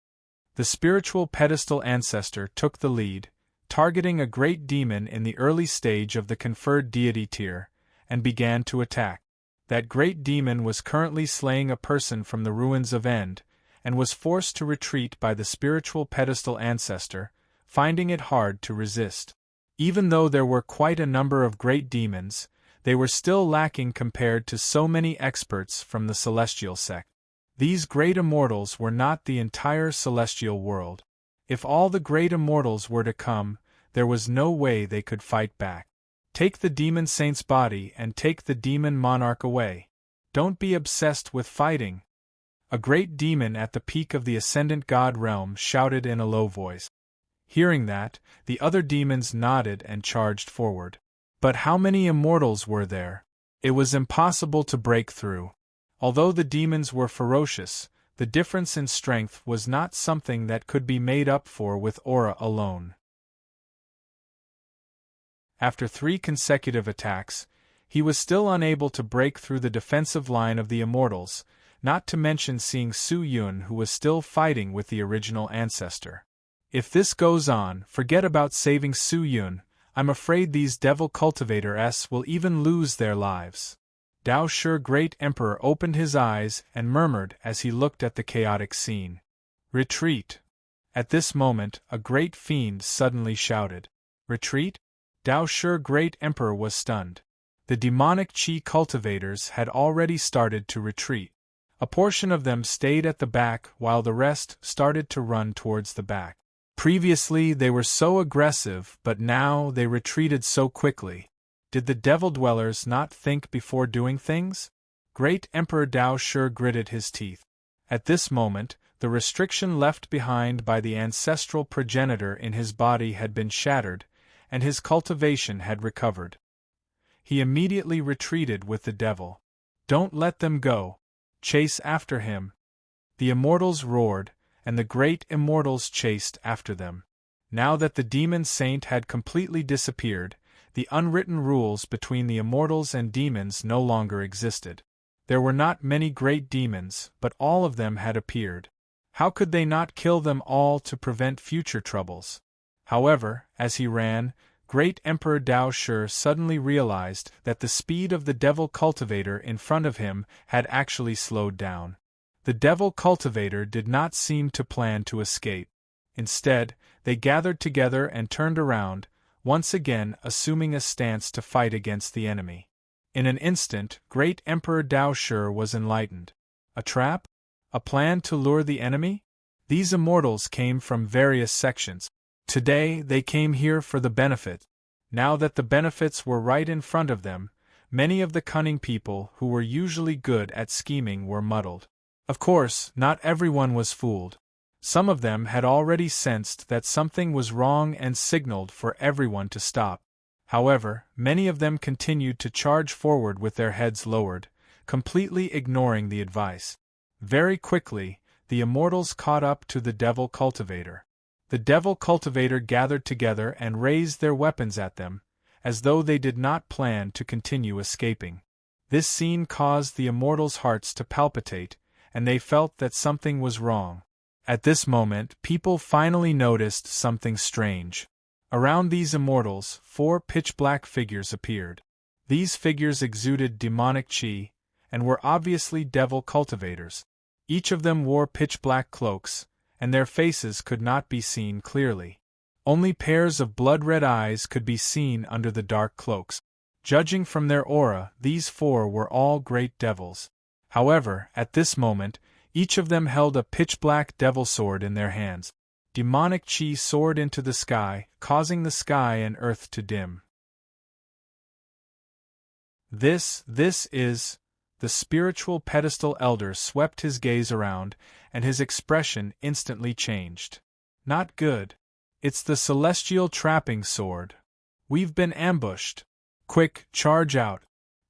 The spiritual pedestal ancestor took the lead, targeting a great demon in the early stage of the conferred deity tier, and began to attack. That great demon was currently slaying a person from the ruins of End, and was forced to retreat by the spiritual pedestal ancestor, finding it hard to resist. Even though there were quite a number of great demons, they were still lacking compared to so many experts from the celestial sect. These great immortals were not the entire celestial world. If all the great immortals were to come, there was no way they could fight back. Take the demon saint's body and take the demon monarch away. Don't be obsessed with fighting. A great demon at the peak of the ascendant god realm shouted in a low voice. Hearing that, the other demons nodded and charged forward. But how many immortals were there? It was impossible to break through. Although the demons were ferocious, the difference in strength was not something that could be made up for with aura alone. After 3 consecutive attacks, he was still unable to break through the defensive line of the immortals, not to mention seeing Su Yun, who was still fighting with the original ancestor. If this goes on, forget about saving Su Yun. I'm afraid these devil cultivators will even lose their lives. Dao Shi Great Emperor opened his eyes and murmured as he looked at the chaotic scene. Retreat! At this moment, a great fiend suddenly shouted. Retreat? Dao Shi Great Emperor was stunned. The demonic chi cultivators had already started to retreat. A portion of them stayed at the back while the rest started to run towards the back. Previously they were so aggressive, but now they retreated so quickly. Did the devil dwellers not think before doing things? Great Emperor Dao Shi gritted his teeth. At this moment, the restriction left behind by the ancestral progenitor in his body had been shattered, and his cultivation had recovered. He immediately retreated with the devil. Don't let them go. Chase after him. The immortals roared, and the great immortals chased after them. Now that the demon saint had completely disappeared, the unwritten rules between the immortals and demons no longer existed. There were not many great demons, but all of them had appeared. How could they not kill them all to prevent future troubles? However, as he ran, Great Emperor Dao Shi suddenly realized that the speed of the devil cultivator in front of him had actually slowed down. The devil cultivator did not seem to plan to escape. Instead, they gathered together and turned around, once again assuming a stance to fight against the enemy. In an instant, Great Emperor Dao Shi was enlightened. A trap? A plan to lure the enemy? These immortals came from various sections. Today they came here for the benefit. Now that the benefits were right in front of them, many of the cunning people who were usually good at scheming were muddled. Of course, not everyone was fooled. Some of them had already sensed that something was wrong and signaled for everyone to stop. However, many of them continued to charge forward with their heads lowered, completely ignoring the advice. Very quickly, the immortals caught up to the devil cultivator. The devil cultivator gathered together and raised their weapons at them, as though they did not plan to continue escaping. This scene caused the immortals' hearts to palpitate, and they felt that something was wrong. At this moment, people finally noticed something strange. Around these immortals, 4 pitch-black figures appeared. These figures exuded demonic chi, and were obviously devil cultivators. Each of them wore pitch-black cloaks, and their faces could not be seen clearly. Only pairs of blood-red eyes could be seen under the dark cloaks. Judging from their aura, these four were all great devils. However, at this moment, each of them held a pitch-black devil sword in their hands. Demonic chi soared into the sky, causing the sky and earth to dim. This is... The spiritual pedestal elder swept his gaze around, and his expression instantly changed. Not good. It's the celestial trapping sword. We've been ambushed. Quick, charge out!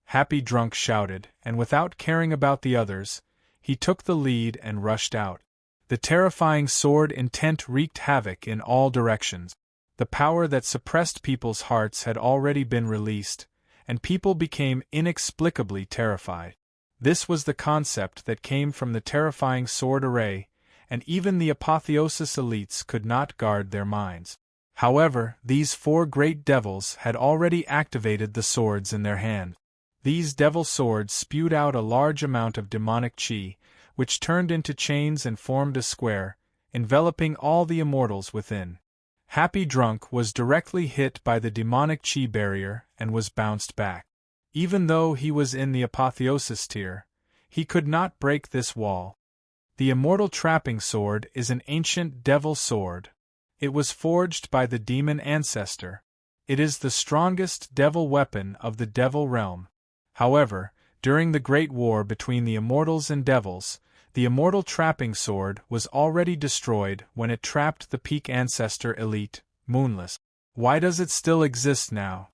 Happy Drunk shouted, and without caring about the others, he took the lead and rushed out. The terrifying sword intent wreaked havoc in all directions. The power that suppressed people's hearts had already been released, and people became inexplicably terrified. This was the concept that came from the terrifying sword array, and even the apotheosis elites could not guard their minds. However, these four great devils had already activated the swords in their hand. These devil swords spewed out a large amount of demonic chi, which turned into chains and formed a square, enveloping all the immortals within. Happy Drunk was directly hit by the demonic chi barrier and was bounced back. Even though he was in the apotheosis tier, he could not break this wall. The immortal trapping sword is an ancient devil sword. It was forged by the demon ancestor. It is the strongest devil weapon of the devil realm. However, during the great war between the immortals and devils, the immortal trapping sword was already destroyed when it trapped the peak ancestor elite, Moonless. Why does it still exist now?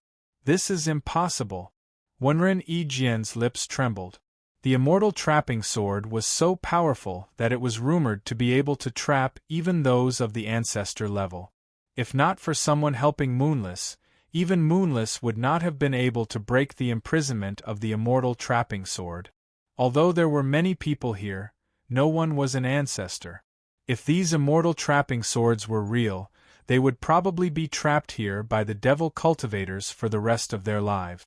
This is impossible. Wenren Jian's lips trembled. The immortal trapping sword was so powerful that it was rumored to be able to trap even those of the ancestor level. If not for someone helping Moonless, even Moonless would not have been able to break the imprisonment of the immortal trapping sword. Although there were many people here, no one was an ancestor. If these immortal trapping swords were real, they would probably be trapped here by the devil cultivators for the rest of their lives.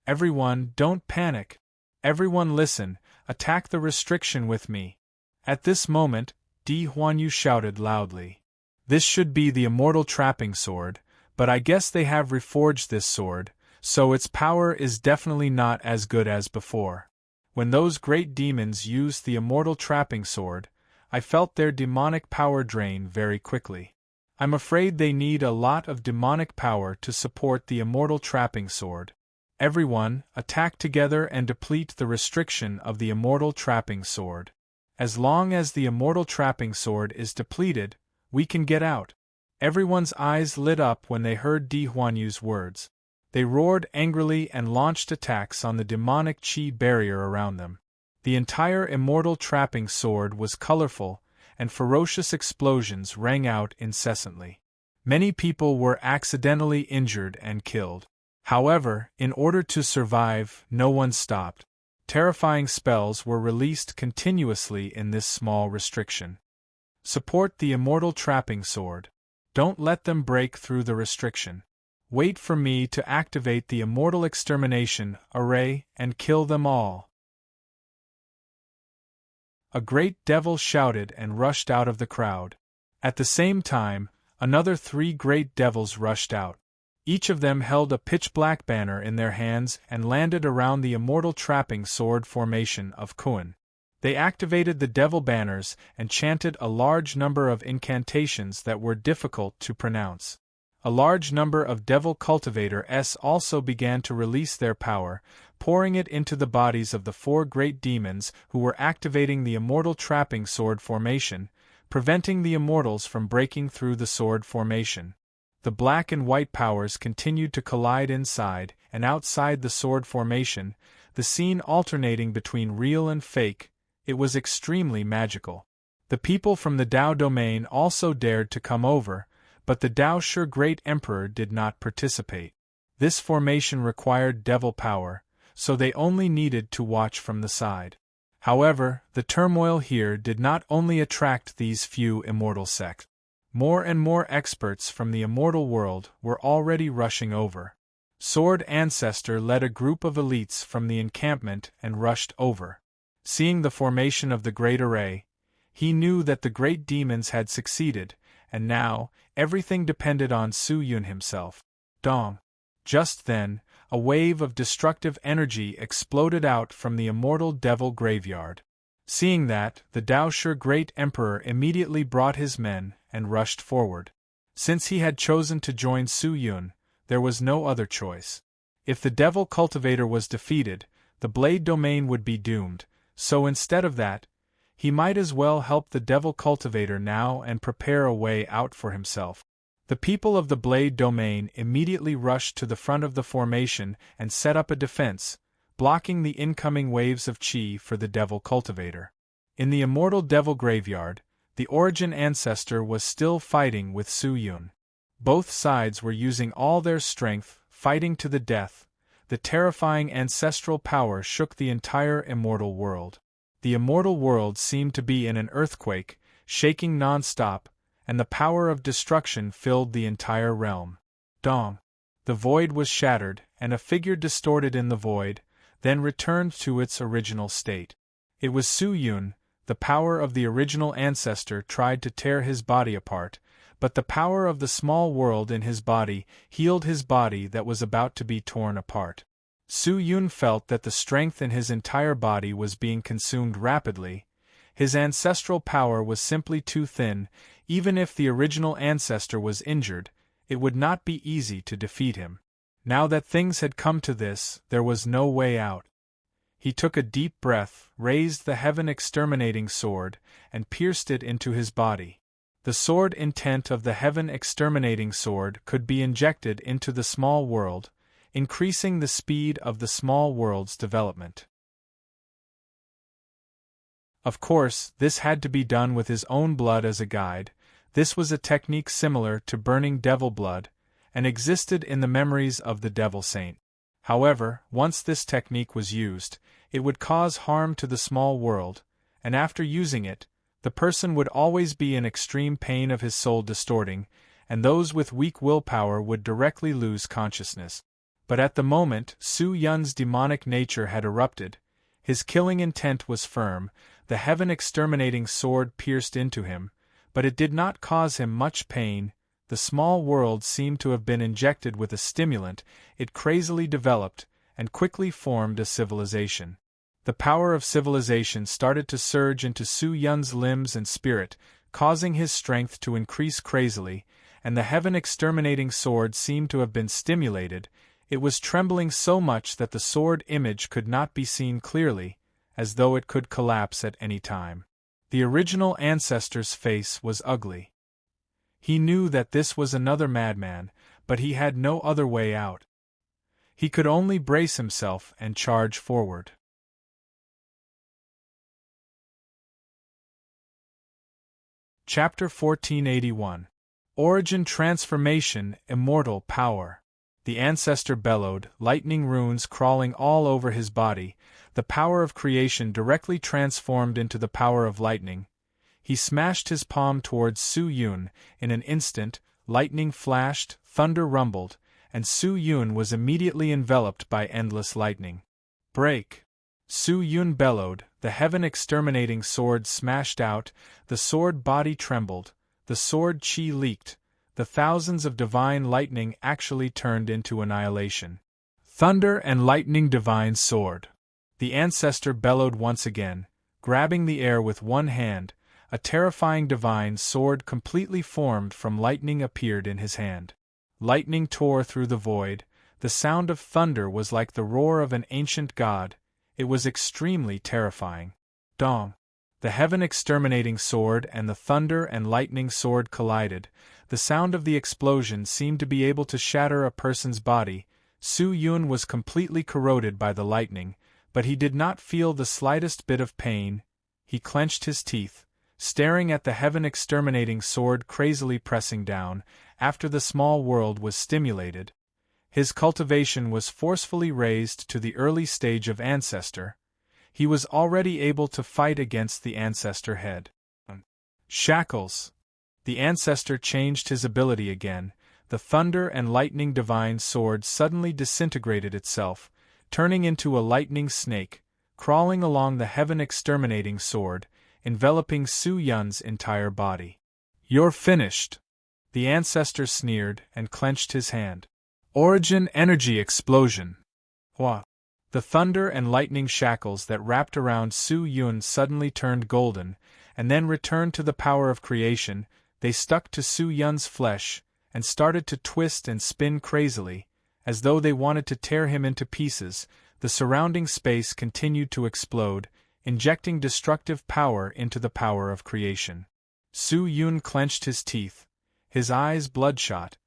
Everyone, don't panic. Everyone listen, attack the restriction with me. At this moment, Di Huanyu shouted loudly. This should be the immortal trapping sword, but I guess they have reforged this sword, so its power is definitely not as good as before. When those great demons used the immortal trapping sword, I felt their demonic power drain very quickly. I'm afraid they need a lot of demonic power to support the immortal trapping sword. Everyone, attack together and deplete the restriction of the immortal trapping sword. As long as the immortal trapping sword is depleted, we can get out. Everyone's eyes lit up when they heard Di Huanyu's words. They roared angrily and launched attacks on the demonic chi barrier around them. The entire immortal trapping sword was colorful, and ferocious explosions rang out incessantly. Many people were accidentally injured and killed. However, in order to survive, no one stopped. Terrifying spells were released continuously in this small restriction. Support the immortal trapping sword. Don't let them break through the restriction. Wait for me to activate the immortal extermination array and kill them all. A great devil shouted and rushed out of the crowd. At the same time, another 3 great devils rushed out. Each of them held a pitch-black banner in their hands and landed around the immortal trapping sword formation of Kuan. They activated the devil banners and chanted a large number of incantations that were difficult to pronounce. A large number of devil cultivators also began to release their power, pouring it into the bodies of the 4 great demons who were activating the immortal trapping sword formation, preventing the immortals from breaking through the sword formation. The black and white powers continued to collide inside and outside the sword formation, the scene alternating between real and fake. It was extremely magical. The people from the Dao domain also dared to come over, but the Dao Shi Great Emperor did not participate. This formation required devil power, so they only needed to watch from the side. However, the turmoil here did not only attract these few immortal sects. More and more experts from the immortal world were already rushing over. Sword Ancestor led a group of elites from the encampment and rushed over. Seeing the formation of the great array, he knew that the great demons had succeeded, and now, everything depended on Su Yun himself. Dong. Just then, a wave of destructive energy exploded out from the immortal devil graveyard. Seeing that, the Daoshe Great Emperor immediately brought his men and rushed forward. Since he had chosen to join Su Yun, there was no other choice. If the devil cultivator was defeated, the blade domain would be doomed, so instead of that, he might as well help the devil cultivator now and prepare a way out for himself. The people of the blade domain immediately rushed to the front of the formation and set up a defense, blocking the incoming waves of qi for the devil cultivator. In the immortal devil graveyard, the origin ancestor was still fighting with Su Yun. Both sides were using all their strength, fighting to the death. The terrifying ancestral power shook the entire immortal world. The immortal world seemed to be in an earthquake, shaking non-stop, and the power of destruction filled the entire realm. Dong. The void was shattered, and a figure distorted in the void, then returned to its original state. It was Su Yun. The power of the original ancestor tried to tear his body apart, but the power of the small world in his body healed his body that was about to be torn apart. Su Yun felt that the strength in his entire body was being consumed rapidly. His ancestral power was simply too thin. Even if the original ancestor was injured, it would not be easy to defeat him. Now that things had come to this, there was no way out. He took a deep breath, raised the heaven-exterminating sword, and pierced it into his body. The sword intent of the heaven-exterminating sword could be injected into the small world, increasing the speed of the small world's development. Of course, this had to be done with his own blood as a guide. This was a technique similar to burning devil blood, and existed in the memories of the devil saint. However, once this technique was used, it would cause harm to the small world, and after using it, the person would always be in extreme pain of his soul distorting, and those with weak willpower would directly lose consciousness. But at the moment, Su Yun's demonic nature had erupted. His killing intent was firm. The heaven-exterminating sword pierced into him, but it did not cause him much pain. The small world seemed to have been injected with a stimulant. It crazily developed, and quickly formed a civilization. The power of civilization started to surge into Su Yun's limbs and spirit, causing his strength to increase crazily, and the heaven-exterminating sword seemed to have been stimulated. It was trembling so much that the sword image could not be seen clearly, as though it could collapse at any time. The original ancestor's face was ugly. He knew that this was another madman, but he had no other way out. He could only brace himself and charge forward. Chapter 1481. Origin Transformation, Immortal Power. The ancestor bellowed, lightning runes crawling all over his body. The power of creation directly transformed into the power of lightning. He smashed his palm towards Su Yun. In an instant, lightning flashed, thunder rumbled, and Su Yun was immediately enveloped by endless lightning. Break! Su Yun bellowed, the heaven-exterminating sword smashed out, the sword body trembled, the sword chi leaked, the thousands of divine lightning actually turned into annihilation. Thunder and lightning divine sword. The ancestor bellowed once again, grabbing the air with one hand. A terrifying divine sword completely formed from lightning appeared in his hand. Lightning tore through the void. The sound of thunder was like the roar of an ancient god. It was extremely terrifying. Dong! The heaven-exterminating sword and the thunder and lightning sword collided. The sound of the explosion seemed to be able to shatter a person's body. Su Yun was completely corroded by the lightning, but he did not feel the slightest bit of pain. He clenched his teeth, staring at the heaven-exterminating sword crazily pressing down. After the small world was stimulated, his cultivation was forcefully raised to the early stage of ancestor. He was already able to fight against the ancestor head. Shackles! The ancestor changed his ability again. the thunder and lightning divine sword suddenly disintegrated itself, turning into a lightning snake, crawling along the heaven-exterminating sword, enveloping Su Yun's entire body. "You're finished," the ancestor sneered and clenched his hand. Origin energy explosion. Wah! The thunder and lightning shackles that wrapped around Su Yun suddenly turned golden, and then returned to the power of creation. They stuck to Su Yun's flesh, and started to twist and spin crazily, as though they wanted to tear him into pieces. The surrounding space continued to explode, injecting destructive power into the power of creation. Su Yun clenched his teeth, his eyes bloodshot.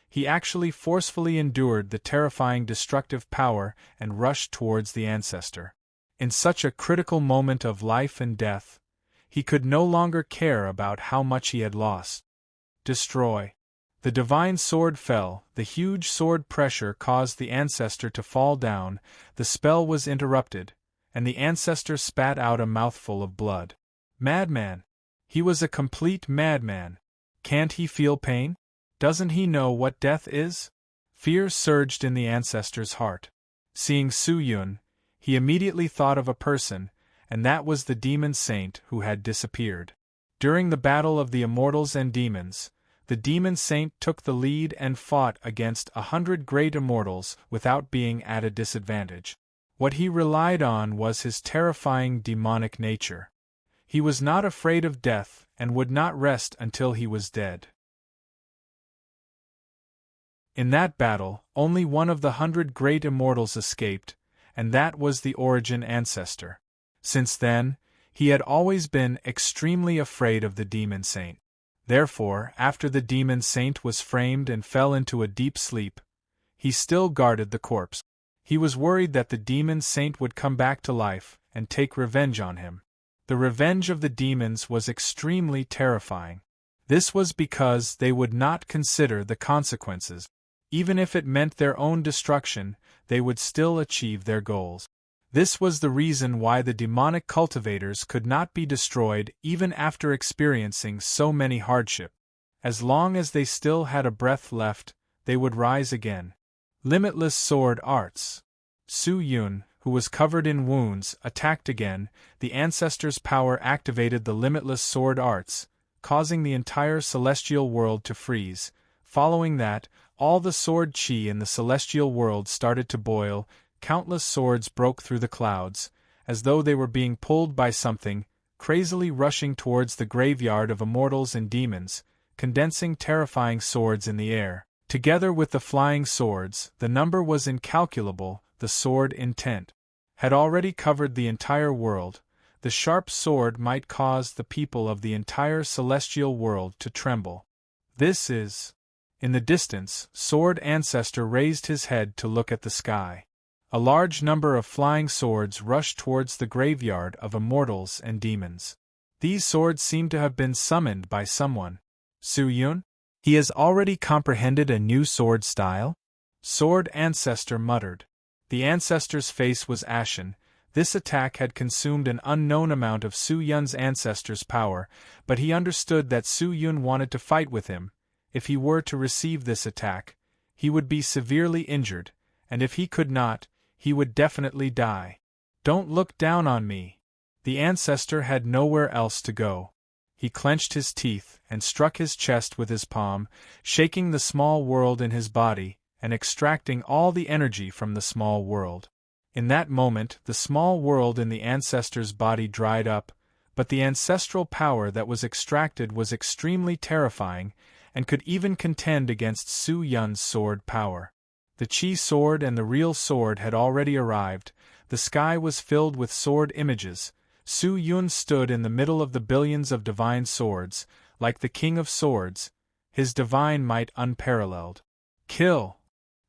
He actually forcefully endured the terrifying destructive power and rushed towards the ancestor. In such a critical moment of life and death, he could no longer care about how much he had lost. Destroy. The divine sword fell, the huge sword pressure caused the ancestor to fall down, the spell was interrupted, and the ancestor spat out a mouthful of blood. Madman! He was a complete madman. Can't he feel pain? Doesn't he know what death is? Fear surged in the ancestor's heart. Seeing Su Yun, he immediately thought of a person, and that was the demon saint who had disappeared. During the battle of the immortals and demons, the demon saint took the lead and fought against 100 great immortals without being at a disadvantage. What he relied on was his terrifying demonic nature. He was not afraid of death and would not rest until he was dead. In that battle, only one of the 100 great immortals escaped, and that was the Origin ancestor. Since then, he had always been extremely afraid of the demon saint. Therefore, after the demon saint was framed and fell into a deep sleep, he still guarded the corpse. He was worried that the demon saint would come back to life and take revenge on him. The revenge of the demons was extremely terrifying. This was because they would not consider the consequences. Even if it meant their own destruction, they would still achieve their goals. This was the reason why the demonic cultivators could not be destroyed even after experiencing so many hardships. As long as they still had a breath left, they would rise again. Limitless sword arts. Su Yun, who was covered in wounds, attacked again. The ancestor's power activated the limitless sword arts, causing the entire celestial world to freeze. Following that, all the sword chi in the celestial world started to boil. Countless swords broke through the clouds, as though they were being pulled by something, crazily rushing towards the graveyard of immortals and demons, condensing terrifying swords in the air. Together with the flying swords, the number was incalculable. The sword intent had already covered the entire world. The sharp sword might cause the people of the entire celestial world to tremble. This is... In the distance, Sword Ancestor raised his head to look at the sky. A large number of flying swords rushed towards the graveyard of immortals and demons. These swords seemed to have been summoned by someone. Su Yun? He has already comprehended a new sword style? Sword Ancestor muttered. The ancestor's face was ashen. This attack had consumed an unknown amount of Su Yun's ancestor's power, but he understood that Su Yun wanted to fight with him. If he were to receive this attack, he would be severely injured, and if he could not, he would definitely die. Don't look down on me. The ancestor had nowhere else to go. He clenched his teeth and struck his chest with his palm, shaking the small world in his body and extracting all the energy from the small world. In that moment, the small world in the ancestor's body dried up, but the ancestral power that was extracted was extremely terrifying and could even contend against Su Yun's sword power. The Chi sword and the real sword had already arrived. The sky was filled with sword images. Su Yun stood in the middle of the billions of divine swords, like the king of swords, his divine might unparalleled. Kill!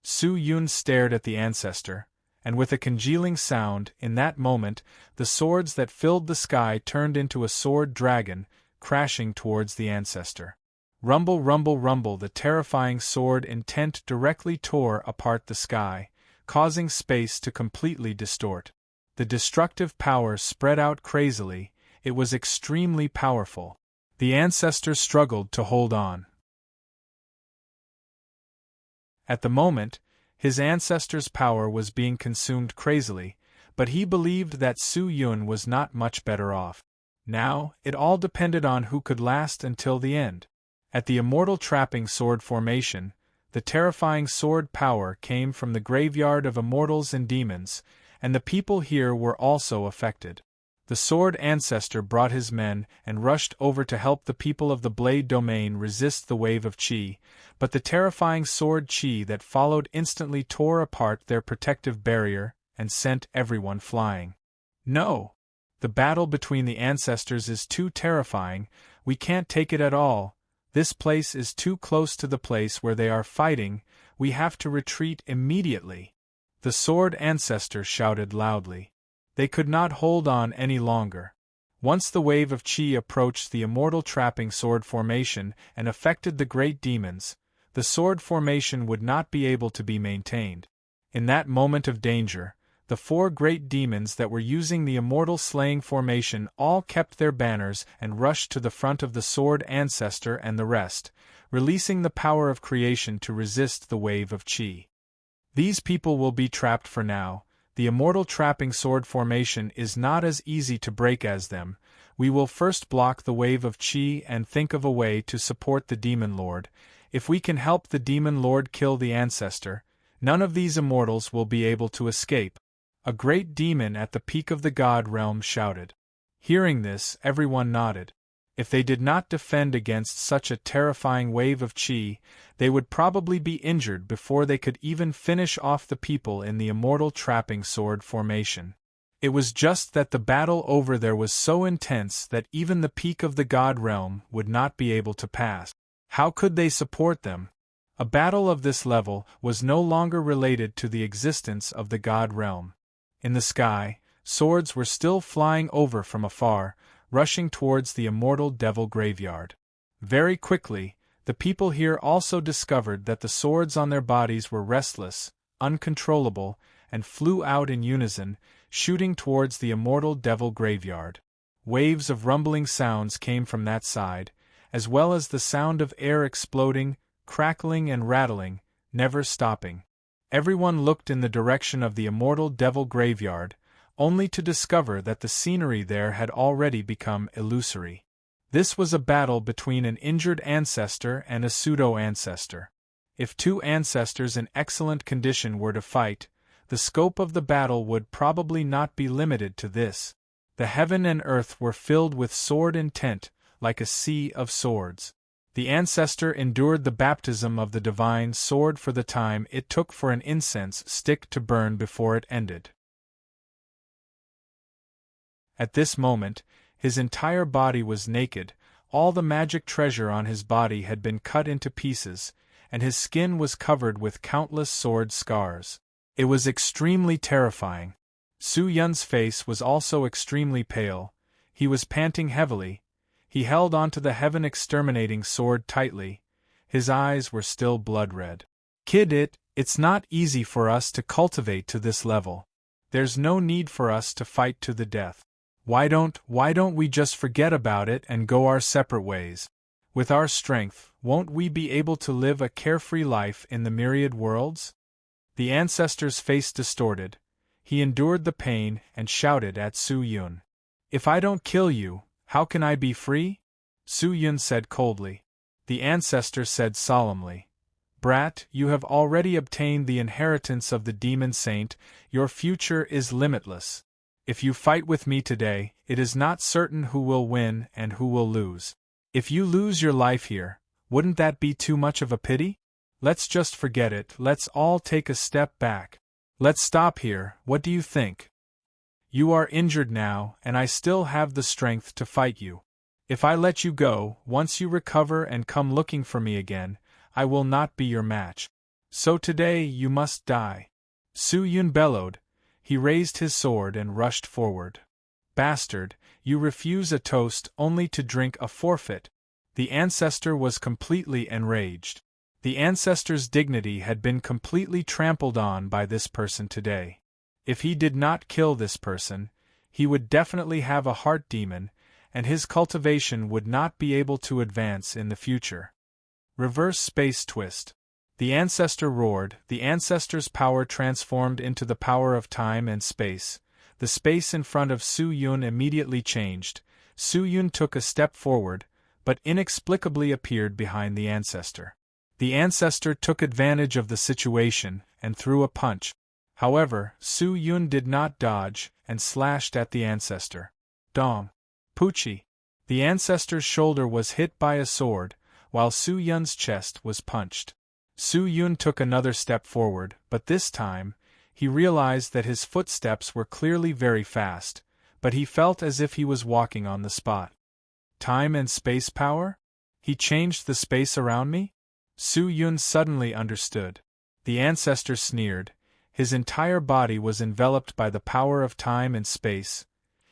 Su Yun stared at the ancestor, and with a congealing sound, in that moment, the swords that filled the sky turned into a sword dragon, crashing towards the ancestor. Rumble, rumble, rumble, the terrifying sword intent directly tore apart the sky, causing space to completely distort. The destructive power spread out crazily. It was extremely powerful. The ancestor struggled to hold on. At the moment, his ancestor's power was being consumed crazily, but he believed that Su Yun was not much better off. Now, it all depended on who could last until the end. At the immortal trapping sword formation, the terrifying sword power came from the graveyard of immortals and demons, and the people here were also affected. The sword ancestor brought his men and rushed over to help the people of the blade domain resist the wave of chi, but the terrifying sword chi that followed instantly tore apart their protective barrier and sent everyone flying. No! The battle between the ancestors is too terrifying, we can't take it at all. This place is too close to the place where they are fighting, we have to retreat immediately. The sword ancestor shouted loudly. They could not hold on any longer. Once the wave of chi approached the immortal trapping sword formation and affected the great demons, the sword formation would not be able to be maintained. In that moment of danger, the 4 great demons that were using the immortal slaying formation all kept their banners and rushed to the front of the sword ancestor and the rest, releasing the power of creation to resist the wave of chi. These people will be trapped for now. The immortal trapping sword formation is not as easy to break as them. We will first block the wave of chi and think of a way to support the demon lord. If we can help the demon lord kill the ancestor, none of these immortals will be able to escape. A great demon at the peak of the god realm shouted. Hearing this, everyone nodded. If they did not defend against such a terrifying wave of chi, they would probably be injured before they could even finish off the people in the immortal trapping sword formation. It was just that the battle over there was so intense that even the peak of the god realm would not be able to pass. How could they support them? A battle of this level was no longer related to the existence of the god realm. In the sky, swords were still flying over from afar, rushing towards the immortal devil graveyard. Very quickly, the people here also discovered that the swords on their bodies were restless, uncontrollable, and flew out in unison, shooting towards the immortal devil graveyard. Waves of rumbling sounds came from that side, as well as the sound of air exploding, crackling and rattling, never stopping. Everyone looked in the direction of the immortal devil graveyard, only to discover that the scenery there had already become illusory. This was a battle between an injured ancestor and a pseudo-ancestor. If 2 ancestors in excellent condition were to fight, the scope of the battle would probably not be limited to this. The heaven and earth were filled with sword intent, like a sea of swords. The ancestor endured the baptism of the divine sword for the time it took for an incense stick to burn before it ended. At this moment, his entire body was naked, all the magic treasure on his body had been cut into pieces, and his skin was covered with countless sword scars. It was extremely terrifying. Su Yun's face was also extremely pale, he was panting heavily, he held onto the heaven-exterminating sword tightly, his eyes were still blood-red. Kid, it's not easy for us to cultivate to this level. There's no need for us to fight to the death. Why don't we just forget about it and go our separate ways? With our strength, won't we be able to live a carefree life in the myriad worlds? The ancestor's face distorted. He endured the pain and shouted at Su Yun. If I don't kill you, how can I be free? Su Yun said coldly. The ancestor said solemnly. Brat, you have already obtained the inheritance of the demon saint, your future is limitless. If you fight with me today, it is not certain who will win and who will lose. If you lose your life here, wouldn't that be too much of a pity? Let's just forget it, let's all take a step back. Let's stop here, what do you think? You are injured now, and I still have the strength to fight you. If I let you go, once you recover and come looking for me again, I will not be your match. So today you must die. Su Yun bellowed. He raised his sword and rushed forward. Bastard, you refuse a toast only to drink a forfeit. The ancestor was completely enraged. The ancestor's dignity had been completely trampled on by this person today. If he did not kill this person, he would definitely have a heart demon, and his cultivation would not be able to advance in the future. Reverse space twist. The ancestor roared. The ancestor's power transformed into the power of time and space. The space in front of Su Yun immediately changed. Su Yun took a step forward, but inexplicably appeared behind the ancestor. The ancestor took advantage of the situation and threw a punch. However, Su Yun did not dodge and slashed at the ancestor. Dong! Poochie! The ancestor's shoulder was hit by a sword, while Su Yun's chest was punched. Su Yun took another step forward, but this time, he realized that his footsteps were clearly very fast, but he felt as if he was walking on the spot. Time and space power? He changed the space around me? Su Yun suddenly understood. The ancestor sneered. His entire body was enveloped by the power of time and space.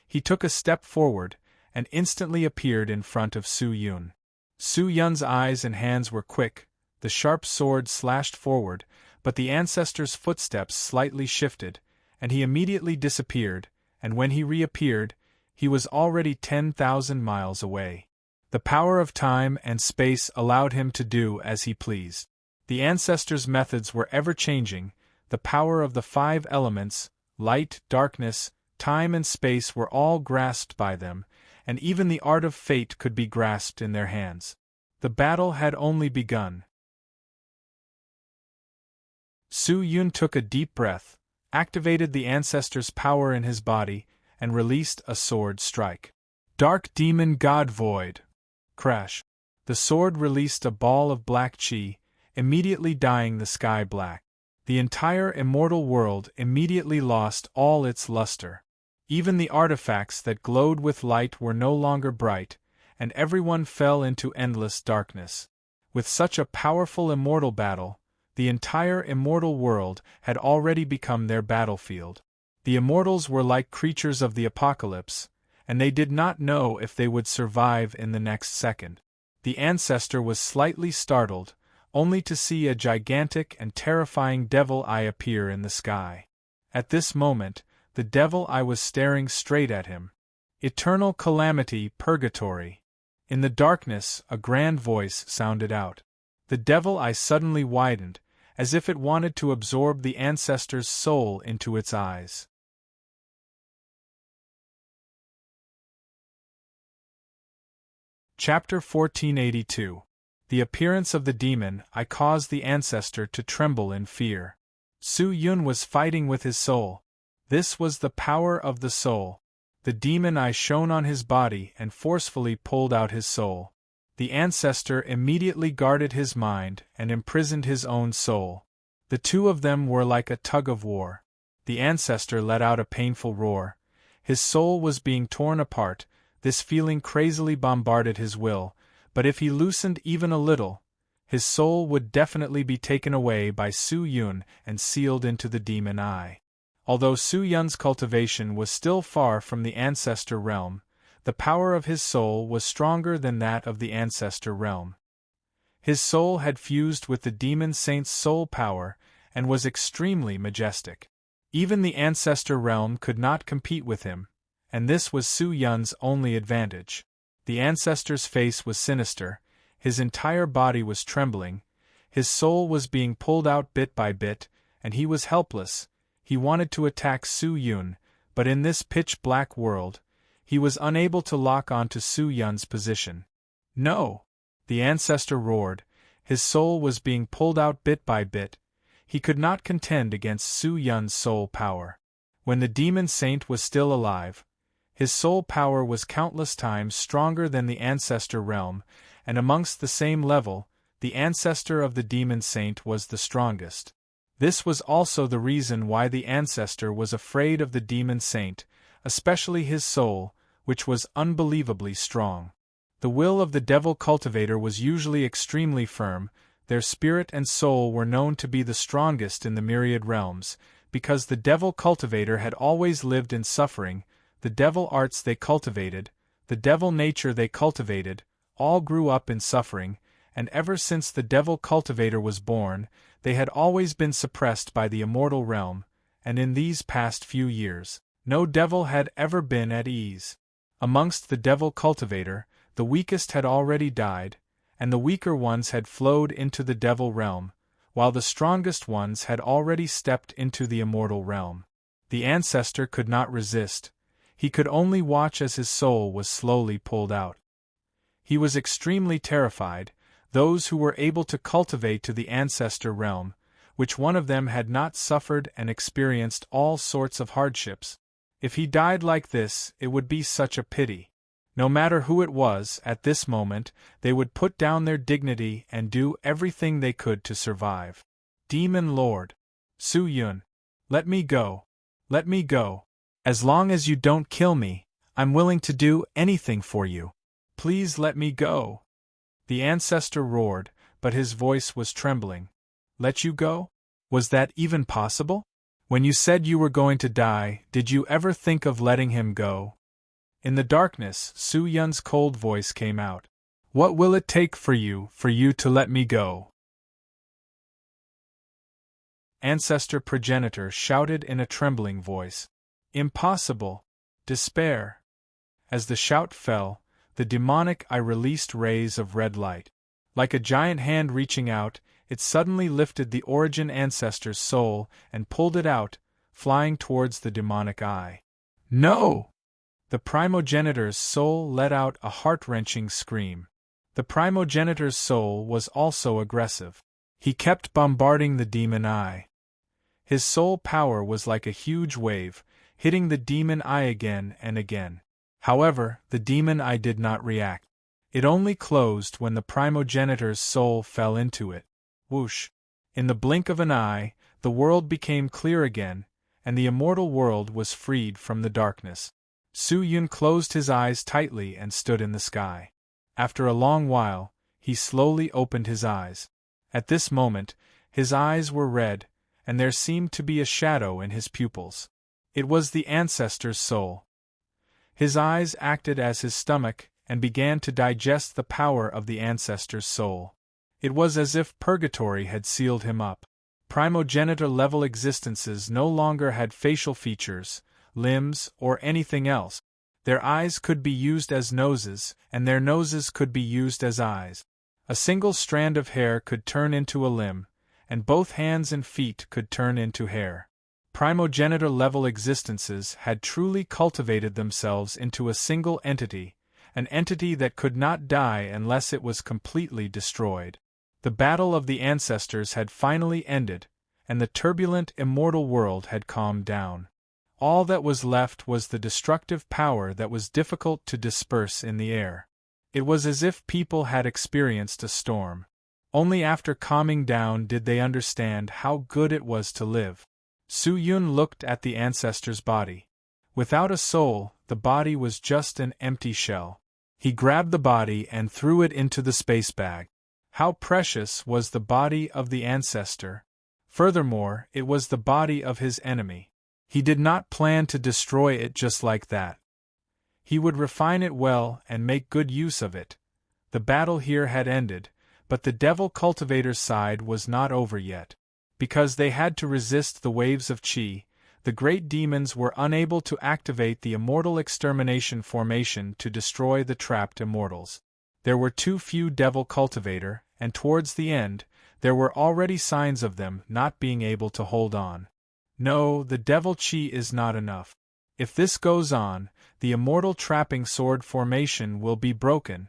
He took a step forward, and instantly appeared in front of Su Yun. Su Yun's eyes and hands were quick. The sharp sword slashed forward, but the ancestor's footsteps slightly shifted, and he immediately disappeared, and when he reappeared, he was already 10,000 miles away. The power of time and space allowed him to do as he pleased. The ancestor's methods were ever-changing. The power of the 5 elements, light, darkness, time and space were all grasped by them, and even the art of fate could be grasped in their hands. The battle had only begun. Su Yun took a deep breath, activated the ancestor's power in his body, and released a sword strike. Dark Demon God Void! Crash! The sword released a ball of black chi, immediately dyeing the sky black. The entire immortal world immediately lost all its luster. Even the artifacts that glowed with light were no longer bright, and everyone fell into endless darkness. With such a powerful immortal battle, the entire immortal world had already become their battlefield. The immortals were like creatures of the apocalypse, and they did not know if they would survive in the next second. The ancestor was slightly startled, only to see a gigantic and terrifying devil eye appear in the sky. At this moment, the devil eye was staring straight at him. Eternal calamity, purgatory. In the darkness, a grand voice sounded out. The devil eye suddenly widened, as if it wanted to absorb the ancestor's soul into its eyes. Chapter 1482. The appearance of the demon eye caused the ancestor to tremble in fear. Su Yun was fighting with his soul. This was the power of the soul. The demon eye shone on his body and forcefully pulled out his soul. The ancestor immediately guarded his mind and imprisoned his own soul. The two of them were like a tug-of-war. The ancestor let out a painful roar. His soul was being torn apart. This feeling crazily bombarded his will, but if he loosened even a little, his soul would definitely be taken away by Su Yun and sealed into the demon eye. Although Su Yun's cultivation was still far from the ancestor realm, the power of his soul was stronger than that of the ancestor realm. His soul had fused with the demon saint's soul power and was extremely majestic. Even the ancestor realm could not compete with him, and this was Su Yun's only advantage. The ancestor's face was sinister, his entire body was trembling, his soul was being pulled out bit by bit, and he was helpless. He wanted to attack Su Yun, but in this pitch-black world, he was unable to lock onto Su Yun's position. No! The ancestor roared. His soul was being pulled out bit by bit. He could not contend against Su Yun's soul power. When the demon saint was still alive, his soul power was countless times stronger than the ancestor realm, and amongst the same level, the ancestor of the demon saint was the strongest. This was also the reason why the ancestor was afraid of the demon saint, especially his soul, which was unbelievably strong. The will of the devil cultivator was usually extremely firm. Their spirit and soul were known to be the strongest in the myriad realms, because the devil cultivator had always lived in suffering. The devil arts they cultivated, the devil nature they cultivated, all grew up in suffering, and ever since the devil cultivator was born, they had always been suppressed by the immortal realm, and in these past few years, no devil had ever been at ease. Amongst the devil cultivator, the weakest had already died, and the weaker ones had flowed into the devil realm, while the strongest ones had already stepped into the immortal realm. The ancestor could not resist, he could only watch as his soul was slowly pulled out. He was extremely terrified. Those who were able to cultivate to the ancestor realm, which one of them had not suffered and experienced all sorts of hardships. If he died like this, it would be such a pity. No matter who it was, at this moment, they would put down their dignity and do everything they could to survive. Demon Lord. Su Yun. Let me go. Let me go. As long as you don't kill me, I'm willing to do anything for you. Please let me go. The ancestor roared, but his voice was trembling. Let you go? Was that even possible? When you said you were going to die, did you ever think of letting him go? In the darkness, Su Yun's cold voice came out. What will it take for you to let me go? Ancestor progenitor shouted in a trembling voice. Impossible! Despair! As the shout fell, the demonic eye released rays of red light. Like a giant hand reaching out, it suddenly lifted the origin ancestor's soul and pulled it out, flying towards the demonic eye. No! The primogenitor's soul let out a heart-wrenching scream. The primogenitor's soul was also aggressive. He kept bombarding the demon eye. His soul power was like a huge wave, hitting the demon eye again and again. However, the demon eye did not react. It only closed when the primogenitor's soul fell into it. Whoosh! In the blink of an eye, the world became clear again, and the immortal world was freed from the darkness. Su Yun closed his eyes tightly and stood in the sky. After a long while, he slowly opened his eyes. At this moment, his eyes were red, and there seemed to be a shadow in his pupils. It was the ancestor's soul. His eyes acted as his stomach and began to digest the power of the ancestor's soul. It was as if purgatory had sealed him up. Primogenitor-level existences no longer had facial features, limbs, or anything else. Their eyes could be used as noses, and their noses could be used as eyes. A single strand of hair could turn into a limb, and both hands and feet could turn into hair. Primogenitor-level existences had truly cultivated themselves into a single entity, an entity that could not die unless it was completely destroyed. The battle of the ancestors had finally ended, and the turbulent immortal world had calmed down. All that was left was the destructive power that was difficult to disperse in the air. It was as if people had experienced a storm. Only after calming down did they understand how good it was to live. Su Yun looked at the ancestor's body. Without a soul, the body was just an empty shell. He grabbed the body and threw it into the space bag. How precious was the body of the ancestor! Furthermore, it was the body of his enemy. He did not plan to destroy it just like that. He would refine it well and make good use of it. The battle here had ended, but the devil cultivator's side was not over yet. Because they had to resist the waves of Qi, the great demons were unable to activate the immortal extermination formation to destroy the trapped immortals. There were too few devil cultivator, and towards the end, there were already signs of them not being able to hold on. No, the devil Qi is not enough. If this goes on, the immortal trapping sword formation will be broken.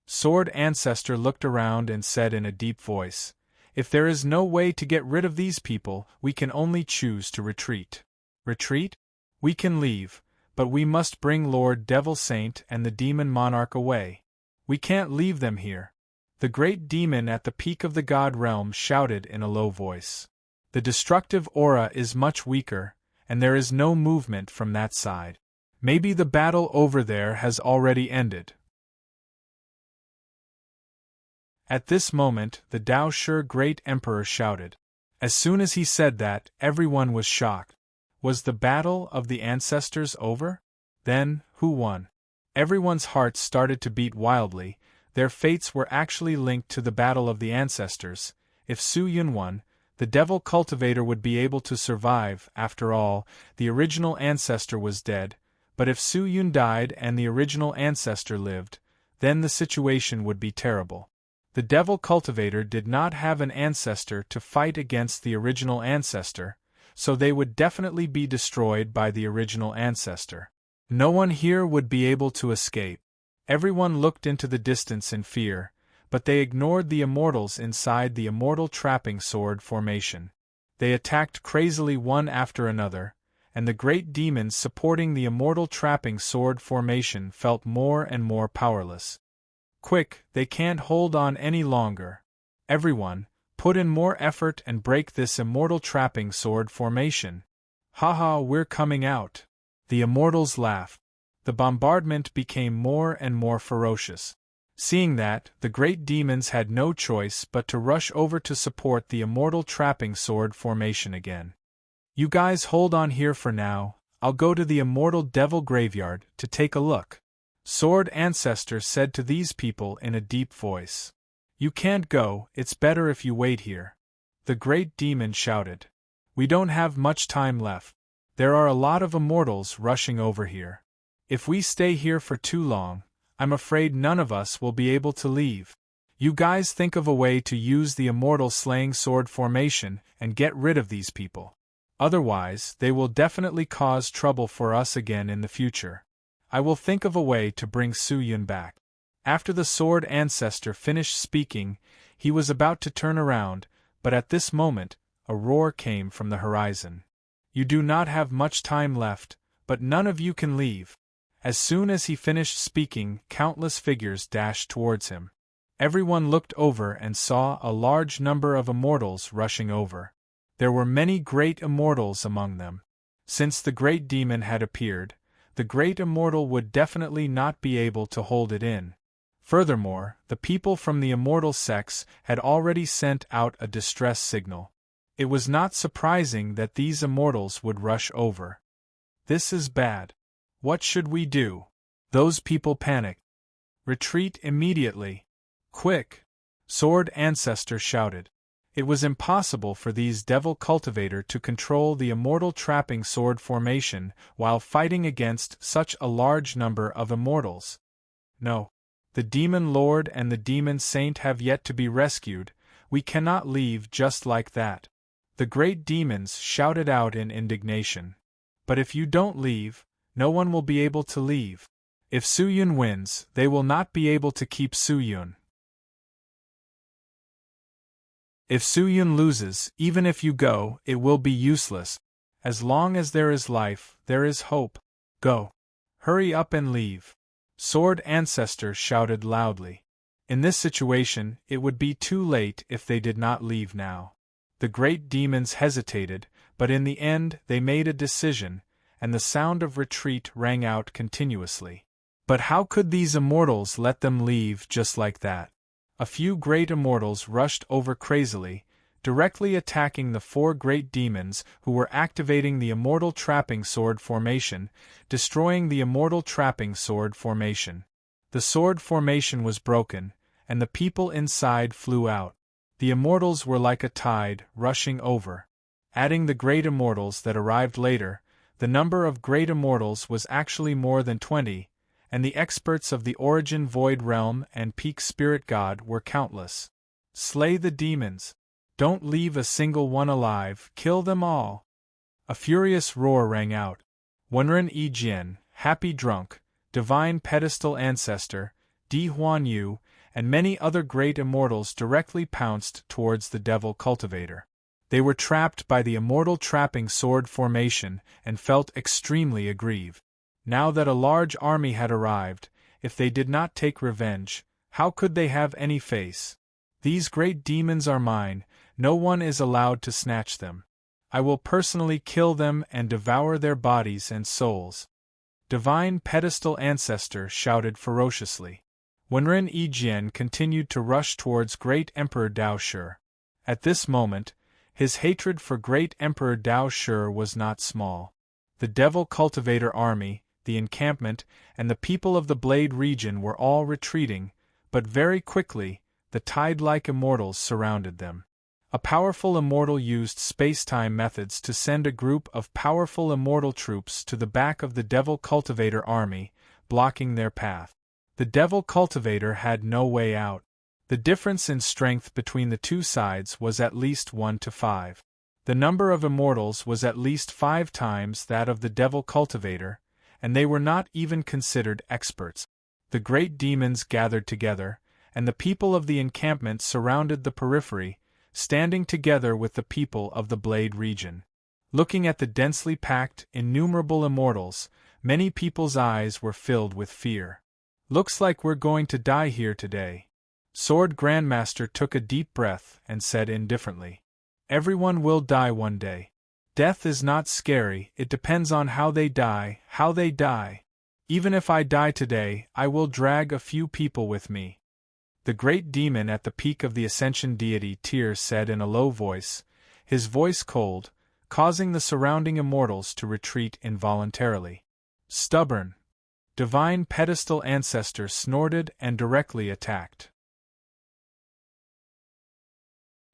Sword Ancestor looked around and said in a deep voice, "If there is no way to get rid of these people, we can only choose to retreat." Retreat? We can leave, but we must bring Lord Devil Saint and the Demon Monarch away. We can't leave them here. The great demon at the peak of the God realm shouted in a low voice. The destructive aura is much weaker, and there is no movement from that side. Maybe the battle over there has already ended. At this moment, the Dao Shi Great Emperor shouted. As soon as he said that, everyone was shocked. Was the battle of the ancestors over? Then, who won? Everyone's hearts started to beat wildly. Their fates were actually linked to the battle of the ancestors. If Su Yun won, the devil cultivator would be able to survive. After all, the original ancestor was dead. But if Su Yun died and the original ancestor lived, then the situation would be terrible. The Devil Cultivator did not have an ancestor to fight against the original ancestor, so they would definitely be destroyed by the original ancestor. No one here would be able to escape. Everyone looked into the distance in fear, but they ignored the immortals inside the immortal trapping sword formation. They attacked crazily one after another, and the great demons supporting the immortal trapping sword formation felt more and more powerless. Quick, they can't hold on any longer. Everyone, put in more effort and break this immortal trapping sword formation. Haha, we're coming out. The immortals laughed. The bombardment became more and more ferocious. Seeing that, the great demons had no choice but to rush over to support the immortal trapping sword formation again. You guys hold on here for now, I'll go to the immortal devil graveyard to take a look. Sword Ancestor said to these people in a deep voice. You can't go, it's better if you wait here. The great demon shouted. We don't have much time left. There are a lot of immortals rushing over here. If we stay here for too long, I'm afraid none of us will be able to leave. You guys think of a way to use the immortal slaying sword formation and get rid of these people. Otherwise, they will definitely cause trouble for us again in the future. I will think of a way to bring Su-Yun back. After the Sword Ancestor finished speaking, he was about to turn around, but at this moment, a roar came from the horizon. You do not have much time left, but none of you can leave. As soon as he finished speaking, countless figures dashed towards him. Everyone looked over and saw a large number of immortals rushing over. There were many great immortals among them. Since the great demon had appeared, the great immortal would definitely not be able to hold it in. Furthermore, the people from the immortal sects had already sent out a distress signal. It was not surprising that these immortals would rush over. This is bad. What should we do? Those people panicked. Retreat immediately. Quick! Sword Ancestor shouted. It was impossible for these Devil Cultivator to control the immortal trapping sword formation while fighting against such a large number of immortals. No. The Demon Lord and the Demon Saint have yet to be rescued, we cannot leave just like that. The great demons shouted out in indignation. But if you don't leave, no one will be able to leave. If Su-Yun wins, they will not be able to keep Su-Yun. If Su-Yun loses, even if you go, it will be useless. As long as there is life, there is hope. Go. Hurry up and leave. Sword Ancestor shouted loudly. In this situation, it would be too late if they did not leave now. The great demons hesitated, but in the end they made a decision, and the sound of retreat rang out continuously. But how could these immortals let them leave just like that? A few great immortals rushed over crazily, directly attacking the four great demons who were activating the immortal trapping sword formation, destroying the immortal trapping sword formation. The sword formation was broken, and the people inside flew out. The immortals were like a tide, rushing over. Adding the great immortals that arrived later, the number of great immortals was actually more than 20, and the experts of the Origin Void Realm and Peak Spirit God were countless. Slay the demons. Don't leave a single one alive, kill them all. A furious roar rang out. Wenren Yi Jian, Happy Drunk, Divine Pedestal Ancestor, Di Huan Yu, and many other great immortals directly pounced towards the Devil Cultivator. They were trapped by the immortal trapping sword formation and felt extremely aggrieved. Now that a large army had arrived, if they did not take revenge, how could they have any face? These great demons are mine, no one is allowed to snatch them. I will personally kill them and devour their bodies and souls. Divine Pedestal Ancestor shouted ferociously. Wenren Yi Jian continued to rush towards Great Emperor Dao Shi. At this moment, his hatred for Great Emperor Dao Shi was not small. The Devil Cultivator army, the encampment, and the people of the Blade region were all retreating, but very quickly, the tide-like immortals surrounded them. A powerful immortal used space-time methods to send a group of powerful immortal troops to the back of the Devil Cultivator army, blocking their path. The Devil Cultivator had no way out. The difference in strength between the two sides was at least 1 to 5. The number of immortals was at least 5 times that of the devil cultivator, and they were not even considered experts. The great demons gathered together, and the people of the encampment surrounded the periphery, standing together with the people of the Blade region. Looking at the densely packed, innumerable immortals, many people's eyes were filled with fear. "Looks like we're going to die here today." Sword Grandmaster took a deep breath and said indifferently, "Everyone will die one day. Death is not scary, it depends on how they die, Even if I die today, I will drag a few people with me." The great demon at the peak of the Ascension deity Tyr said in a low voice, his voice cold, causing the surrounding immortals to retreat involuntarily. "Stubborn." Divine Pedestal Ancestor snorted and directly attacked.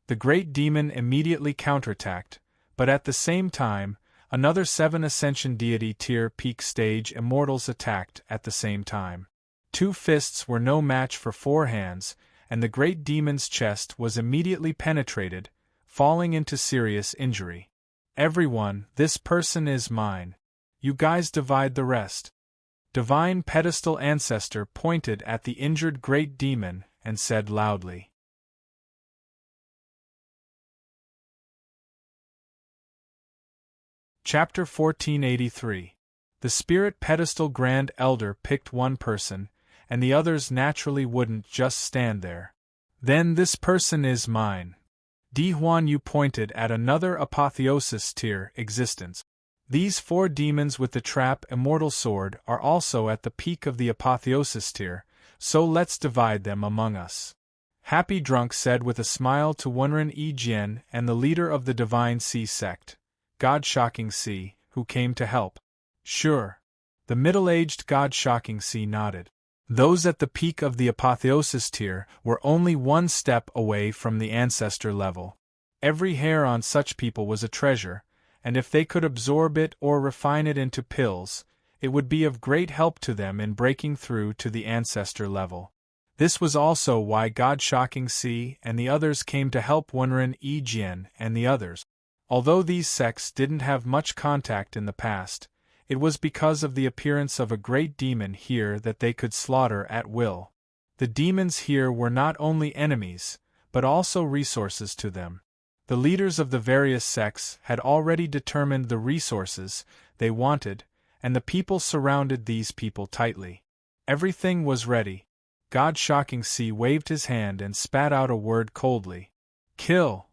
The great demon immediately counterattacked, but at the same time, another 7 Ascension deity Tyr peak stage immortals attacked at the same time. 2 fists were no match for 4 hands, and the great demon's chest was immediately penetrated, falling into serious injury. "Everyone, this person is mine. You guys divide the rest." Divine Pedestal Ancestor pointed at the injured great demon and said loudly. Chapter 1483. The Spirit Pedestal Grand Elder picked one person, and the others naturally wouldn't just stand there. "Then this person is mine." Di Huan Yu pointed at another apotheosis tier existence. "These 4 demons with the trap immortal sword are also at the peak of the apotheosis tier, so let's divide them among us." Happy Drunk said with a smile to Wenren Yi Jian and the leader of the Divine Sea sect, God-Shocking Sea, who came to help. "Sure." The middle-aged God-Shocking Sea nodded. Those at the peak of the apotheosis tier were only 1 step away from the ancestor level. Every hair on such people was a treasure, and if they could absorb it or refine it into pills, it would be of great help to them in breaking through to the ancestor level. This was also why God-Shocking Sea and the others came to help Wenren Yi Jian and the others. Although these sects didn't have much contact in the past, it was because of the appearance of a great demon here that they could slaughter at will. The demons here were not only enemies, but also resources to them. The leaders of the various sects had already determined the resources they wanted, and the people surrounded these people tightly. Everything was ready. God-Shocking Sea waved his hand and spat out a word coldly. "Kill!"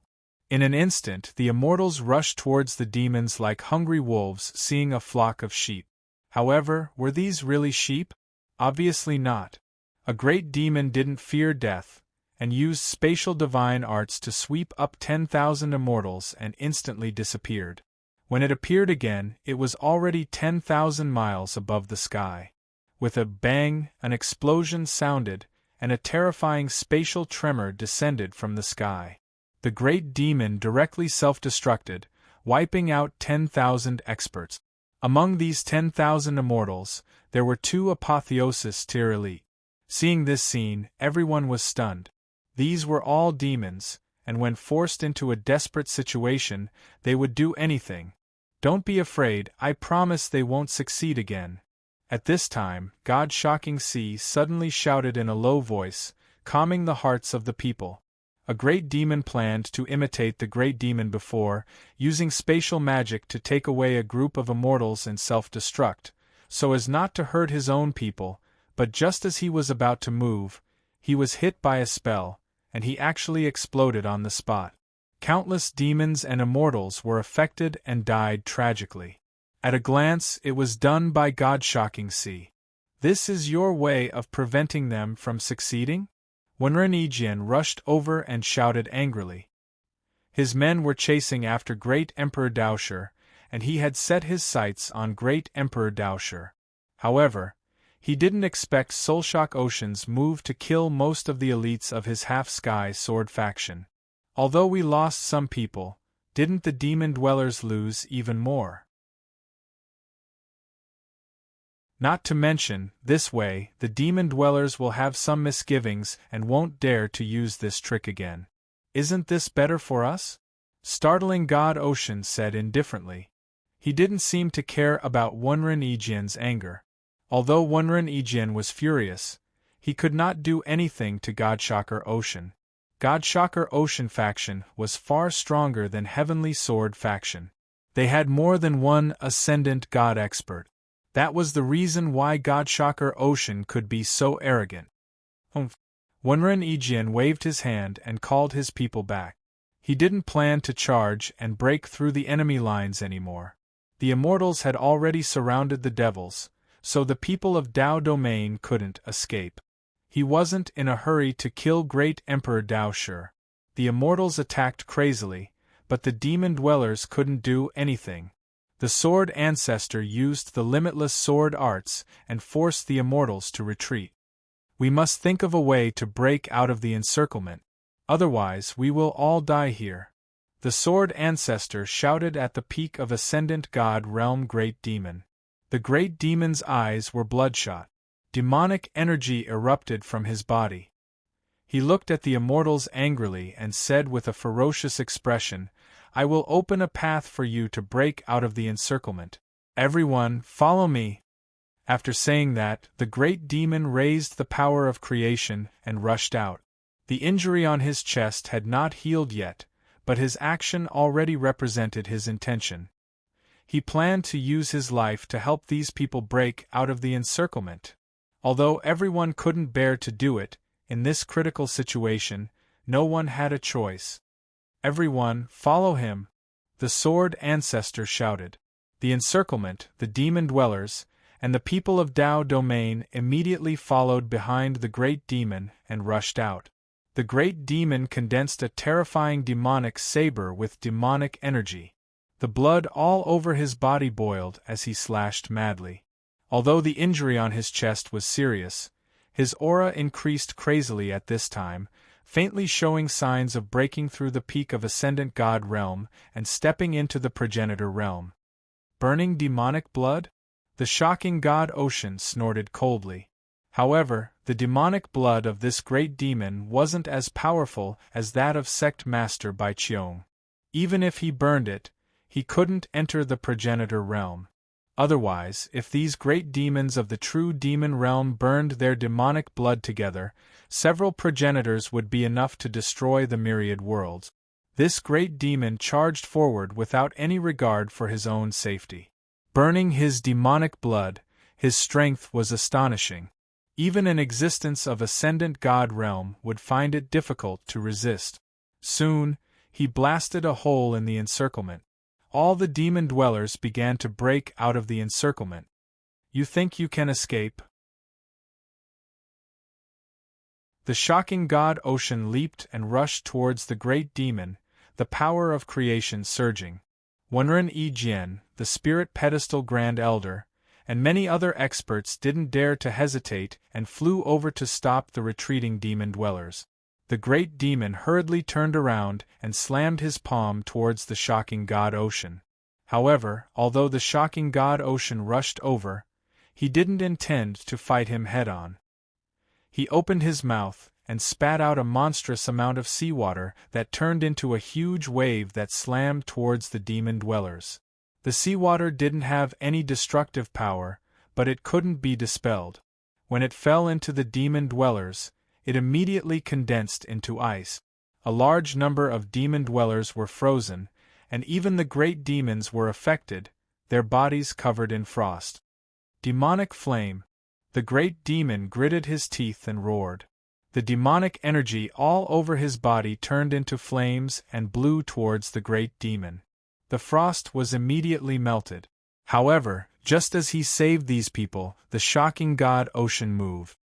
In an instant the immortals rushed towards the demons like hungry wolves seeing a flock of sheep. However, were these really sheep? Obviously not. A great demon didn't fear death, and used spatial divine arts to sweep up 10,000 immortals and instantly disappeared. When it appeared again, it was already 10,000 miles above the sky. With a bang, an explosion sounded, and a terrifying spatial tremor descended from the sky. The great demon directly self-destructed, wiping out 10,000 experts. Among these 10,000 immortals, there were 2 apotheosis tier elite. Seeing this scene, everyone was stunned. These were all demons, and when forced into a desperate situation, they would do anything. "Don't be afraid, I promise they won't succeed again." At this time, God-Shocking Sea suddenly shouted in a low voice, calming the hearts of the people. A great demon planned to imitate the great demon before, using spatial magic to take away a group of immortals and self-destruct, so as not to hurt his own people, but just as he was about to move, he was hit by a spell, and he actually exploded on the spot. Countless demons and immortals were affected and died tragically. At a glance, it was done by God-Shocking Sea. "This is your way of preventing them from succeeding?" Wenren Yi Jian rushed over and shouted angrily. His men were chasing after Great Emperor Daoshi, and he had set his sights on Great Emperor Daoshi. However, he didn't expect Soulshock Ocean's move to kill most of the elites of his half-sky sword faction. Although we lost some people, didn't the demon dwellers lose even more? Not to mention, this way, the demon dwellers will have some misgivings and won't dare to use this trick again. Isn't this better for us? Startling God Ocean said indifferently. He didn't seem to care about Wunren Ejian's anger. Although Wunren Ejian was furious, he could not do anything to Godshocker Ocean. Godshocker Ocean faction was far stronger than Heavenly Sword faction. They had more than one ascendant god expert. That was the reason why Godshocker Ocean could be so arrogant. Wunren Ejian waved his hand and called his people back. He didn't plan to charge and break through the enemy lines anymore. The immortals had already surrounded the devils, so the people of Dao Domain couldn't escape. He wasn't in a hurry to kill Great Emperor Dao Shi. The immortals attacked crazily, but the demon dwellers couldn't do anything. The sword ancestor used the limitless sword arts and forced the immortals to retreat. We must think of a way to break out of the encirclement. Otherwise we will all die here. The sword ancestor shouted at the peak of Ascendant God Realm Great Demon. The Great Demon's eyes were bloodshot. Demonic energy erupted from his body. He looked at the immortals angrily and said with a ferocious expression, "I will open a path for you to break out of the encirclement. Everyone, follow me." After saying that, the Great Demon raised the power of creation and rushed out. The injury on his chest had not healed yet, but his action already represented his intention. He planned to use his life to help these people break out of the encirclement. Although everyone couldn't bear to do it, in this critical situation, no one had a choice. "Everyone, follow him!" the sword ancestor shouted. The encirclement, the demon dwellers, and the people of Dao Domain immediately followed behind the Great Demon and rushed out. The Great Demon condensed a terrifying demonic saber with demonic energy. The blood all over his body boiled as he slashed madly. Although the injury on his chest was serious, his aura increased crazily at this time, faintly showing signs of breaking through the peak of Ascendant God Realm and stepping into the Progenitor Realm. Burning demonic blood? The shocking God Ocean snorted coldly. However, the demonic blood of this great demon wasn't as powerful as that of Sect Master Bai Qiong. Even if he burned it, he couldn't enter the Progenitor Realm. Otherwise, if these great demons of the true demon realm burned their demonic blood together, several progenitors would be enough to destroy the myriad worlds. This great demon charged forward without any regard for his own safety. Burning his demonic blood, his strength was astonishing. Even an existence of Ascendant God Realm would find it difficult to resist. Soon, he blasted a hole in the encirclement. All the demon dwellers began to break out of the encirclement. "You think you can escape?" The shocking God Ocean leaped and rushed towards the great demon, the power of creation surging. Wunren Ejian, the Spirit Pedestal Grand Elder, and many other experts didn't dare to hesitate and flew over to stop the retreating demon dwellers. The great demon hurriedly turned around and slammed his palm towards the shocking God Ocean. However, although the shocking God Ocean rushed over, he didn't intend to fight him head-on. He opened his mouth and spat out a monstrous amount of seawater that turned into a huge wave that slammed towards the demon dwellers. The seawater didn't have any destructive power, but it couldn't be dispelled. When it fell into the demon dwellers, it immediately condensed into ice. A large number of demon dwellers were frozen, and even the great demons were affected, their bodies covered in frost. Demonic flame. The great demon gritted his teeth and roared. The demonic energy all over his body turned into flames and blew towards the great demon. The frost was immediately melted. However, just as he saved these people, the shocking God Ocean moved.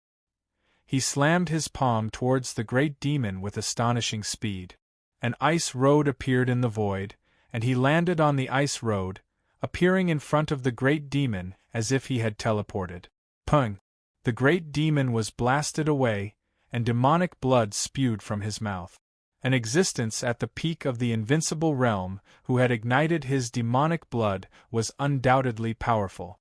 He slammed his palm towards the great demon with astonishing speed. An ice road appeared in the void, and he landed on the ice road, appearing in front of the great demon as if he had teleported. Pung! The great demon was blasted away, and demonic blood spewed from his mouth. An existence at the peak of the invincible realm who had ignited his demonic blood was undoubtedly powerful.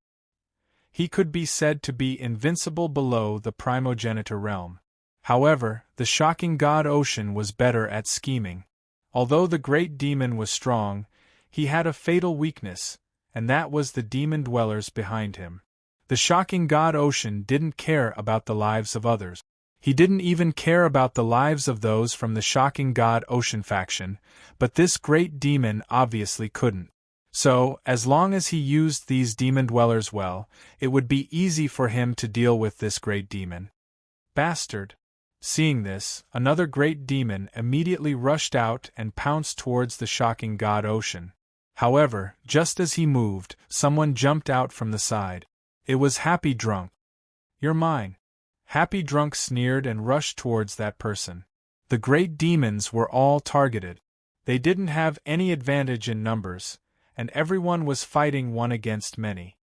He could be said to be invincible below the primogenitor realm. However, the shocking god Ocean was better at scheming. Although the great demon was strong, he had a fatal weakness, and that was the demon dwellers behind him. The shocking god Ocean didn't care about the lives of others. He didn't even care about the lives of those from the shocking god Ocean faction, but this great demon obviously couldn't. So, as long as he used these demon dwellers well, it would be easy for him to deal with this great demon. Bastard! Seeing this, another great demon immediately rushed out and pounced towards the shocking god Ocean. However, just as he moved, someone jumped out from the side. It was Happy Drunk. "You're mine." Happy Drunk sneered and rushed towards that person. The great demons were all targeted. They didn't have any advantage in numbers, and everyone was fighting one against many.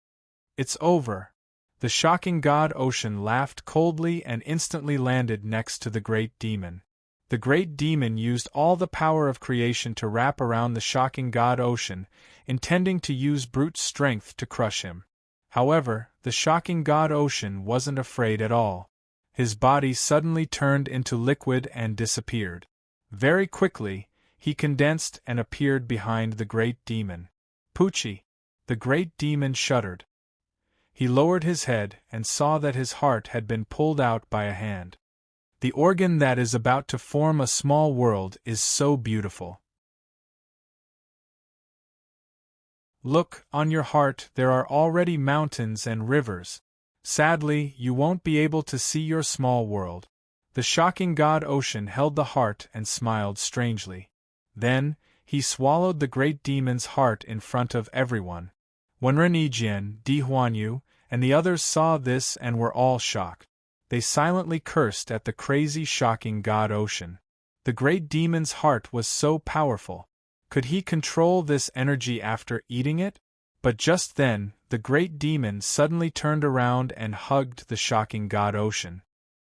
"It's over." The shocking god Ocean laughed coldly and instantly landed next to the great demon. The great demon used all the power of creation to wrap around the shocking god Ocean, intending to use brute strength to crush him. However, the shocking god Ocean wasn't afraid at all. His body suddenly turned into liquid and disappeared. Very quickly, he condensed and appeared behind the great demon. "Poochie!" The great demon shuddered. He lowered his head and saw that his heart had been pulled out by a hand. The organ that is about to form a small world is so beautiful. Look, on your heart there are already mountains and rivers. Sadly, you won't be able to see your small world. The shocking god Ocean held the heart and smiled strangely. Then, he swallowed the great demon's heart in front of everyone. Wenren, Di Huanyu, and the others saw this and were all shocked. They silently cursed at the crazy shocking god Ocean. The great demon's heart was so powerful. Could he control this energy after eating it? But just then, the great demon suddenly turned around and hugged the shocking god Ocean.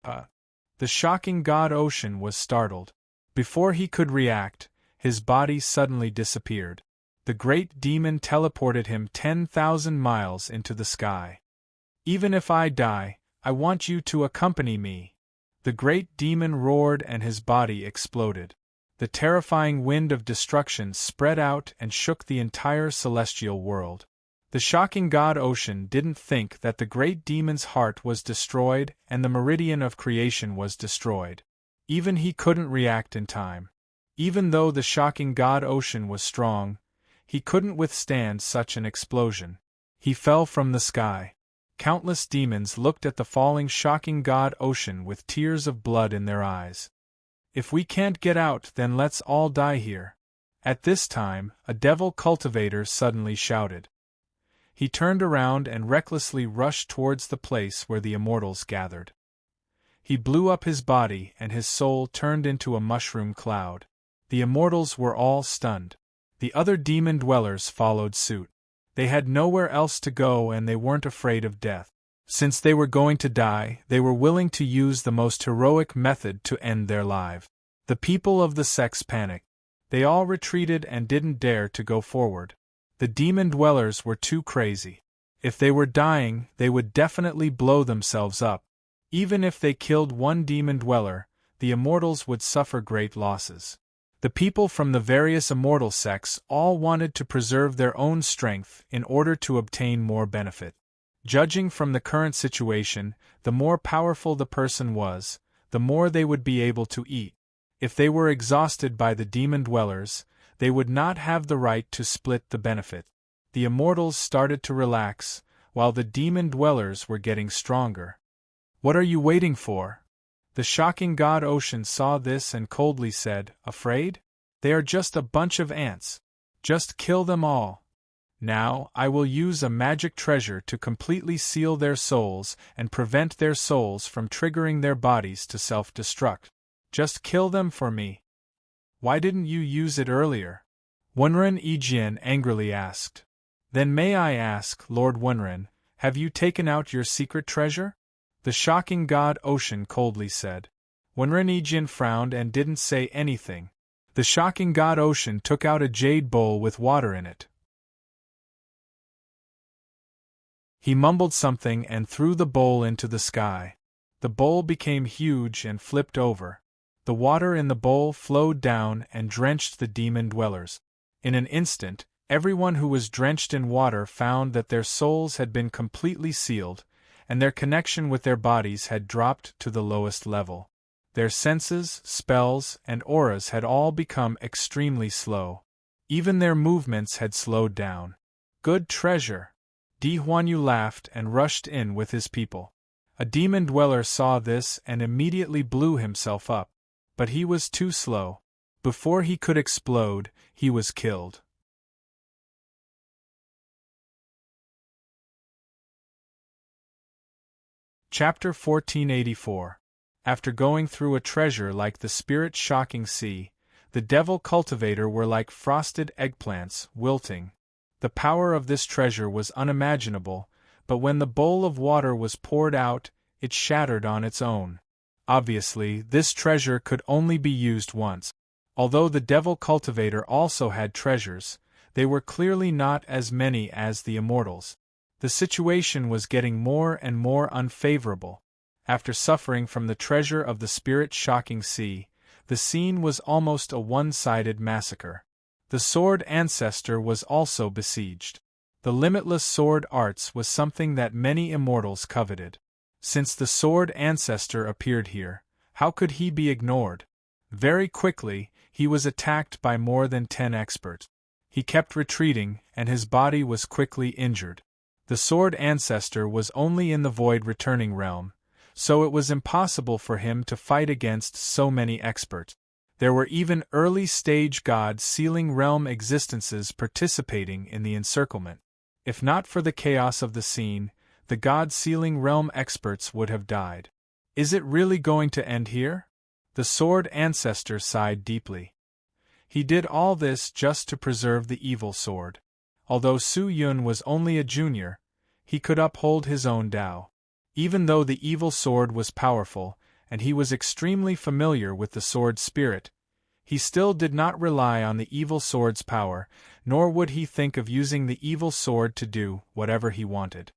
The shocking god Ocean was startled. Before he could react, his body suddenly disappeared. The great demon teleported him 10,000 miles into the sky. "Even if I die, I want you to accompany me." The great demon roared and his body exploded. The terrifying wind of destruction spread out and shook the entire celestial world. The shocking god Ocean didn't think that the great demon's heart was destroyed and the meridian of creation was destroyed. Even he couldn't react in time. Even though the shocking god Ocean was strong, he couldn't withstand such an explosion. He fell from the sky. Countless demons looked at the falling shocking god Ocean with tears of blood in their eyes. "If we can't get out, then let's all die here." At this time, a devil cultivator suddenly shouted. He turned around and recklessly rushed towards the place where the immortals gathered. He blew up his body and his soul turned into a mushroom cloud. The immortals were all stunned. The other demon dwellers followed suit. They had nowhere else to go and they weren't afraid of death. Since they were going to die, they were willing to use the most heroic method to end their lives. The people of the sects panicked. They all retreated and didn't dare to go forward. The demon dwellers were too crazy. If they were dying, they would definitely blow themselves up. Even if they killed one demon dweller, the immortals would suffer great losses. The people from the various immortal sects all wanted to preserve their own strength in order to obtain more benefit. Judging from the current situation, the more powerful the person was, the more they would be able to eat. If they were exhausted by the demon dwellers, they would not have the right to split the benefit. The immortals started to relax, while the demon dwellers were getting stronger. "What are you waiting for?" The shocking god Ocean saw this and coldly said, "Afraid? They are just a bunch of ants. Just kill them all. Now, I will use a magic treasure to completely seal their souls and prevent their souls from triggering their bodies to self-destruct. Just kill them for me." "Why didn't you use it earlier?" Wenren angrily asked. "Then may I ask, Lord Wenren, have you taken out your secret treasure?" The shocking god Ocean coldly said. Wenren frowned and didn't say anything. The shocking god Ocean took out a jade bowl with water in it. He mumbled something and threw the bowl into the sky. The bowl became huge and flipped over. The water in the bowl flowed down and drenched the demon dwellers. In an instant, everyone who was drenched in water found that their souls had been completely sealed, and their connection with their bodies had dropped to the lowest level. Their senses, spells, and auras had all become extremely slow. Even their movements had slowed down. Good treasure! Di Huanyu laughed and rushed in with his people. A demon dweller saw this and immediately blew himself up. But he was too slow. Before he could explode, he was killed. Chapter 1484. After going through a treasure like the spirit-shocking sea, the devil cultivator were like frosted eggplants, wilting. The power of this treasure was unimaginable, but when the bowl of water was poured out, it shattered on its own. Obviously, this treasure could only be used once. Although the devil cultivator also had treasures, they were clearly not as many as the immortals. The situation was getting more and more unfavorable. After suffering from the treasure of the spirit-shocking sea, the scene was almost a one-sided massacre. The sword ancestor was also besieged. The limitless sword arts was something that many immortals coveted. Since the sword ancestor appeared here, how could he be ignored? Very quickly, he was attacked by more than 10 experts. He kept retreating, and his body was quickly injured. The sword ancestor was only in the void returning realm, so it was impossible for him to fight against so many experts. There were even early-stage God-sealing realm existences participating in the encirclement. If not for the chaos of the scene, the God-sealing realm experts would have died. Is it really going to end here? The sword ancestor sighed deeply. He did all this just to preserve the evil sword. Although Su Yun was only a junior, he could uphold his own Tao. Even though the evil sword was powerful, and he was extremely familiar with the sword spirit, he still did not rely on the evil sword's power, nor would he think of using the evil sword to do whatever he wanted.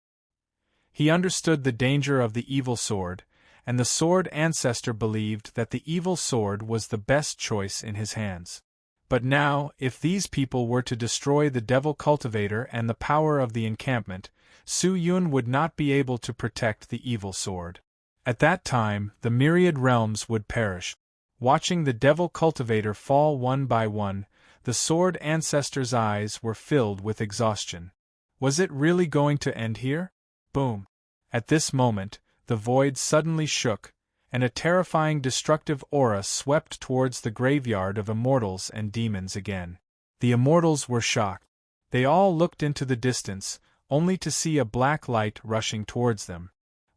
He understood the danger of the evil sword, and the sword ancestor believed that the evil sword was the best choice in his hands. But now, if these people were to destroy the devil cultivator and the power of the encampment, Su Yun would not be able to protect the evil sword. At that time, the myriad realms would perish. Watching the devil cultivator fall one by one, the sword ancestor's eyes were filled with exhaustion. Was it really going to end here? Boom! At this moment, the void suddenly shook, and a terrifying destructive aura swept towards the graveyard of immortals and demons again. The immortals were shocked. They all looked into the distance, only to see a black light rushing towards them.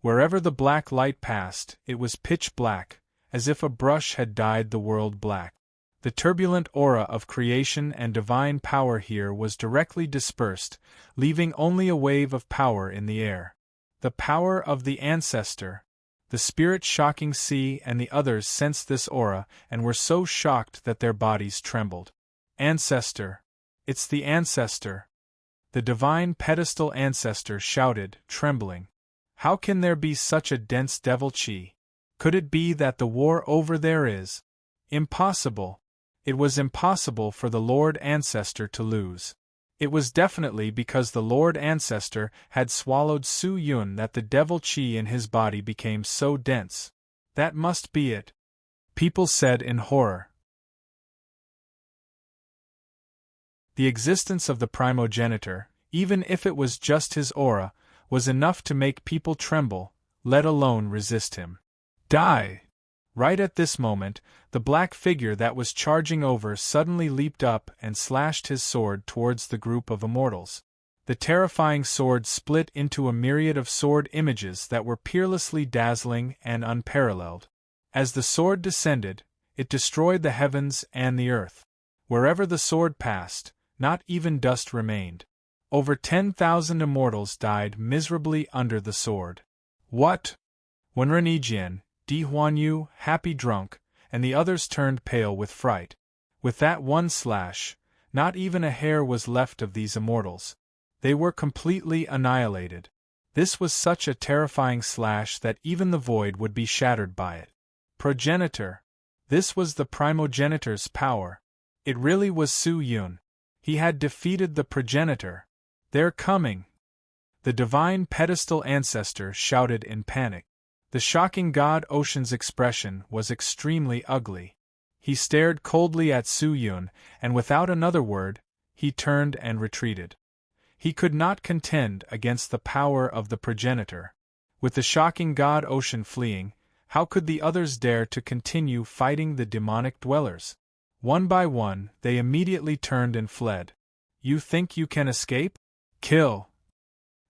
Wherever the black light passed, it was pitch black, as if a brush had dyed the world black. The turbulent aura of creation and divine power here was directly dispersed, leaving only a wave of power in the air. The power of the ancestor. The spirit-shocking sea and the others sensed this aura and were so shocked that their bodies trembled. Ancestor! It's the ancestor! The divine pedestal ancestor shouted, trembling. How can there be such a dense devil chi? Could it be that the war over there is impossible? It was impossible for the Lord Ancestor to lose. It was definitely because the Lord Ancestor had swallowed Su Yun that the devil chi in his body became so dense. That must be it. People said in horror. The existence of the primogenitor, even if it was just his aura, was enough to make people tremble, let alone resist him. Die! Right at this moment, the black figure that was charging over suddenly leaped up and slashed his sword towards the group of immortals. The terrifying sword split into a myriad of sword images that were peerlessly dazzling and unparalleled. As the sword descended, it destroyed the heavens and the earth. Wherever the sword passed, not even dust remained. Over 10,000 immortals died miserably under the sword. What? When Renjian, Di Huanyu, Happy Drunk, and the others turned pale with fright. With that one slash, not even a hair was left of these immortals. They were completely annihilated. This was such a terrifying slash that even the void would be shattered by it. Progenitor. This was the primogenitor's power. It really was Su Yun. He had defeated the progenitor. They're coming. The divine pedestal ancestor shouted in panic. The shocking god Ocean's expression was extremely ugly. He stared coldly at Su Yun, and without another word, he turned and retreated. He could not contend against the power of the progenitor. With the shocking god Ocean fleeing, how could the others dare to continue fighting the demonic dwellers? One by one, they immediately turned and fled. You think you can escape? Kill!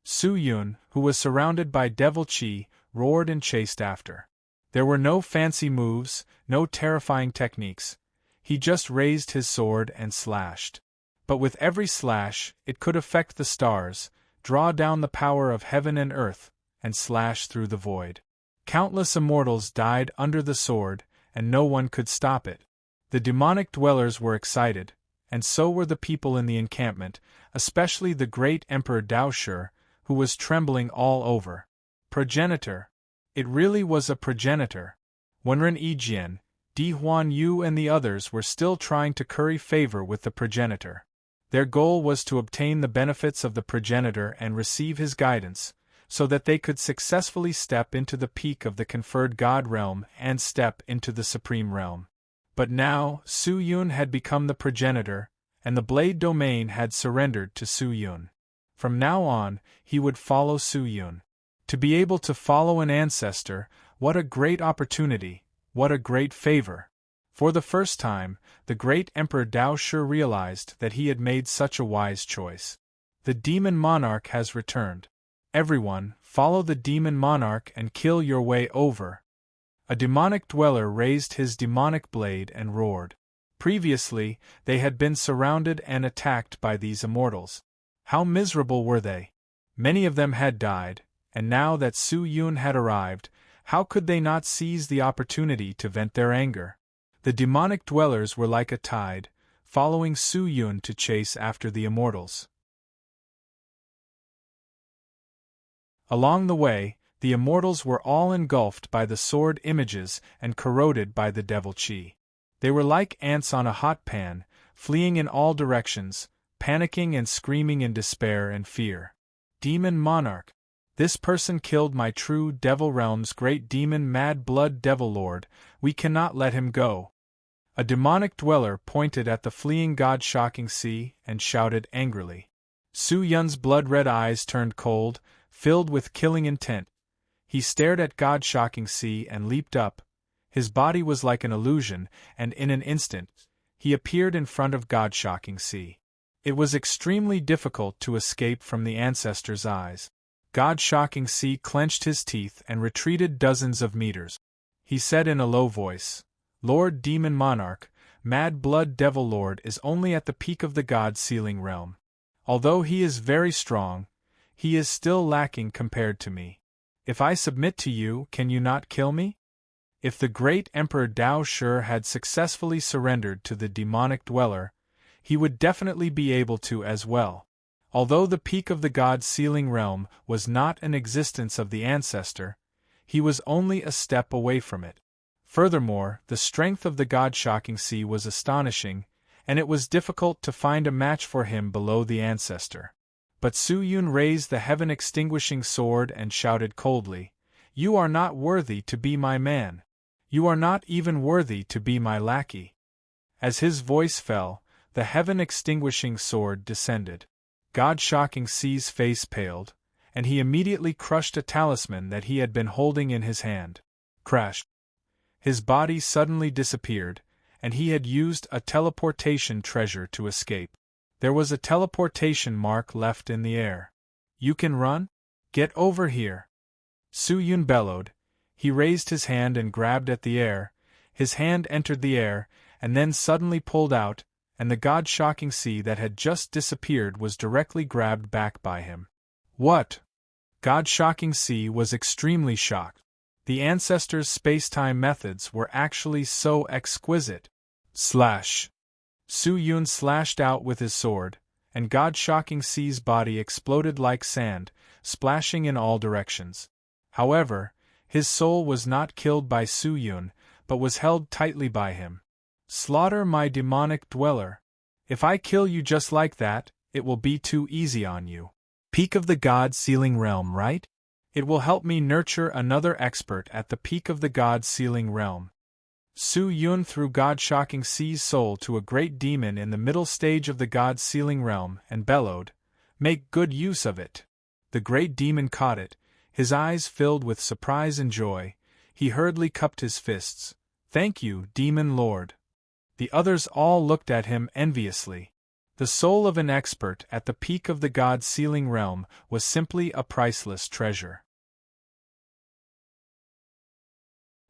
Su Yun, who was surrounded by devil chi, roared and chased after. There were no fancy moves, no terrifying techniques. He just raised his sword and slashed. But with every slash, it could affect the stars, draw down the power of heaven and earth, and slash through the void. Countless immortals died under the sword, and no one could stop it. The demonic dwellers were excited, and so were the people in the encampment, especially the great Emperor Daoshi, who was trembling all over. Progenitor. It really was a progenitor. Wenren Yijian, Di Huan Yu and the others were still trying to curry favor with the progenitor. Their goal was to obtain the benefits of the progenitor and receive his guidance, so that they could successfully step into the peak of the conferred God realm and step into the supreme realm. But now, Su Yun had become the progenitor, and the Blade Domain had surrendered to Su Yun. From now on, he would follow Su Yun. To be able to follow an ancestor, what a great opportunity, what a great favor! For the first time, the great Emperor Daoshi realized that he had made such a wise choice. The demon monarch has returned. Everyone, follow the demon monarch and kill your way over. A demonic dweller raised his demonic blade and roared. Previously, they had been surrounded and attacked by these immortals. How miserable were they? Many of them had died, and now that Su Yun had arrived, how could they not seize the opportunity to vent their anger? The demonic dwellers were like a tide, following Su Yun to chase after the immortals. Along the way, the immortals were all engulfed by the sword images and corroded by the devil chi. They were like ants on a hot pan, fleeing in all directions, panicking and screaming in despair and fear. Demon monarch. This person killed my true devil realm's great demon mad blood devil lord, we cannot let him go. A demonic dweller pointed at the fleeing god Shocking Sea and shouted angrily. Su Yun's blood-red eyes turned cold, filled with killing intent. He stared at god Shocking Sea and leaped up. His body was like an illusion, and in an instant, he appeared in front of god Shocking Sea. It was extremely difficult to escape from the ancestor's eyes. God Shocking Sea clenched his teeth and retreated dozens of meters. He said in a low voice, Lord Demon Monarch, Mad Blood Devil Lord is only at the peak of the God Sealing Realm. Although he is very strong, he is still lacking compared to me. If I submit to you, can you not kill me? If the great Emperor Daoshi had successfully surrendered to the demonic dweller, he would definitely be able to as well. Although the peak of the God Sealing Realm was not an existence of the ancestor, he was only a step away from it. Furthermore, the strength of the God Shocking Sea was astonishing, and it was difficult to find a match for him below the ancestor. But Su Yun raised the heaven-extinguishing sword and shouted coldly, You are not worthy to be my man. You are not even worthy to be my lackey. As his voice fell, the heaven-extinguishing sword descended. God Shocking Sea's face paled, and he immediately crushed a talisman that he had been holding in his hand. Crash! His body suddenly disappeared, and he had used a teleportation treasure to escape. There was a teleportation mark left in the air. You can run? Get over here! Su Yun bellowed. He raised his hand and grabbed at the air. His hand entered the air, and then suddenly pulled out, and the God Shocking Sea that had just disappeared was directly grabbed back by him. What? God Shocking Sea was extremely shocked. The ancestors' space-time methods were actually so exquisite. Slash! Su Yun slashed out with his sword, and God Shocking Sea's body exploded like sand, splashing in all directions. However, his soul was not killed by Su Yun, but was held tightly by him. "Slaughter my demonic dweller. If I kill you just like that, it will be too easy on you. Peak of the God-sealing realm, right? It will help me nurture another expert at the peak of the God-sealing realm." Su Yun threw God-shocking C's soul to a great demon in the middle stage of the God-sealing realm and bellowed, "Make good use of it." The great demon caught it, his eyes filled with surprise and joy. He hurriedly cupped his fists. "Thank you, Demon Lord." The others all looked at him enviously. The soul of an expert at the peak of the God-sealing realm was simply a priceless treasure.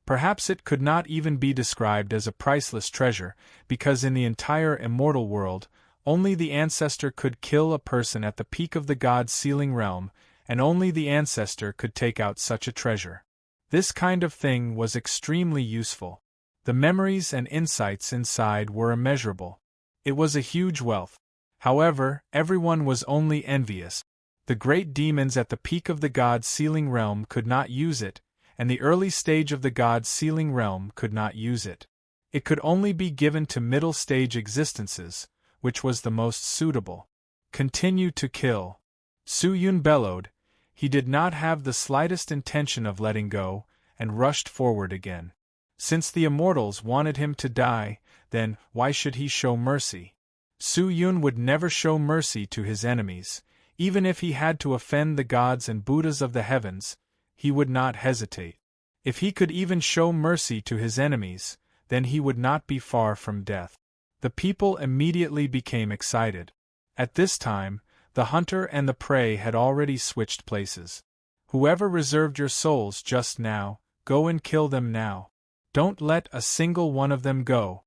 Perhaps it could not even be described as a priceless treasure, because in the entire immortal world, only the ancestor could kill a person at the peak of the God-sealing realm, and only the ancestor could take out such a treasure. This kind of thing was extremely useful. The memories and insights inside were immeasurable. It was a huge wealth. However, everyone was only envious. The great demons at the peak of the God-sealing realm could not use it, and the early stage of the God-sealing realm could not use it. It could only be given to middle-stage existences, which was the most suitable. "Continue to kill." Su Yun bellowed. He did not have the slightest intention of letting go, and rushed forward again. Since the immortals wanted him to die, then why should he show mercy? Su Yun would never show mercy to his enemies. Even if he had to offend the gods and Buddhas of the heavens, he would not hesitate. If he could even show mercy to his enemies, then he would not be far from death. The people immediately became excited. At this time, the hunter and the prey had already switched places. "Whoever reserved your souls just now, go and kill them now. Don't let a single one of them go."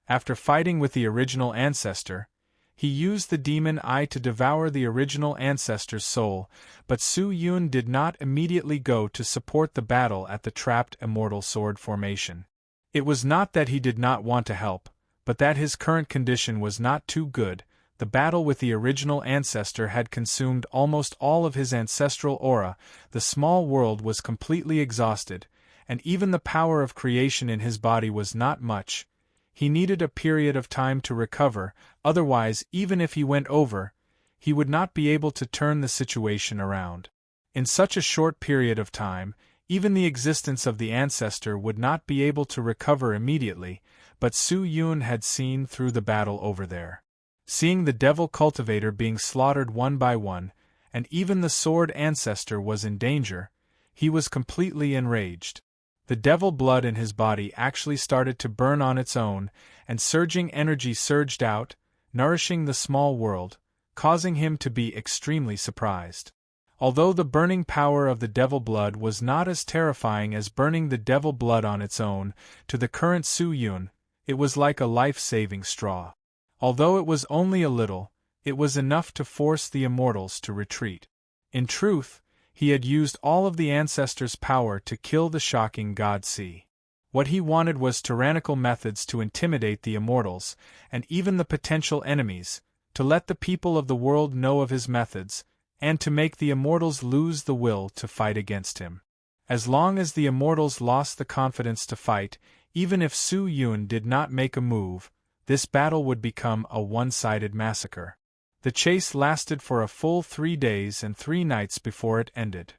After fighting with the original ancestor, he used the demon eye to devour the original ancestor's soul, but Su Yun did not immediately go to support the battle at the trapped immortal sword formation. It was not that he did not want to help, but that his current condition was not too good. The battle with the original ancestor had consumed almost all of his ancestral aura, the small world was completely exhausted, and even the power of creation in his body was not much. He needed a period of time to recover, otherwise, even if he went over, he would not be able to turn the situation around. In such a short period of time, even the existence of the ancestor would not be able to recover immediately, but Su Yun had seen through the battle over there. Seeing the devil cultivator being slaughtered one by one, and even the sword ancestor was in danger, he was completely enraged. The devil blood in his body actually started to burn on its own, and surging energy surged out, nourishing the small world, causing him to be extremely surprised. Although the burning power of the devil blood was not as terrifying as burning the devil blood on its own, to the current Su Yun, it was like a life-saving straw. Although it was only a little, it was enough to force the immortals to retreat. In truth, he had used all of the ancestors' power to kill the shocking God C. What he wanted was tyrannical methods to intimidate the immortals, and even the potential enemies, to let the people of the world know of his methods, and to make the immortals lose the will to fight against him. As long as the immortals lost the confidence to fight, even if Su Yun did not make a move, this battle would become a one-sided massacre. The chase lasted for a full 3 days and 3 nights before it ended.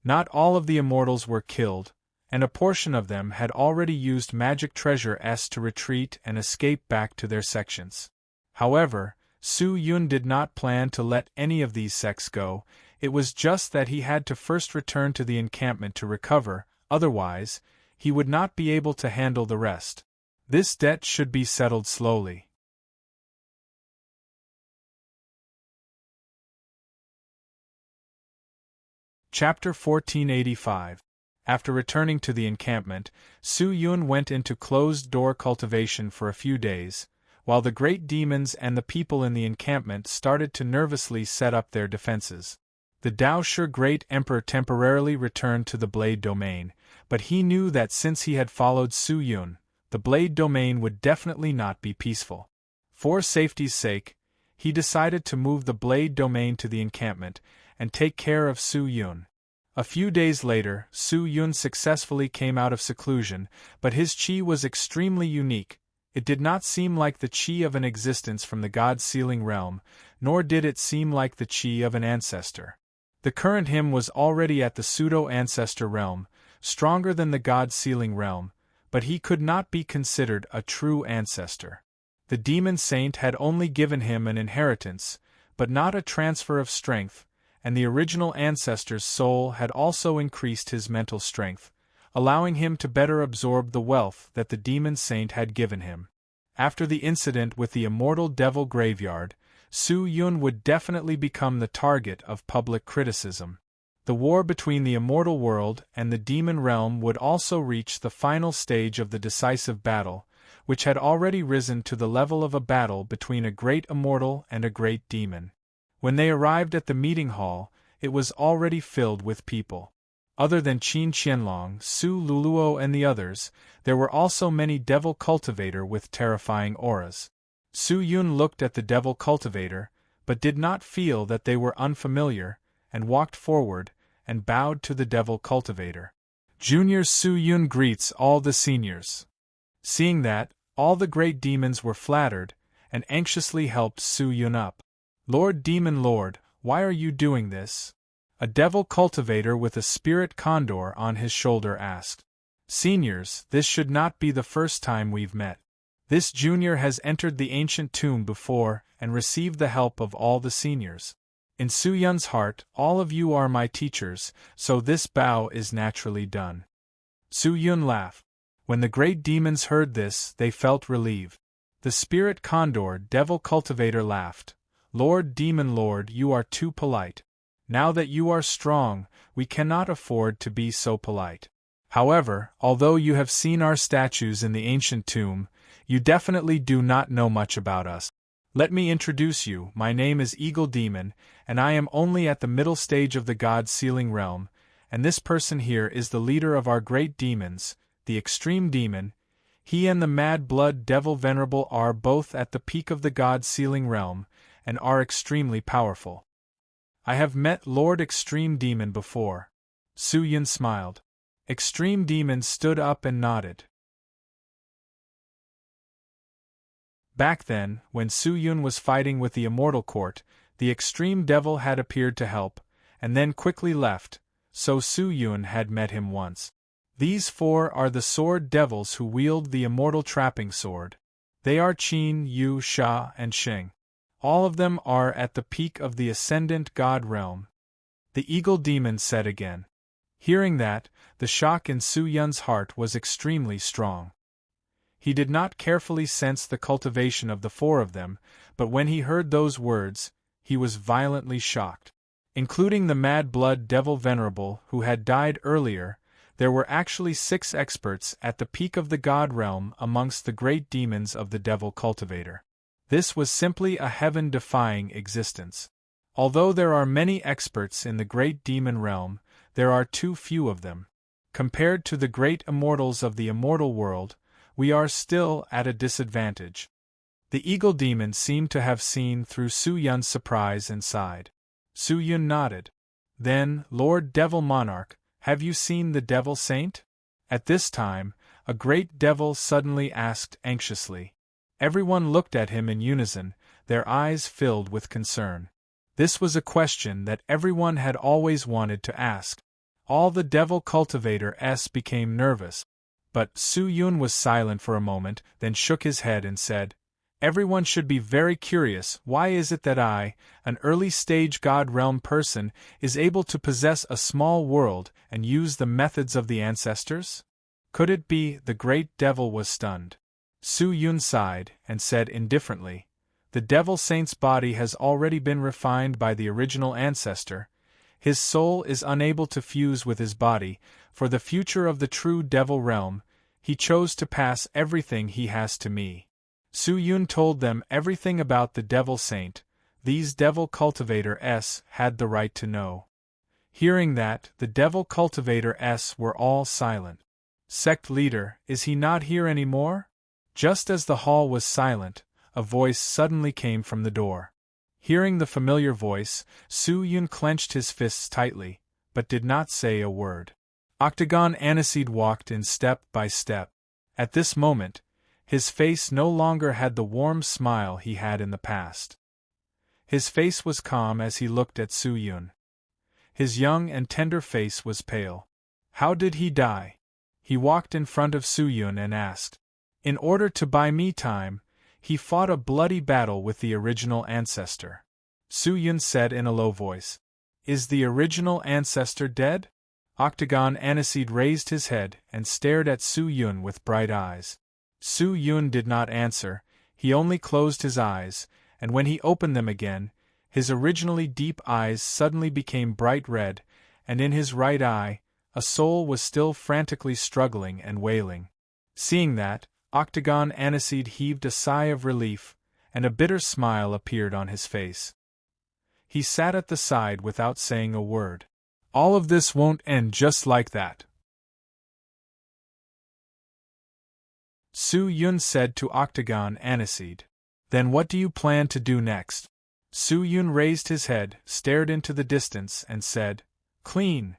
Not all of the immortals were killed, and a portion of them had already used magic treasure S to retreat and escape back to their sections. However, Su Yun did not plan to let any of these sects go, it was just that he had to first return to the encampment to recover, otherwise, he would not be able to handle the rest. This debt should be settled slowly. Chapter 1485. After returning to the encampment, Su Yun went into closed-door cultivation for a few days, while the great demons and the people in the encampment started to nervously set up their defenses. The Dao Shi Great Emperor temporarily returned to the Blade Domain, but he knew that since he had followed Su Yun, the Blade Domain would definitely not be peaceful. For safety's sake, he decided to move the blade domain to the encampment and take care of Su Yun. A few days later, Su Yun successfully came out of seclusion, but his chi was extremely unique. It did not seem like the chi of an existence from the God-sealing realm, nor did it seem like the chi of an ancestor. The current him was already at the pseudo-ancestor realm, stronger than the God-sealing realm, but he could not be considered a true ancestor. The demon saint had only given him an inheritance, but not a transfer of strength, and the original ancestor's soul had also increased his mental strength, allowing him to better absorb the wealth that the demon saint had given him. After the incident with the immortal devil graveyard, Su Yun would definitely become the target of public criticism. The war between the immortal world and the demon realm would also reach the final stage of the decisive battle, which had already risen to the level of a battle between a great immortal and a great demon. When they arrived at the meeting hall, it was already filled with people. Other than Qin Qianlong, Su Luluo and the others, there were also many devil cultivator with terrifying auras. Su Yun looked at the devil cultivator, but did not feel that they were unfamiliar, and walked forward, and bowed to the devil cultivator. Junior Su Yun greets all the seniors. Seeing that, all the great demons were flattered, and anxiously helped Su Yun up. Lord Demon Lord, why are you doing this? A devil cultivator with a spirit condor on his shoulder asked. Seniors, this should not be the first time we've met. This junior has entered the ancient tomb before and received the help of all the seniors. In Su Yun's heart, all of you are my teachers, so this bow is naturally done. Su Yun laughed. When the great demons heard this, they felt relieved. The spirit condor devil cultivator laughed. Lord Demon Lord, you are too polite. Now that you are strong, we cannot afford to be so polite. However, although you have seen our statues in the ancient tomb, you definitely do not know much about us. Let me introduce you. My name is Eagle Demon, and I am only at the middle stage of the God-sealing realm, and this person here is the leader of our great demons, the Extreme Demon. He and the Mad Blood Devil Venerable are both at the peak of the God-sealing realm, and are extremely powerful. I have met Lord Extreme Demon before. Su Yun smiled. Extreme Demon stood up and nodded. Back then, when Su Yun was fighting with the Immortal Court, the Extreme Devil had appeared to help, and then quickly left, so Su Yun had met him once. These four are the sword devils who wield the immortal trapping sword. They are Qin, Yu, Sha, and Sheng. All of them are at the peak of the ascendant god realm. The Eagle Demon said again. Hearing that, the shock in Su Yun's heart was extremely strong. He did not carefully sense the cultivation of the four of them, but when he heard those words, he was violently shocked. Including the Mad Blood Devil Venerable who had died earlier, there were actually 6 experts at the peak of the god realm amongst the great demons of the Devil Cultivator. This was simply a heaven-defying existence. Although there are many experts in the great demon realm, there are too few of them. Compared to the great immortals of the immortal world, we are still at a disadvantage. The Eagle Demon seemed to have seen through Su Yun's surprise and sighed. Su Yun nodded. Then, Lord Devil Monarch, have you seen the Devil Saint? At this time, a great devil suddenly asked anxiously. Everyone looked at him in unison, their eyes filled with concern. This was a question that everyone had always wanted to ask. All the Devil Cultivators became nervous. But Su Yun was silent for a moment, then shook his head and said, Everyone should be very curious. Why is it that I, an early-stage God realm person, is able to possess a small world and use the methods of the ancestors? Could it be? The great devil was stunned. Su Yun sighed and said indifferently, The Devil Saint's body has already been refined by the original ancestor. His soul is unable to fuse with his body. For the future of the true devil realm, he chose to pass everything he has to me. Su Yun told them everything about the Devil Saint. These Devil Cultivators had the right to know. Hearing that, the Devil Cultivators were all silent. Sect leader, is he not here anymore? Just as the hall was silent, a voice suddenly came from the door. Hearing the familiar voice, Su Yun clenched his fists tightly, but did not say a word. Octagon Aniseed walked in step by step. At this moment, his face no longer had the warm smile he had in the past. His face was calm as he looked at Su Yun. His young and tender face was pale. How did he die? He walked in front of Su Yun and asked. In order to buy me time, he fought a bloody battle with the original ancestor. Su Yun said in a low voice. Is the original ancestor dead? Octagon Aniseed raised his head and stared at Su Yun with bright eyes. Su Yun did not answer, he only closed his eyes, and when he opened them again, his originally deep eyes suddenly became bright red, and in his right eye, a soul was still frantically struggling and wailing. Seeing that, Octagon Aniseed heaved a sigh of relief, and a bitter smile appeared on his face. He sat at the side without saying a word. All of this won't end just like that, Su Yun said to Octagon Aniseed. Then what do you plan to do next? Su Yun raised his head, stared into the distance, and said, Clean.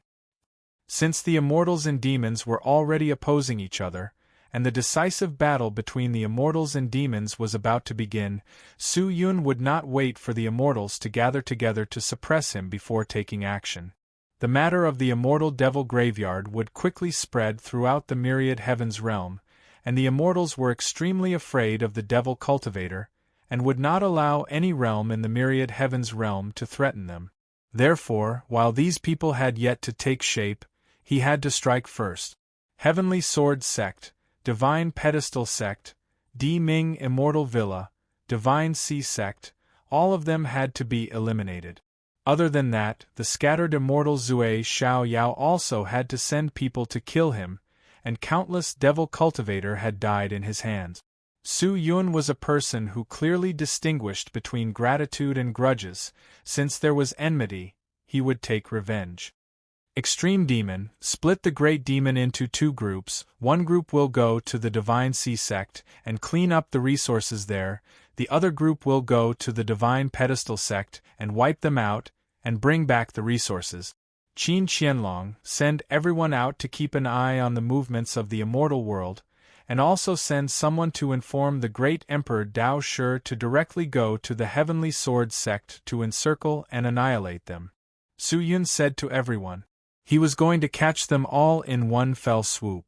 Since the immortals and demons were already opposing each other, and the decisive battle between the immortals and demons was about to begin, Su Yun would not wait for the immortals to gather together to suppress him before taking action. The matter of the immortal devil graveyard would quickly spread throughout the myriad heavens realm, and the immortals were extremely afraid of the devil cultivator, and would not allow any realm in the myriad heavens realm to threaten them. Therefore, while these people had yet to take shape, he had to strike first. Heavenly Sword Sect, Divine Pedestal Sect, Di Ming Immortal Villa, Divine Sea Sect, all of them had to be eliminated. Other than that, the scattered immortal Zue Xiao Yao also had to send people to kill him, and countless devil cultivator had died in his hands. Su Yun was a person who clearly distinguished between gratitude and grudges. Since there was enmity, he would take revenge. Extreme Demon, split the Great Demon into two groups. One group will go to the Divine Sea Sect and clean up the resources there, the other group will go to the Divine Pedestal Sect and wipe them out, and bring back the resources. Qin Qianlong, send everyone out to keep an eye on the movements of the immortal world, and also send someone to inform the great Emperor Dao Shi to directly go to the Heavenly Sword Sect to encircle and annihilate them. Su Yun said to everyone. He was going to catch them all in one fell swoop.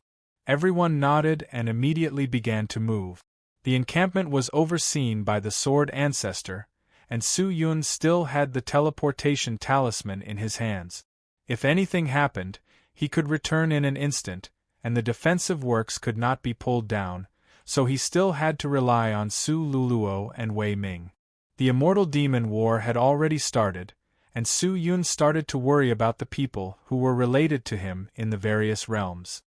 Everyone nodded and immediately began to move. The encampment was overseen by the Sword Ancestor, and Su Yun still had the teleportation talisman in his hands. If anything happened, he could return in an instant, and the defensive works could not be pulled down, so he still had to rely on Su Luluo and Wei Ming. The Immortal Demon War had already started, and Su Yun started to worry about the people who were related to him in the various realms.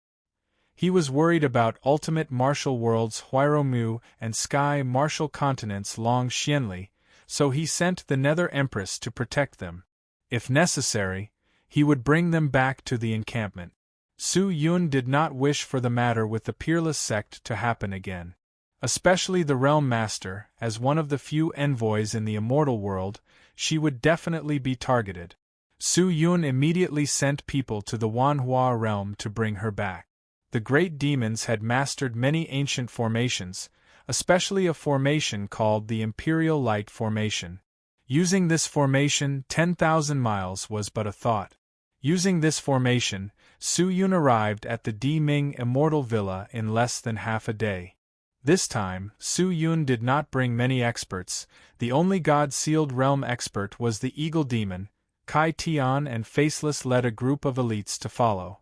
He was worried about Ultimate Martial Worlds Huiromu and Sky Martial Continents Long Xianli, so he sent the Nether Empress to protect them. If necessary, he would bring them back to the encampment. Su Yun did not wish for the matter with the Peerless Sect to happen again. Especially the Realm Master, as one of the few envoys in the immortal world, she would definitely be targeted. Su Yun immediately sent people to the Wanhua realm to bring her back. The great demons had mastered many ancient formations, especially a formation called the Imperial Light Formation. Using this formation 10,000 miles was but a thought. Using this formation, Su Yun arrived at the Di Ming Immortal Villa in less than half a day. This time, Su Yun did not bring many experts. The only God-sealed realm expert was the Eagle Demon. Kai Tian and Faceless led a group of elites to follow.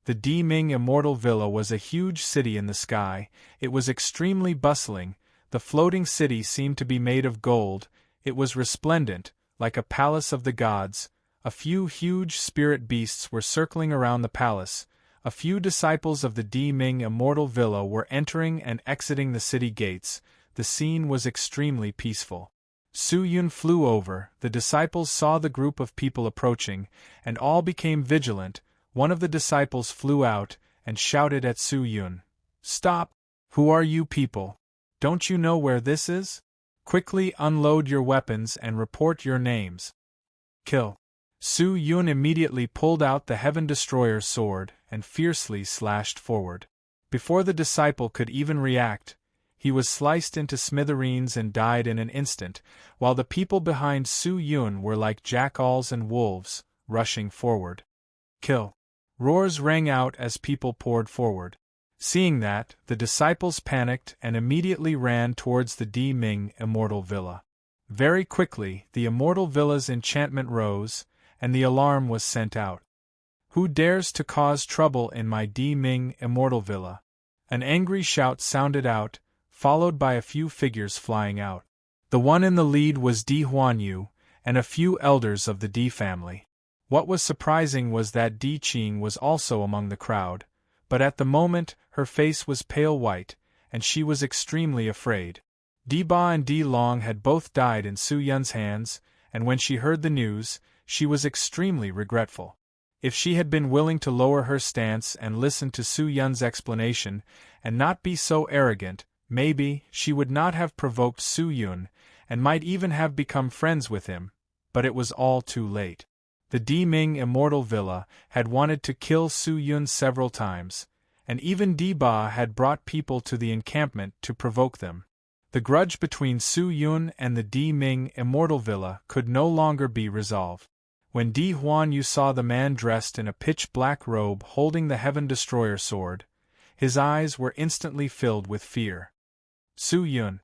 The Di Ming Immortal Villa was a huge city in the sky. It was extremely bustling. The floating city seemed to be made of gold. It was resplendent, like a palace of the gods. A few huge spirit beasts were circling around the palace. A few disciples of the Di Ming Immortal Villa were entering and exiting the city gates. The scene was extremely peaceful. Su Yun flew over, the disciples saw the group of people approaching, and all became vigilant. One of the disciples flew out and shouted at Su Yun. Stop! Who are you people? Don't you know where this is? Quickly unload your weapons and report your names. Kill. Su Yun immediately pulled out the Heaven Destroyer's sword and fiercely slashed forward. Before the disciple could even react, he was sliced into smithereens and died in an instant, while the people behind Su Yun were like jackals and wolves, rushing forward. Kill. Roars rang out as people poured forward. Seeing that, the disciples panicked and immediately ran towards the Di Ming Immortal Villa. Very quickly, the Immortal Villa's enchantment rose, and the alarm was sent out. Who dares to cause trouble in my Di Ming Immortal Villa? An angry shout sounded out, followed by a few figures flying out. The one in the lead was Di Huanyu, and a few elders of the Di family. What was surprising was that Di Qing was also among the crowd, but at the moment her face was pale white, and she was extremely afraid. Di Ba and Di Long had both died in Su Yun's hands, and when she heard the news, she was extremely regretful. If she had been willing to lower her stance and listen to Su Yun's explanation, and not be so arrogant, maybe she would not have provoked Su Yun, and might even have become friends with him, but it was all too late. The Di Ming Immortal Villa had wanted to kill Su Yun several times, and even Di Ba had brought people to the encampment to provoke them. The grudge between Su Yun and the Di Ming Immortal Villa could no longer be resolved. When Di Huanyu saw the man dressed in a pitch-black robe holding the Heaven Destroyer sword, his eyes were instantly filled with fear. Su Yun.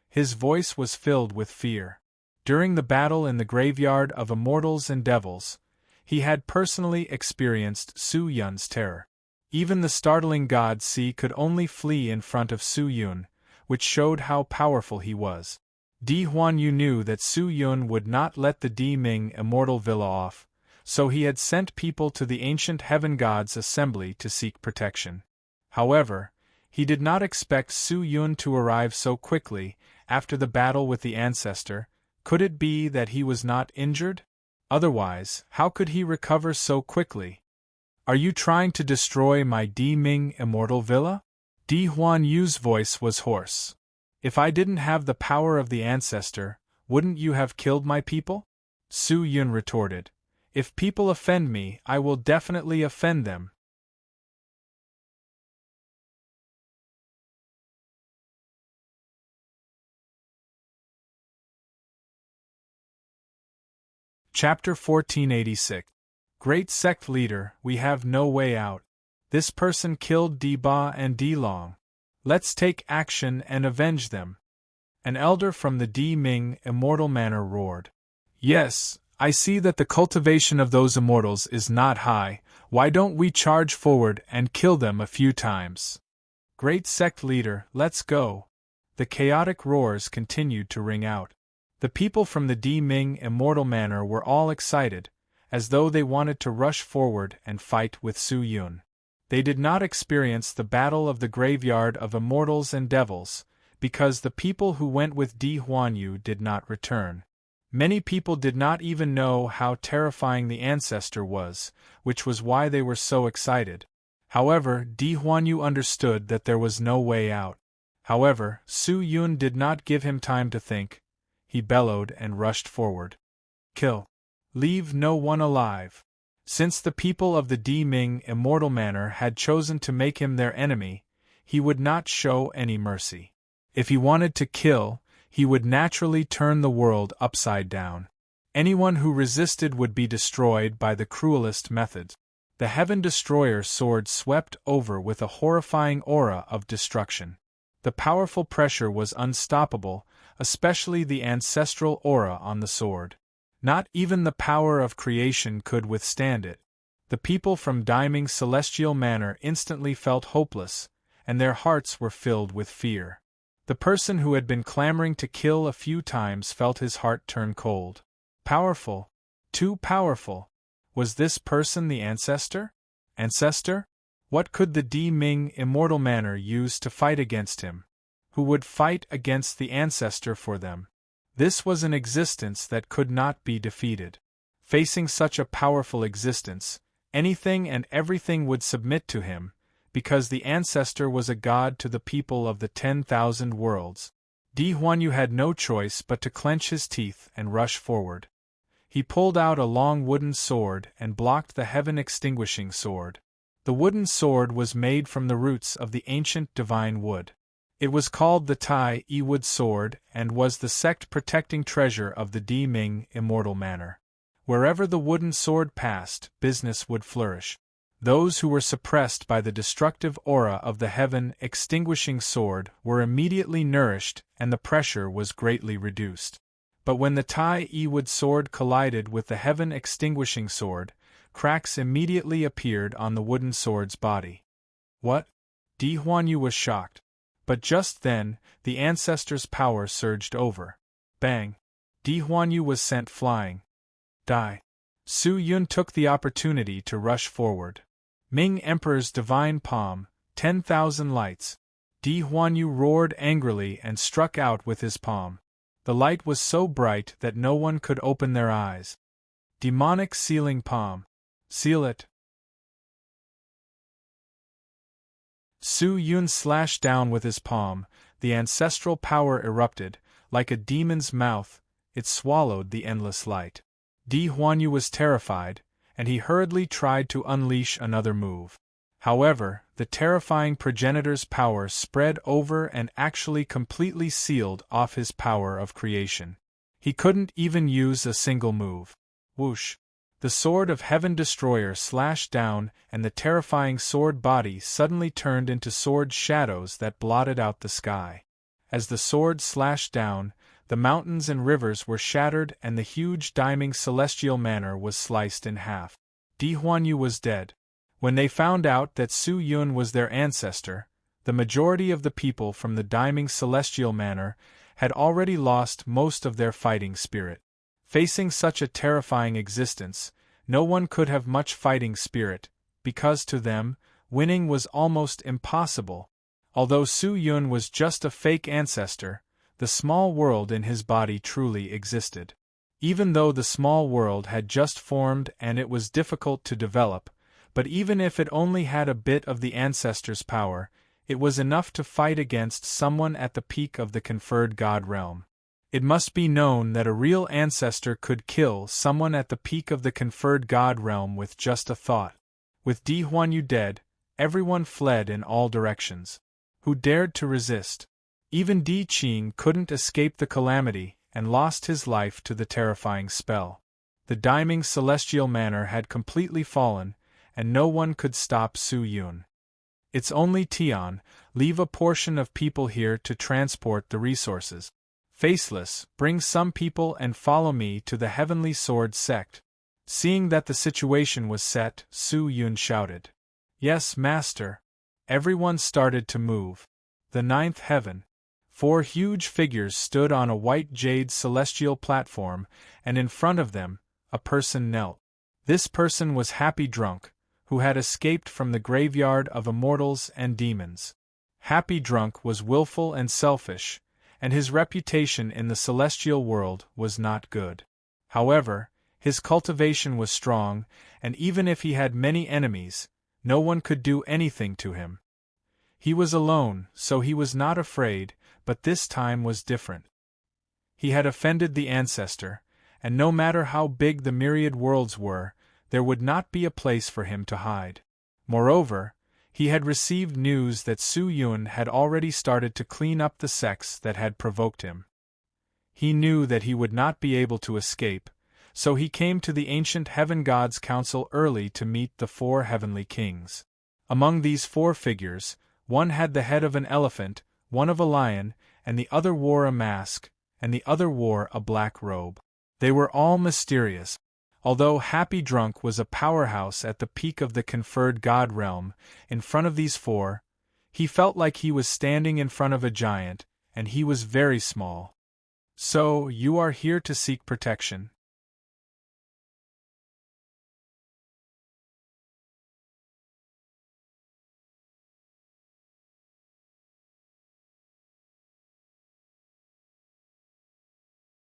His voice was filled with fear. During the battle in the graveyard of immortals and devils, he had personally experienced Su Yun's terror. Even the startling god Si could only flee in front of Su Yun, which showed how powerful he was. Di Huanyu knew that Su Yun would not let the Di Ming Immortal Villa off, so he had sent people to the ancient heaven god's assembly to seek protection. However, he did not expect Su Yun to arrive so quickly after the battle with the ancestor. Could it be that he was not injured? Otherwise, how could he recover so quickly? Are you trying to destroy my Di Ming Immortal Villa? Di Huanyu's voice was hoarse. If I didn't have the power of the ancestor, wouldn't you have killed my people? Su Yun retorted. If people offend me, I will definitely offend them. Chapter 1486. Great Sect Leader, we have no way out. This person killed Di Ba and Di Long. Let's take action and avenge them. An elder from the Di Ming Immortal Manor roared. Yes, I see that the cultivation of those immortals is not high. Why don't we charge forward and kill them a few times? Great Sect Leader, let's go. The chaotic roars continued to ring out. The people from the Di Ming Immortal Manor were all excited, as though they wanted to rush forward and fight with Su Yun. They did not experience the battle of the graveyard of immortals and devils, because the people who went with Di Huanyu did not return. Many people did not even know how terrifying the ancestor was, which was why they were so excited. However, Di Huanyu understood that there was no way out. However, Su Yun did not give him time to think. He bellowed and rushed forward. Kill. Leave no one alive. Since the people of the Di Ming Immortal Manor had chosen to make him their enemy, he would not show any mercy. If he wanted to kill, he would naturally turn the world upside down. Anyone who resisted would be destroyed by the cruelest methods. The Heaven Destroyer's sword swept over with a horrifying aura of destruction. The powerful pressure was unstoppable, especially the ancestral aura on the sword. Not even the power of creation could withstand it. The people from Di Ming Celestial Manor instantly felt hopeless, and their hearts were filled with fear. The person who had been clamoring to kill a few times felt his heart turn cold. Powerful. Too powerful. Was this person the ancestor? Ancestor? What could the Di Ming Immortal Manor use to fight against him? Who would fight against the ancestor for them? This was an existence that could not be defeated. Facing such a powerful existence, anything and everything would submit to him, because the ancestor was a god to the people of the 10,000 worlds. Di Huanyu had no choice but to clench his teeth and rush forward. He pulled out a long wooden sword and blocked the heaven-extinguishing sword. The wooden sword was made from the roots of the ancient divine wood. It was called the Tai Yi Wood Sword and was the sect-protecting treasure of the Di Ming immortal manor. Wherever the wooden sword passed, business would flourish. Those who were suppressed by the destructive aura of the heaven-extinguishing sword were immediately nourished and the pressure was greatly reduced. But when the Tai Yi Wood Sword collided with the heaven-extinguishing sword, cracks immediately appeared on the wooden sword's body. What? Di Huanyu was shocked. But just then, the ancestor's power surged over. Bang! Di Huanyu was sent flying. Die! Su Yun took the opportunity to rush forward. Ming Emperor's divine palm, 10,000 lights. Di Huanyu roared angrily and struck out with his palm. The light was so bright that no one could open their eyes. Demonic sealing palm. Seal it. Su Yun slashed down with his palm, the ancestral power erupted, like a demon's mouth, it swallowed the endless light. Di Huanyu was terrified, and he hurriedly tried to unleash another move. However, the terrifying progenitor's power spread over and actually completely sealed off his power of creation. He couldn't even use a single move. Whoosh! The sword of Heaven Destroyer slashed down, and the terrifying sword body suddenly turned into sword shadows that blotted out the sky. As the sword slashed down, the mountains and rivers were shattered and the huge Diming celestial manor was sliced in half. Di Huanyu was dead. When they found out that Su Yun was their ancestor, the majority of the people from the Diming celestial manor had already lost most of their fighting spirit. Facing such a terrifying existence, no one could have much fighting spirit, because to them, winning was almost impossible. Although Su Yun was just a fake ancestor, the small world in his body truly existed. Even though the small world had just formed and it was difficult to develop, but even if it only had a bit of the ancestor's power, it was enough to fight against someone at the peak of the conferred god realm. It must be known that a real ancestor could kill someone at the peak of the conferred god realm with just a thought. With Di Huanyu dead, everyone fled in all directions. Who dared to resist? Even Di Qing couldn't escape the calamity and lost his life to the terrifying spell. The Diming celestial manor had completely fallen, and no one could stop Su Yun. It's only Tian, leave a portion of people here to transport the resources. Faceless, bring some people and follow me to the Heavenly Sword sect. Seeing that the situation was set, Su Yun shouted. Yes, master. Everyone started to move. The ninth heaven. 4 huge figures stood on a white jade celestial platform, and in front of them, a person knelt. This person was Happy Drunk, who had escaped from the graveyard of immortals and demons. Happy Drunk was willful and selfish, and his reputation in the celestial world was not good. However, his cultivation was strong, and even if he had many enemies, no one could do anything to him. He was alone, so he was not afraid, but this time was different. He had offended the ancestor, and no matter how big the myriad worlds were, there would not be a place for him to hide. Moreover, he had received news that Su Yun had already started to clean up the sects that had provoked him. He knew that he would not be able to escape, so he came to the ancient Heaven Gods' Council early to meet the 4 heavenly kings. Among these 4 figures, one had the head of an elephant, one of a lion, and the other wore a mask, and the other wore a black robe. They were all mysterious. Although Happy Drunk was a powerhouse at the peak of the conferred god realm, in front of these 4, he felt like he was standing in front of a giant, and he was very small. So, you are here to seek protection?